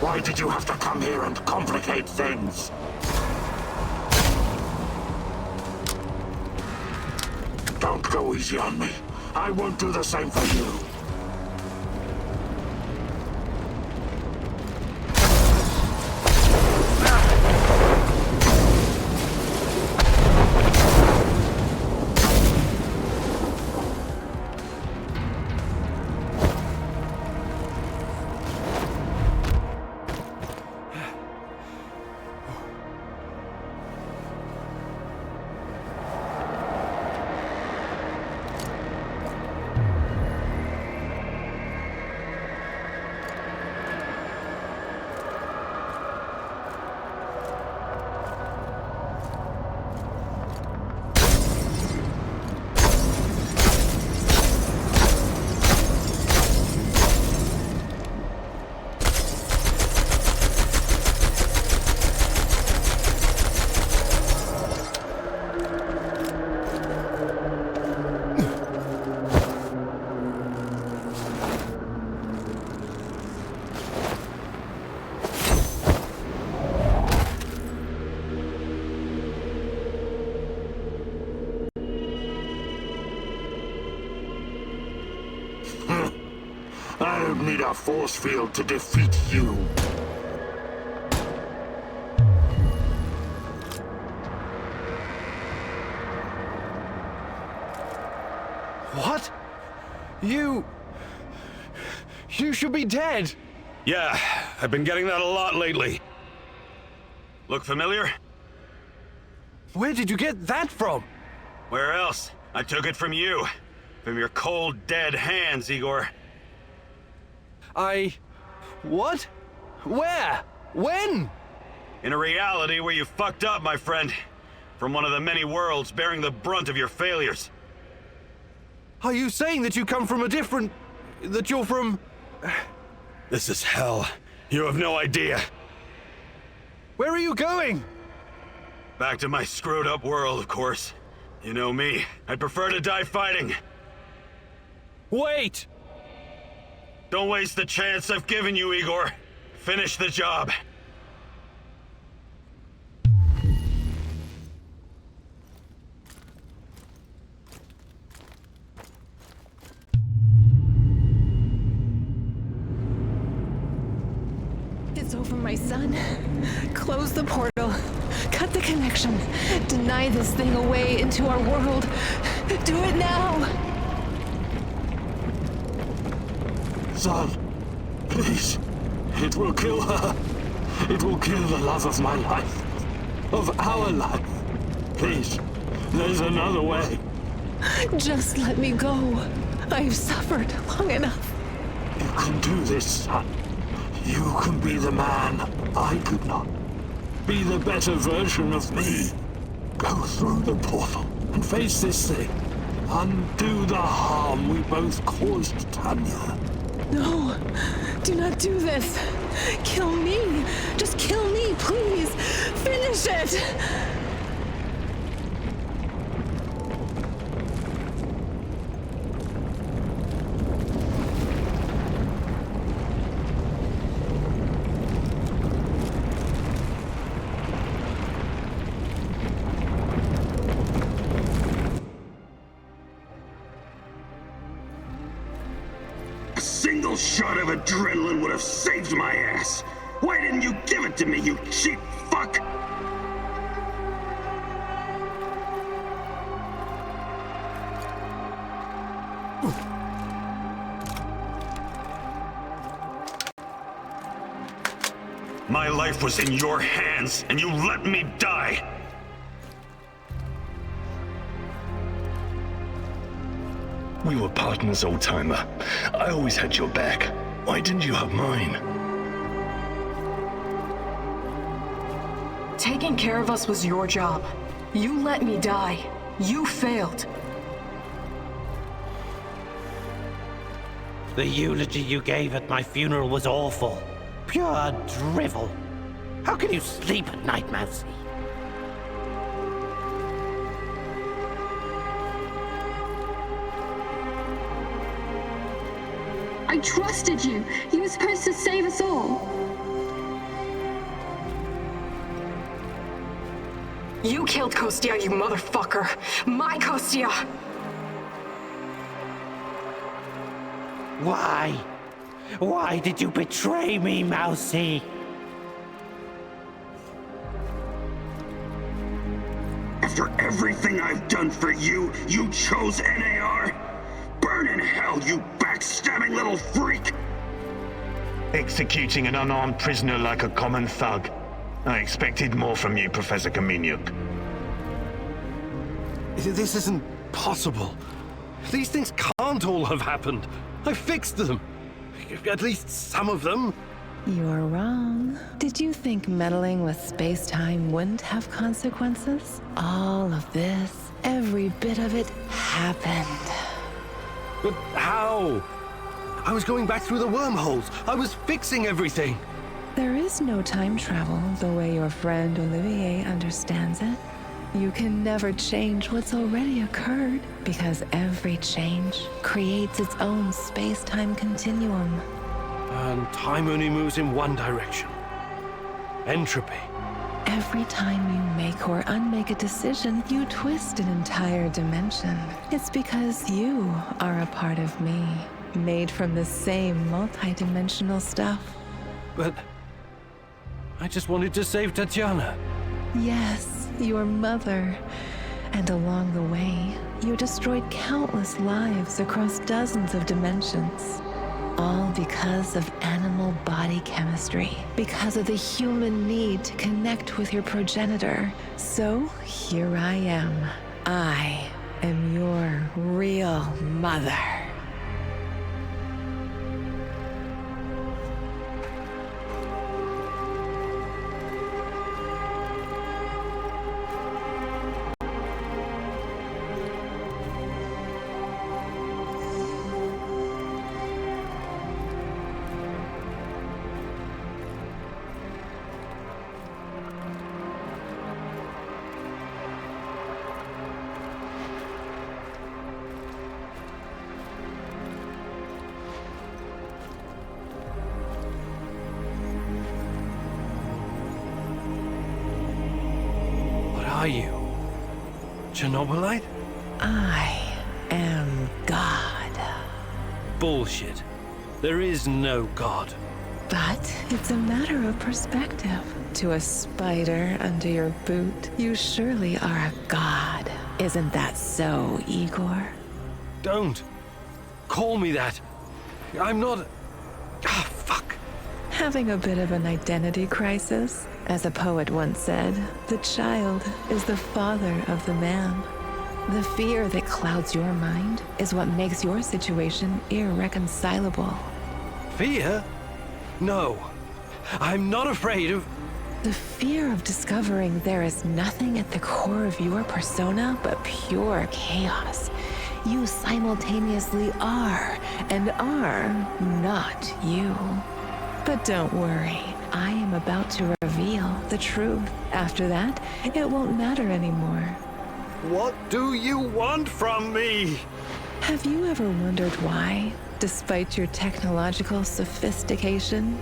S17: Why did you have to come here and complicate things? Don't go easy on me. I won't do the same for you. I don't need a force field to defeat you.
S2: What? You should be dead.
S16: Yeah, I've been getting that a lot lately. Look familiar?
S2: Where did you get that from?
S16: Where else? I took it from you. From your cold, dead hands, Igor.
S2: I What? Where? When?
S16: In a reality where you fucked up, my friend. From one of the many worlds bearing the brunt of your failures.
S2: Are you saying that you come from a different... that you're from...
S16: This is hell. You have no idea.
S2: Where are you going?
S16: Back to my screwed up world, of course. You know me. I'd prefer to die fighting.
S2: Wait!
S16: Don't waste the chance I've given you, Igor. Finish the job.
S1: It's over, my son. Close the portal. Cut the connection. Deny this thing away into our world. Do it now!
S17: Son, please. It will kill her. It will kill the love of my life. Of our life. Please, there's another way.
S1: Just let me go. I've suffered long enough.
S17: You can do this, son. You can be the man I could not. Be the better version of me. Go through the portal and face this thing. Undo the harm we both caused Tanya.
S1: No, do not do this. Kill me. Just kill me, please. Finish it.
S12: Single shot of adrenaline would have saved my ass. Why didn't you give it to me, you cheap fuck?
S16: My life was in your hands, and you let me die.
S17: We were partners, old-timer. I always had your back. Why didn't you have mine?
S7: Taking care of us was your job. You let me die. You failed.
S20: The eulogy you gave at my funeral was awful. Pure drivel. How can you sleep at night, Mousy?
S8: I trusted you. You were supposed to save us all.
S7: You killed Kostya, you motherfucker. My Kostya!
S20: Why? Why did you betray me, Mousy?
S12: After everything I've done for you, you chose NAR? Burn in hell, you backstabbing little freak!
S5: Executing an unarmed prisoner like a common thug. I expected more from you, Professor Khymynuk.
S2: This isn't possible. These things can't all have happened. I fixed them. At least some of them.
S1: You're wrong. Did you think meddling with space-time wouldn't have consequences? All of this, every bit of it, happened.
S2: But how? I was going back through the wormholes. I was fixing everything.
S1: There is no time travel the way your friend Olivier understands it. You can never change what's already occurred, because every change creates its own space-time continuum.
S2: And time only moves in one direction. Entropy.
S1: Every time you make or unmake a decision, you twist an entire dimension. It's because you are a part of me, made from the same multidimensional stuff.
S2: But I just wanted to save Tatiana.
S1: Yes, your mother. And along the way, you destroyed countless lives across dozens of dimensions. All because of animal body chemistry, because of the human need to connect with your progenitor. So here I am. I am your real mother.
S2: Chernobylite?
S1: I am God.
S2: Bullshit. There is no God.
S1: But it's a matter of perspective. To a spider under your boot, you surely are a god. Isn't that so, Igor?
S2: Don't call me that. I'm not... Ah, fuck.
S1: Having a bit of an identity crisis? As a poet once said, the child is the father of the man. The fear that clouds your mind is what makes your situation irreconcilable.
S2: Fear? No. I'm not afraid of...
S1: The fear of discovering there is nothing at the core of your persona but pure chaos. You simultaneously are and are not you. But don't worry, I am about to reveal the truth. After that, it won't matter anymore.
S2: What do you want from me?
S1: Have you ever wondered why, despite your technological sophistication,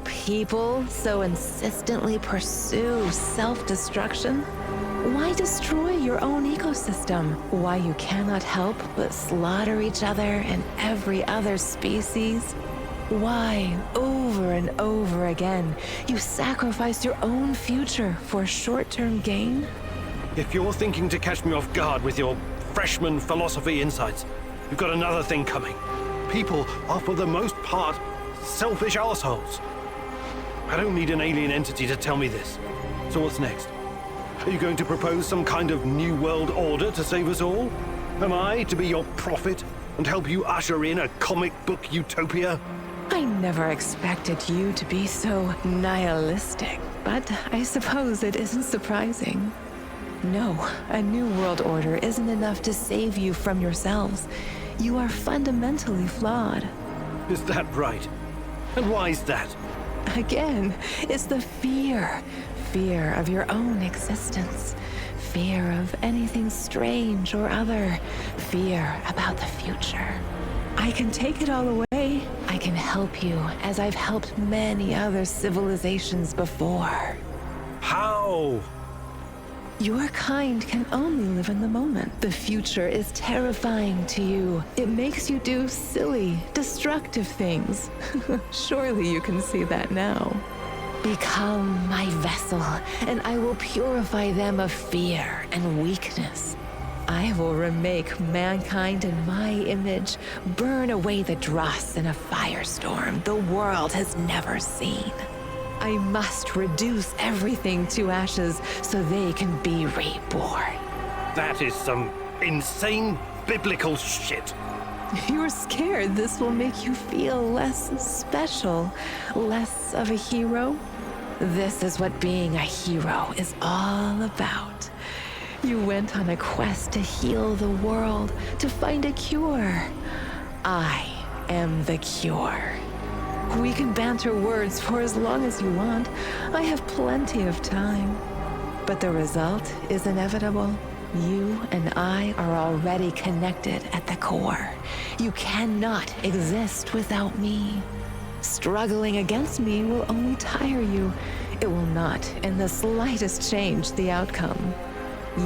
S1: people so insistently pursue self-destruction? Why destroy your own ecosystem? Why you cannot help but slaughter each other and every other species? Why, over and over again, you sacrifice your own future for short-term gain?
S2: If you're thinking to catch me off guard with your freshman philosophy insights, you've got another thing coming. People are for the most part selfish assholes. I don't need an alien entity to tell me this. So what's next? Are you going to propose some kind of new world order to save us all? Am I to be your prophet and help you usher in a comic book utopia?
S1: I never expected you to be so nihilistic, but I suppose it isn't surprising. No, a new world order isn't enough to save you from yourselves. You are fundamentally flawed.
S2: Is that right? And why is that?
S1: Again, it's the fear. Fear of your own existence. Fear of anything strange or other. Fear about the future. I can take it all away. I can help you, as I've helped many other civilizations before.
S2: How?
S1: Your kind can only live in the moment. The future is terrifying to you. It makes you do silly, destructive things. Surely you can see that now. Become my vessel, and I will purify them of fear and weakness. I will remake mankind in my image, burn away the dross in a firestorm the world has never seen. I must reduce everything to ashes so they can be reborn.
S2: That is some insane biblical shit.
S1: You're scared this will make you feel less special, less of a hero? This is what being a hero is all about. You went on a quest to heal the world, to find a cure. I am the cure. We can banter words for as long as you want. I have plenty of time. But the result is inevitable. You and I are already connected at the core. You cannot exist without me. Struggling against me will only tire you. It will not in the slightest change the outcome.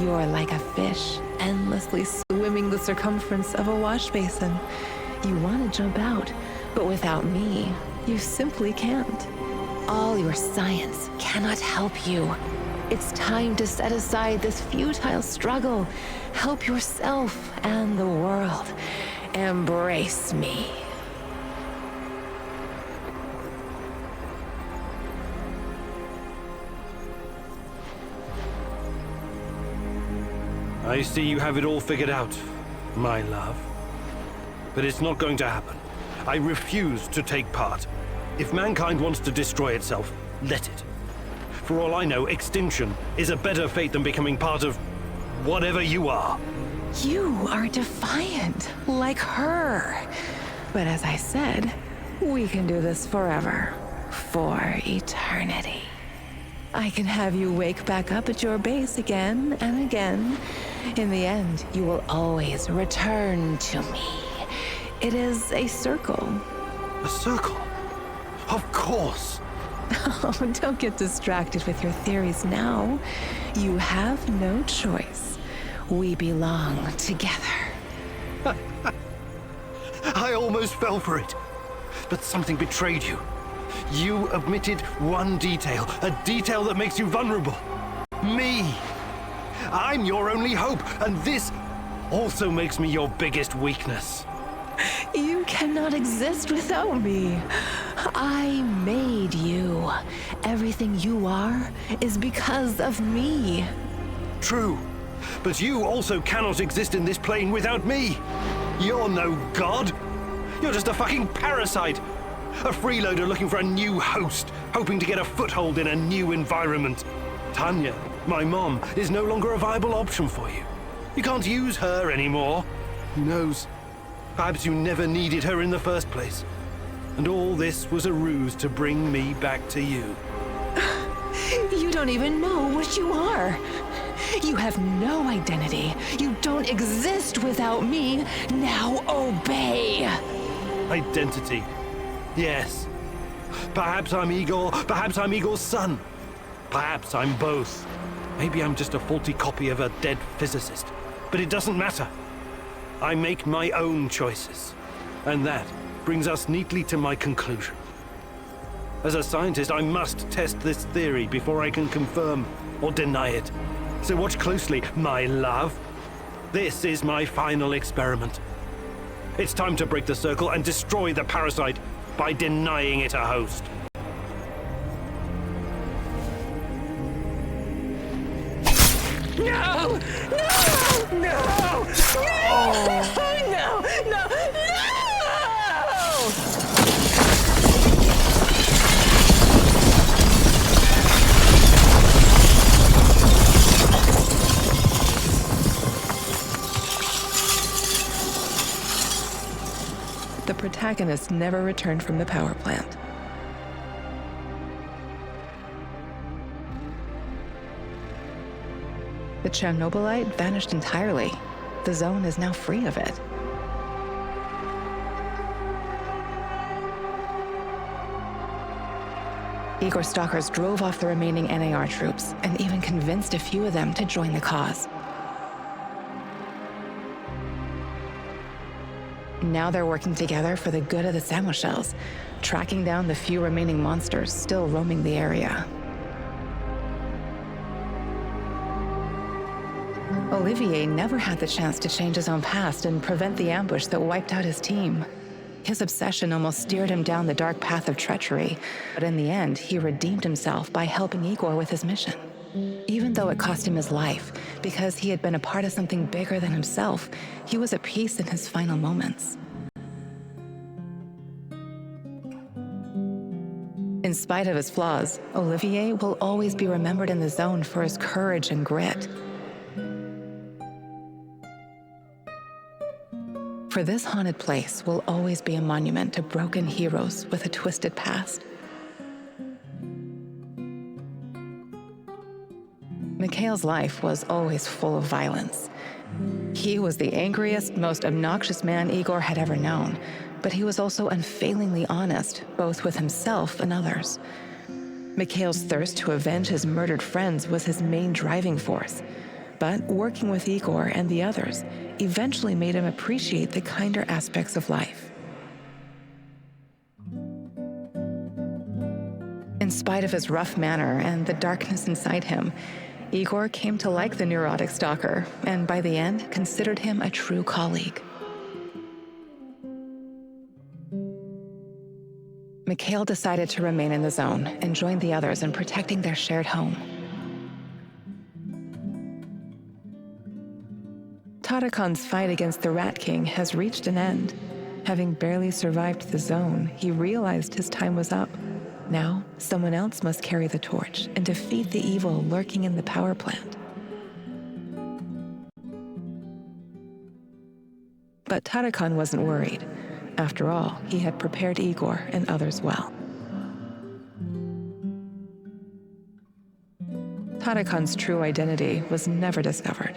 S1: You're like a fish, endlessly swimming the circumference of a wash basin. You want to jump out, but without me, you simply can't. All your science cannot help you. It's time to set aside this futile struggle. Help yourself and the world. Embrace me.
S2: I see you have it all figured out, my love. But it's not going to happen. I refuse to take part. If mankind wants to destroy itself, let it. For all I know, extinction is a better fate than becoming part of whatever you are.
S1: You are defiant, like her. But as I said, we can do this forever. For eternity. I can have you wake back up at your base again and again. In the end, you will always return to me. It is a circle.
S2: A circle? Of course.
S1: Oh, don't get distracted with your theories now. You have no choice. We belong together.
S2: I almost fell for it. But something betrayed you. You omitted one detail, a detail that makes you vulnerable. Me. I'm your only hope, and this also makes me your biggest weakness.
S1: You cannot exist without me. I made you. Everything you are is because of me.
S2: True, but you also cannot exist in this plane without me. You're no god. You're just a fucking parasite. A freeloader looking for a new host, hoping to get a foothold in a new environment. Tanya, my mom, is no longer a viable option for you. You can't use her anymore. Who knows? Perhaps you never needed her in the first place. And all this was a ruse to bring me back to you.
S1: You don't even know what you are. You have no identity. You don't exist without me. Now obey.
S2: Identity. Yes. Perhaps I'm Igor. Perhaps I'm Igor's son. Perhaps I'm both. Maybe I'm just a faulty copy of a dead physicist. But it doesn't matter. I make my own choices. And that brings us neatly to my conclusion. As a scientist, I must test this theory before I can confirm or deny it. So watch closely, my love. This is my final experiment. It's time to break the circle and destroy the parasite by denying it a host.
S1: No! No! No! No! No! No! The protagonist never returned from the power plant. The Chernobylite vanished entirely. The zone is now free of it. Igor stalkers drove off the remaining NAR troops and even convinced a few of them to join the cause. Now they're working together for the good of the Samoshels, tracking down the few remaining monsters still roaming the area. Olivier never had the chance to change his own past and prevent the ambush that wiped out his team. His obsession almost steered him down the dark path of treachery, but in the end, he redeemed himself by helping Igor with his mission. Even though it cost him his life, because he had been a part of something bigger than himself, he was at peace in his final moments. In spite of his flaws, Olivier will always be remembered in the zone for his courage and grit. For this haunted place will always be a monument to broken heroes with a twisted past. Mikhail's life was always full of violence. He was the angriest, most obnoxious man Igor had ever known, but he was also unfailingly honest, both with himself and others. Mikhail's thirst to avenge his murdered friends was his main driving force, but working with Igor and the others eventually made him appreciate the kinder aspects of life. In spite of his rough manner and the darkness inside him, Igor came to like the neurotic stalker, and by the end, considered him a true colleague. Mikhail decided to remain in the zone and join the others in protecting their shared home. Tatakon's fight against the Rat King has reached an end. Having barely survived the zone, he realized his time was up. Now, someone else must carry the torch and defeat the evil lurking in the power plant. But Tatakon wasn't worried. After all, he had prepared Igor and others well. Tatakon's true identity was never discovered.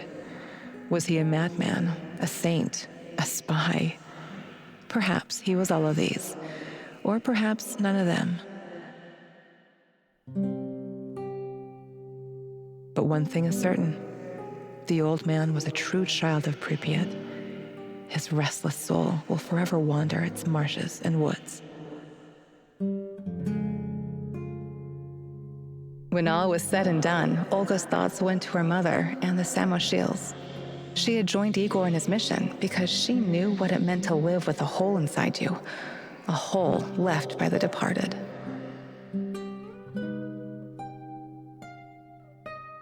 S1: Was he a madman, a saint, a spy? Perhaps he was all of these, or perhaps none of them. But one thing is certain. The old man was a true child of Pripyat. His restless soul will forever wander its marshes and woods. When all was said and done, Olga's thoughts went to her mother and the Samoshils. She had joined Igor in his mission because she knew what it meant to live with a hole inside you, a hole left by the departed.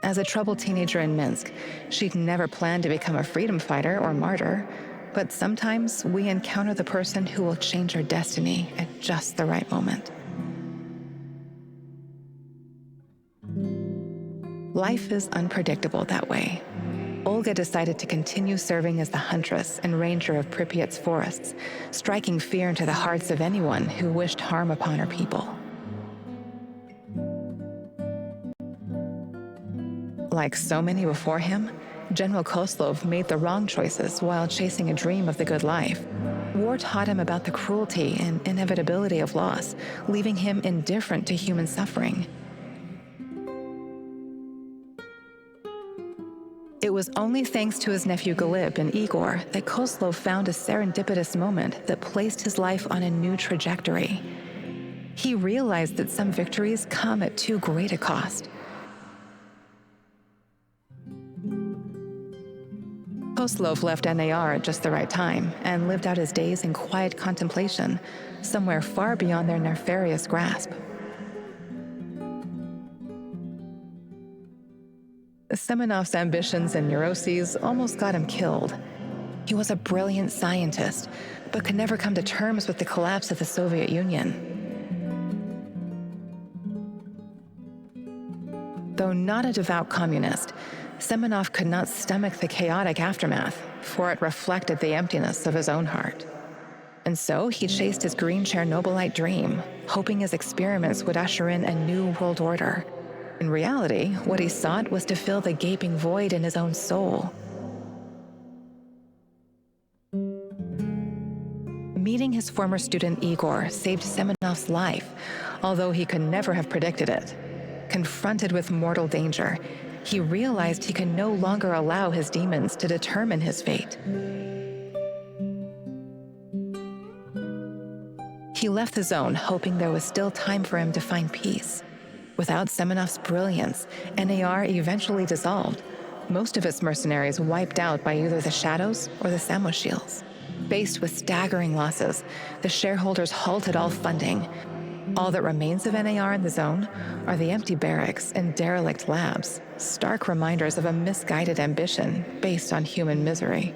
S1: As a troubled teenager in Minsk, she'd never planned to become a freedom fighter or martyr, but sometimes we encounter the person who will change our destiny at just the right moment. Life is unpredictable that way. Olga decided to continue serving as the huntress and ranger of Pripyat's forests, striking fear into the hearts of anyone who wished harm upon her people. Like so many before him, General Kozlov made the wrong choices while chasing a dream of the good life. War taught him about the cruelty and inevitability of loss, leaving him indifferent to human suffering. It was only thanks to his nephew Galib and Igor that Kozlov found a serendipitous moment that placed his life on a new trajectory. He realized that some victories come at too great a cost. Kozlov left NAR at just the right time and lived out his days in quiet contemplation, somewhere far beyond their nefarious grasp. Semonov's ambitions and neuroses almost got him killed. He was a brilliant scientist, but could never come to terms with the collapse of the Soviet Union. Though not a devout communist, Semonov could not stomach the chaotic aftermath, for it reflected the emptiness of his own heart. And so he chased his green Chernobylite dream, hoping his experiments would usher in a new world order. In reality, what he sought was to fill the gaping void in his own soul. Meeting his former student Igor saved Semonov's life, although he could never have predicted it. Confronted with mortal danger, he realized he could no longer allow his demons to determine his fate. He left the zone hoping there was still time for him to find peace. Without Semonov's brilliance, NAR eventually dissolved, most of its mercenaries wiped out by either the Shadows or the Samoshils. Faced with staggering losses, the shareholders halted all funding. All that remains of NAR in the zone are the empty barracks and derelict labs, stark reminders of a misguided ambition based on human misery.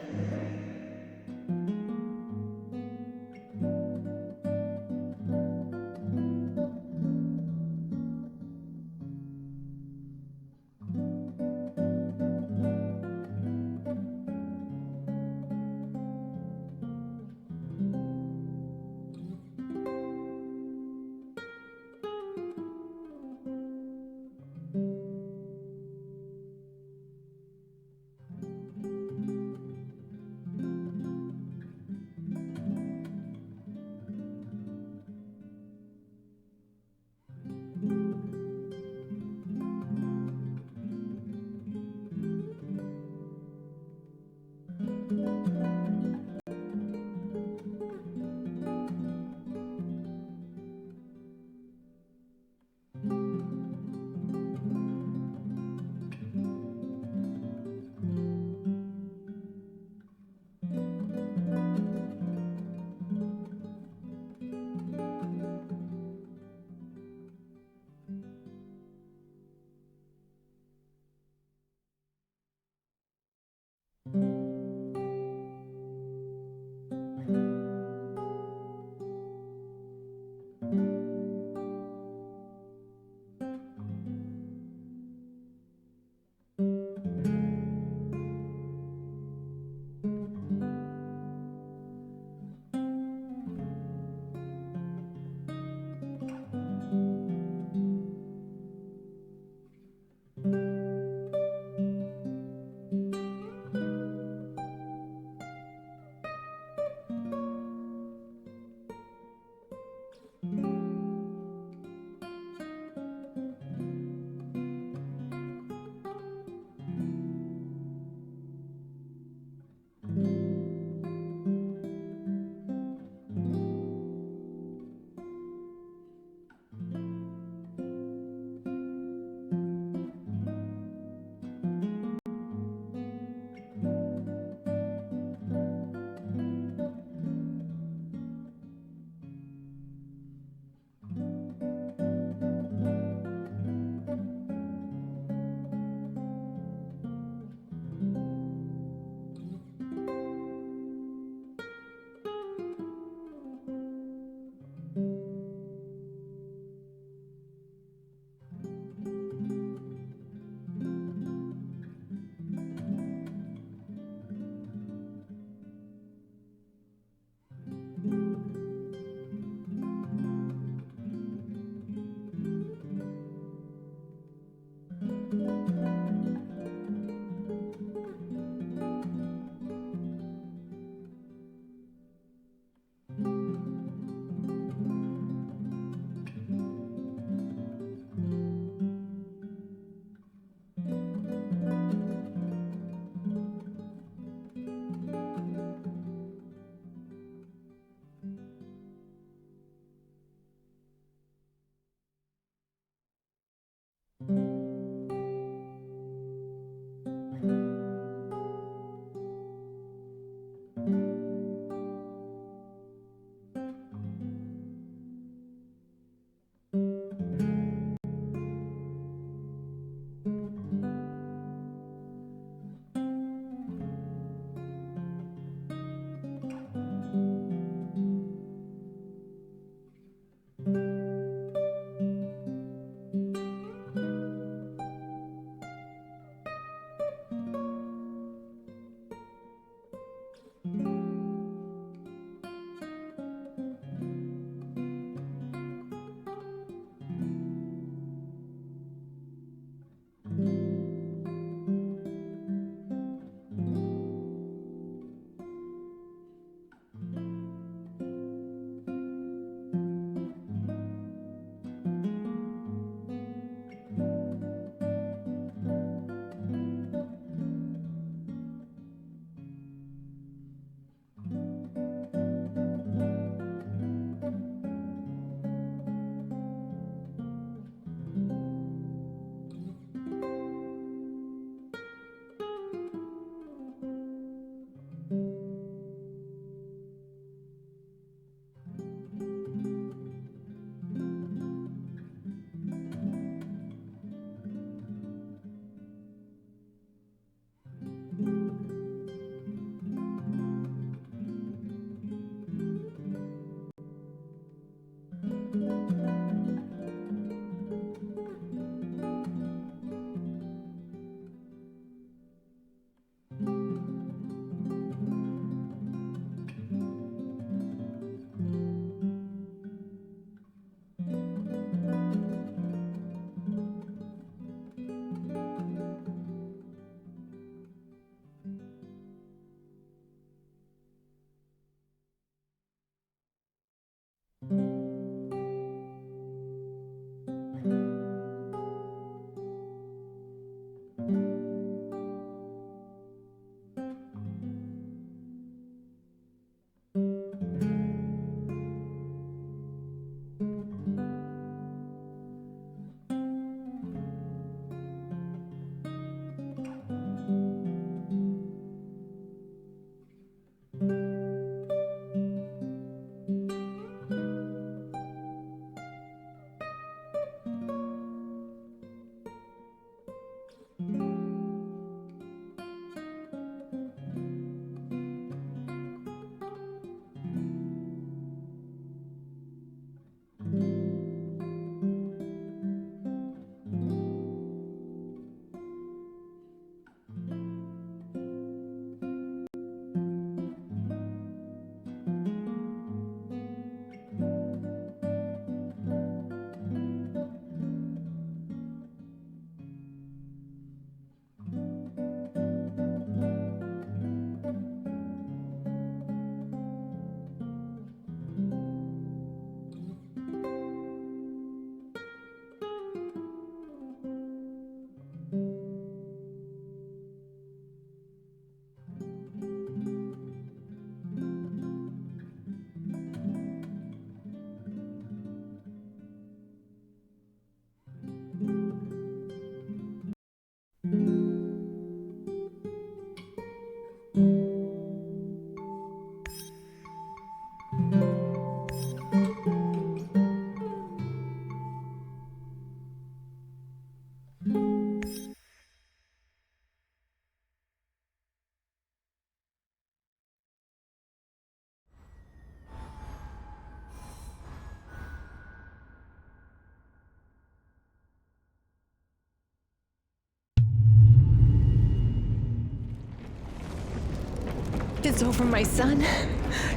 S1: It's over, my son.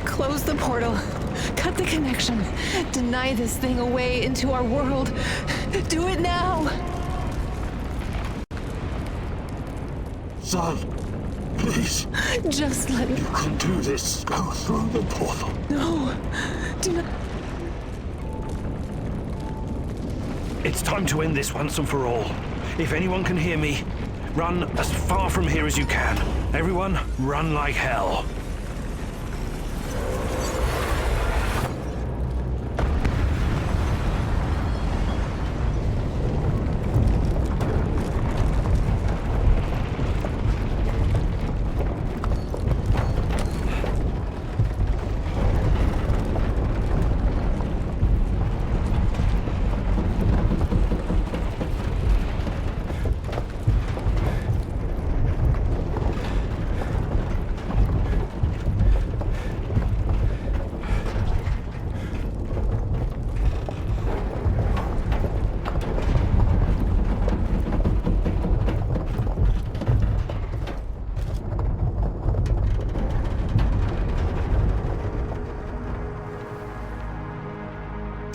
S1: Close the portal. Cut the connection. Deny this thing away into our world. Do it now!
S17: Son, please.
S1: Just let me...
S17: You can do this. Go through the portal.
S1: No. Do not...
S2: It's time to end this once and for all. If anyone can hear me, run as far from here as you can. Everyone, run like hell.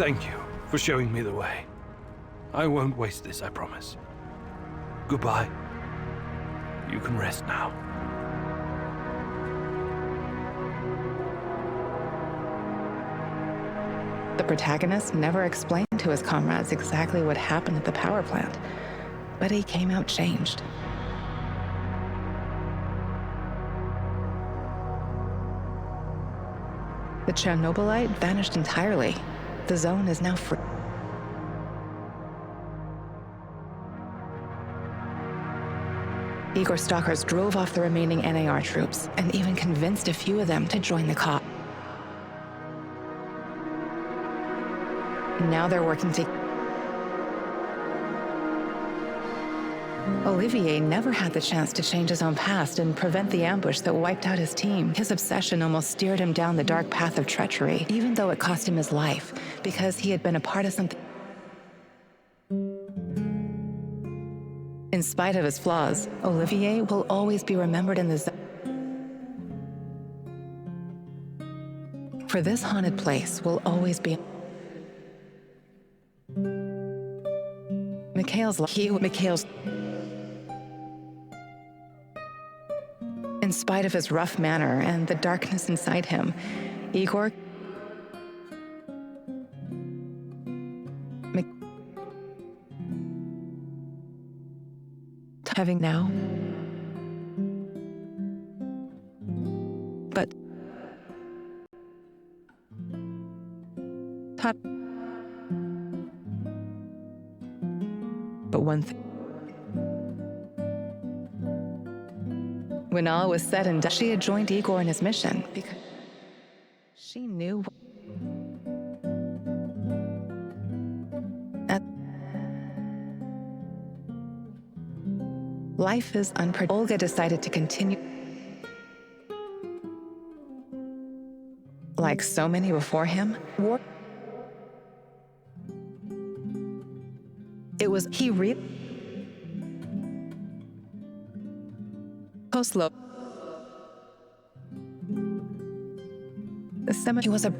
S2: Thank you for showing me the way. I won't waste this, I promise. Goodbye. You can rest now.
S1: The protagonist never explained to his comrades exactly what happened at the power plant, but he came out changed. The Chernobylite vanished entirely. The zone is now free. Igor stalkers drove off the remaining NAR troops and even convinced a few of them to join the cause. Now they're working together. Olivier never had the chance to change his own past and prevent the ambush that wiped out his team. His obsession almost steered him down the dark path of treachery, even though it cost him his life, because he had been a part of something. In spite of his flaws, Olivier will always be remembered in the zone. For this haunted place will always be Mikhail's Mikhail's. In spite of his rough manner and the darkness inside him, Igor having now, but one thing. When all was said and done, she had joined Igor in his mission because she knew that life is unpredictable. Olga decided to continue. Like so many before him, it was Kozlov. The Semonov was a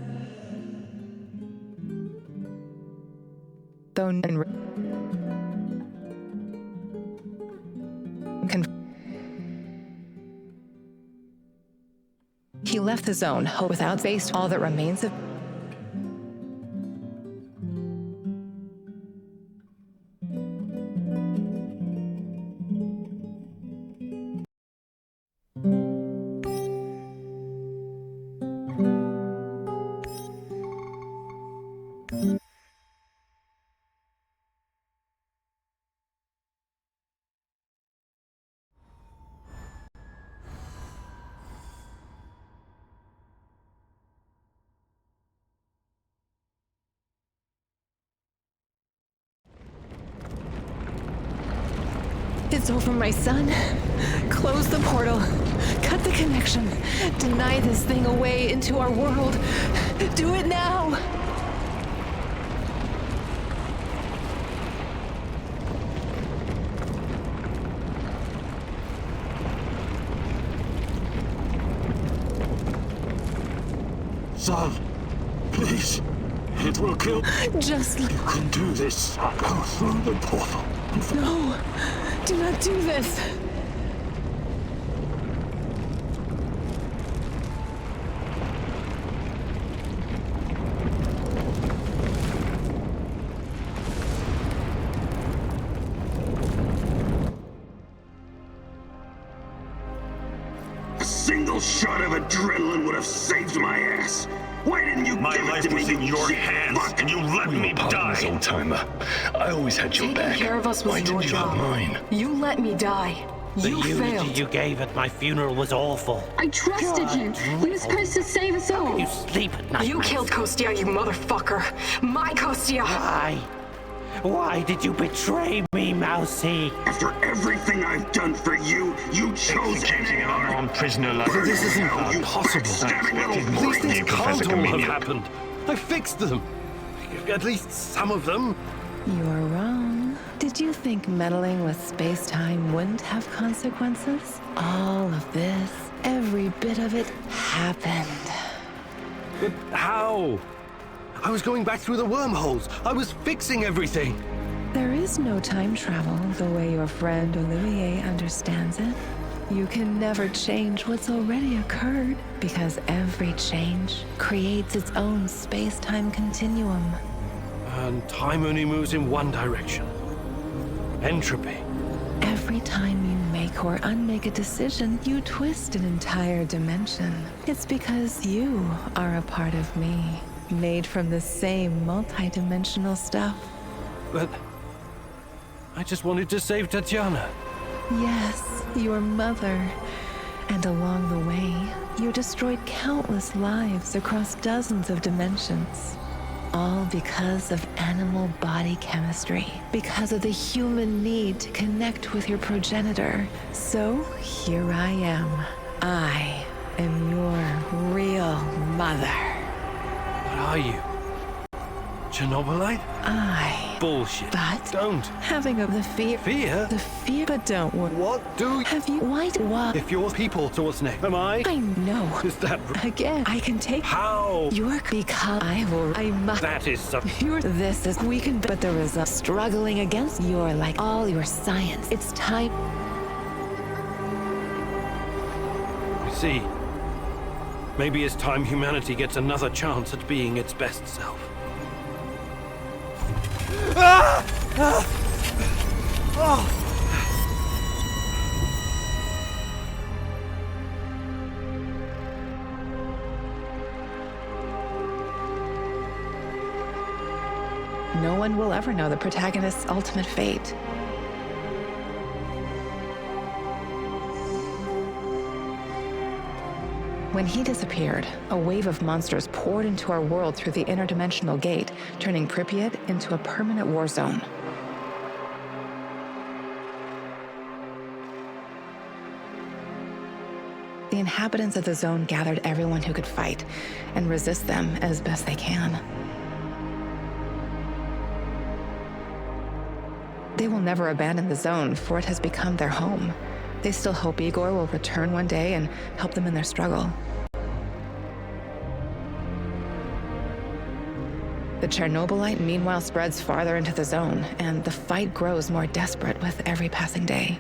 S1: he left the zone without based all that remains of It's over, my son. Close the portal. Cut the connection. Deny this thing away into our world. Do it now!
S17: Son, please. It will kill.
S1: Just...
S17: You can do this. Go through the portal.
S1: No! Do not do this!
S12: A single shot of adrenaline would have saved my ass. Why didn't you
S9: My
S12: give
S9: life
S12: it to
S9: was
S12: me,
S9: in
S12: you
S9: your
S12: cheap
S9: hands,
S12: fuck?
S9: and you let me die.
S17: Old timer. I always had your
S7: Taking
S17: back.
S7: care of us was
S17: Why
S7: your
S17: didn't you
S7: job.
S17: have mine?
S7: You let me die. You failed.
S22: You gave at my funeral was awful.
S8: I trusted you. You were supposed to save us all.
S22: You sleep at night.
S7: You killed Kostya, you motherfucker. My Kostya.
S22: Why? Why did you betray me, Mousy?
S12: After everything I've done for you, you chose NAR.
S5: On prisoner like
S2: This isn't
S12: you
S2: possible.
S12: backstabbing little
S2: These
S12: freak.
S2: things
S5: you,
S2: can't
S5: Professor
S2: all have
S5: Khymynuk.
S2: happened. I fixed them. At least some of them.
S1: You're wrong. Did you think meddling with space-time wouldn't have consequences? All of this, every bit of it, happened.
S2: But how? I was going back through the wormholes. I was fixing everything.
S1: There is no time travel the way your friend Olivier understands it. You can never change what's already occurred, because every change creates its own space-time continuum.
S2: And time only moves in one direction. Entropy.
S1: Every time you make or unmake a decision, you twist an entire dimension. It's because you are a part of me, made from the same multi-dimensional stuff.
S2: But I just wanted to save Tatiana.
S1: Yes, your mother. And along the way, you destroyed countless lives across dozens of dimensions. All because of animal body chemistry, because of the human need to connect with your progenitor. So here I am. I am your real mother.
S2: What are you? Chernobylite? Bullshit.
S1: But
S2: don't.
S1: Having of the fear.
S2: Fear?
S1: The fear, but don't worry.
S2: What do you...
S1: Have you... What?
S2: If you're people, so what's next? Am I?
S1: I know.
S2: Is that...
S1: Again, I can take...
S2: How?
S1: You're... Because I must...
S2: That is some...
S1: You're... This is... We can... But there is a struggling against your, like, all your science. It's time...
S2: You see, maybe it's time humanity gets another chance at being its best self. Ah! Ah! Oh!
S1: No one will ever know the protagonist's ultimate fate. When he disappeared, a wave of monsters poured into our world through the interdimensional gate, turning Pripyat into a permanent war zone. The inhabitants of the zone gathered everyone who could fight and resist them as best they can. They will never abandon the zone, for it has become their home. They still hope Igor will return one day and help them in their struggle. The Chernobylite meanwhile spreads farther into the zone, and the fight grows more desperate with every passing day.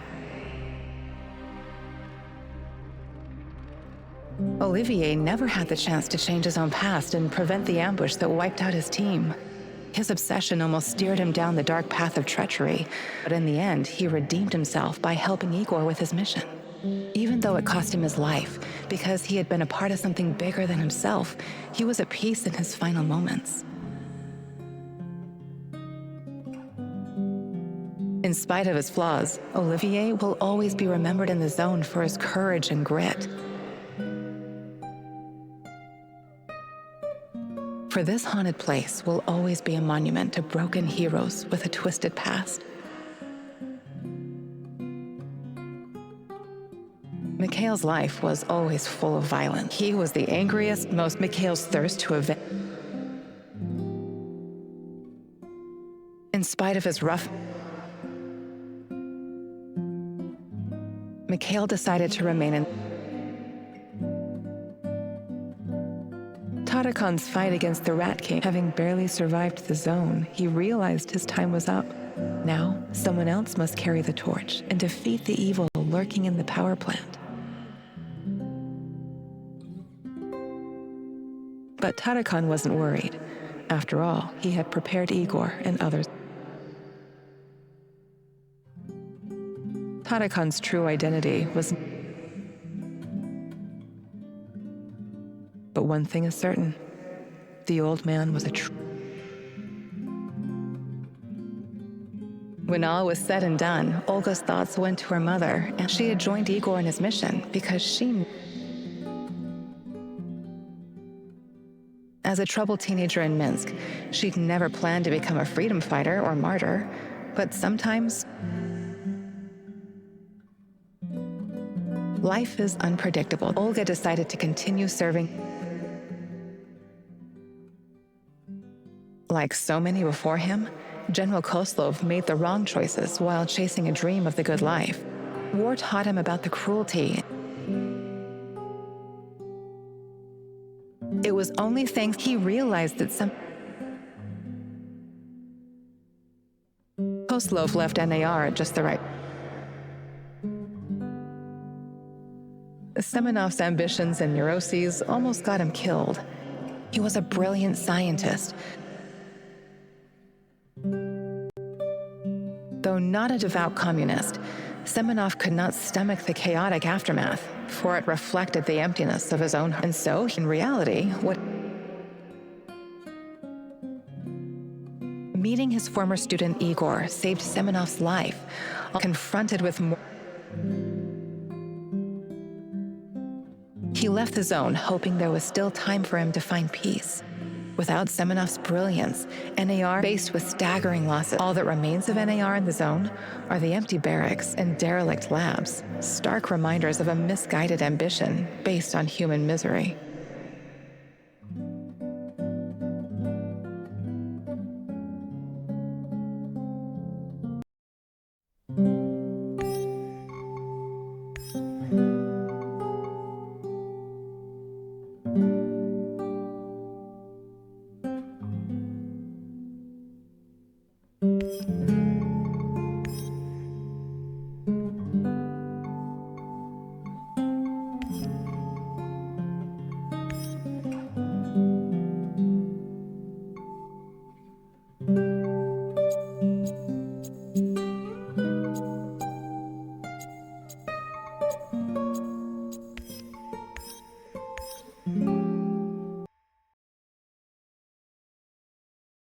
S1: Olivier never had the chance to change his own past and prevent the ambush that wiped out his team. His obsession almost steered him down the dark path of treachery, but in the end, he redeemed himself by helping Igor with his mission. Even though it cost him his life, because he had been a part of something bigger than himself, he was at peace in his final moments. In spite of his flaws, Olivier will always be remembered in the zone for his courage and grit. For this haunted place will always be a monument to broken heroes with a twisted past. Mikhail's life was always full of violence. He was the angriest, most Mikhail's thirst to avenge. In spite of his rough... Mikhail decided to remain in... Tatakan's fight against the Rat King having barely survived the zone, he realized his time was up. Now, someone else must carry the torch and defeat the evil lurking in the power plant. But Tatakan wasn't worried. After all, he had prepared Igor and others. Tatakan's true identity was... But one thing is certain. The old man was a true... When all was said and done, Olga's thoughts went to her mother, and she had joined Igor in his mission because she... As a troubled teenager in Minsk, she'd never planned to become a freedom fighter or martyr, but sometimes... life is unpredictable. Olga decided to continue serving. Like so many before him, General Kozlov made the wrong choices while chasing a dream of the good life. War taught him about the cruelty. It was only thanks he realized that Kozlov left NAR at just the right. Semonov's ambitions and neuroses almost got him killed. He was a brilliant scientist. Though not a devout communist, Semonov could not stomach the chaotic aftermath, for it reflected the emptiness of his own heart. And so, in reality, meeting his former student Igor saved Semonov's life. Confronted with more... He left the zone, hoping there was still time for him to find peace. Without Semonov's brilliance, NAR faced with staggering losses. All that remains of NAR in the zone are the empty barracks and derelict labs, stark reminders of a misguided ambition based on human misery.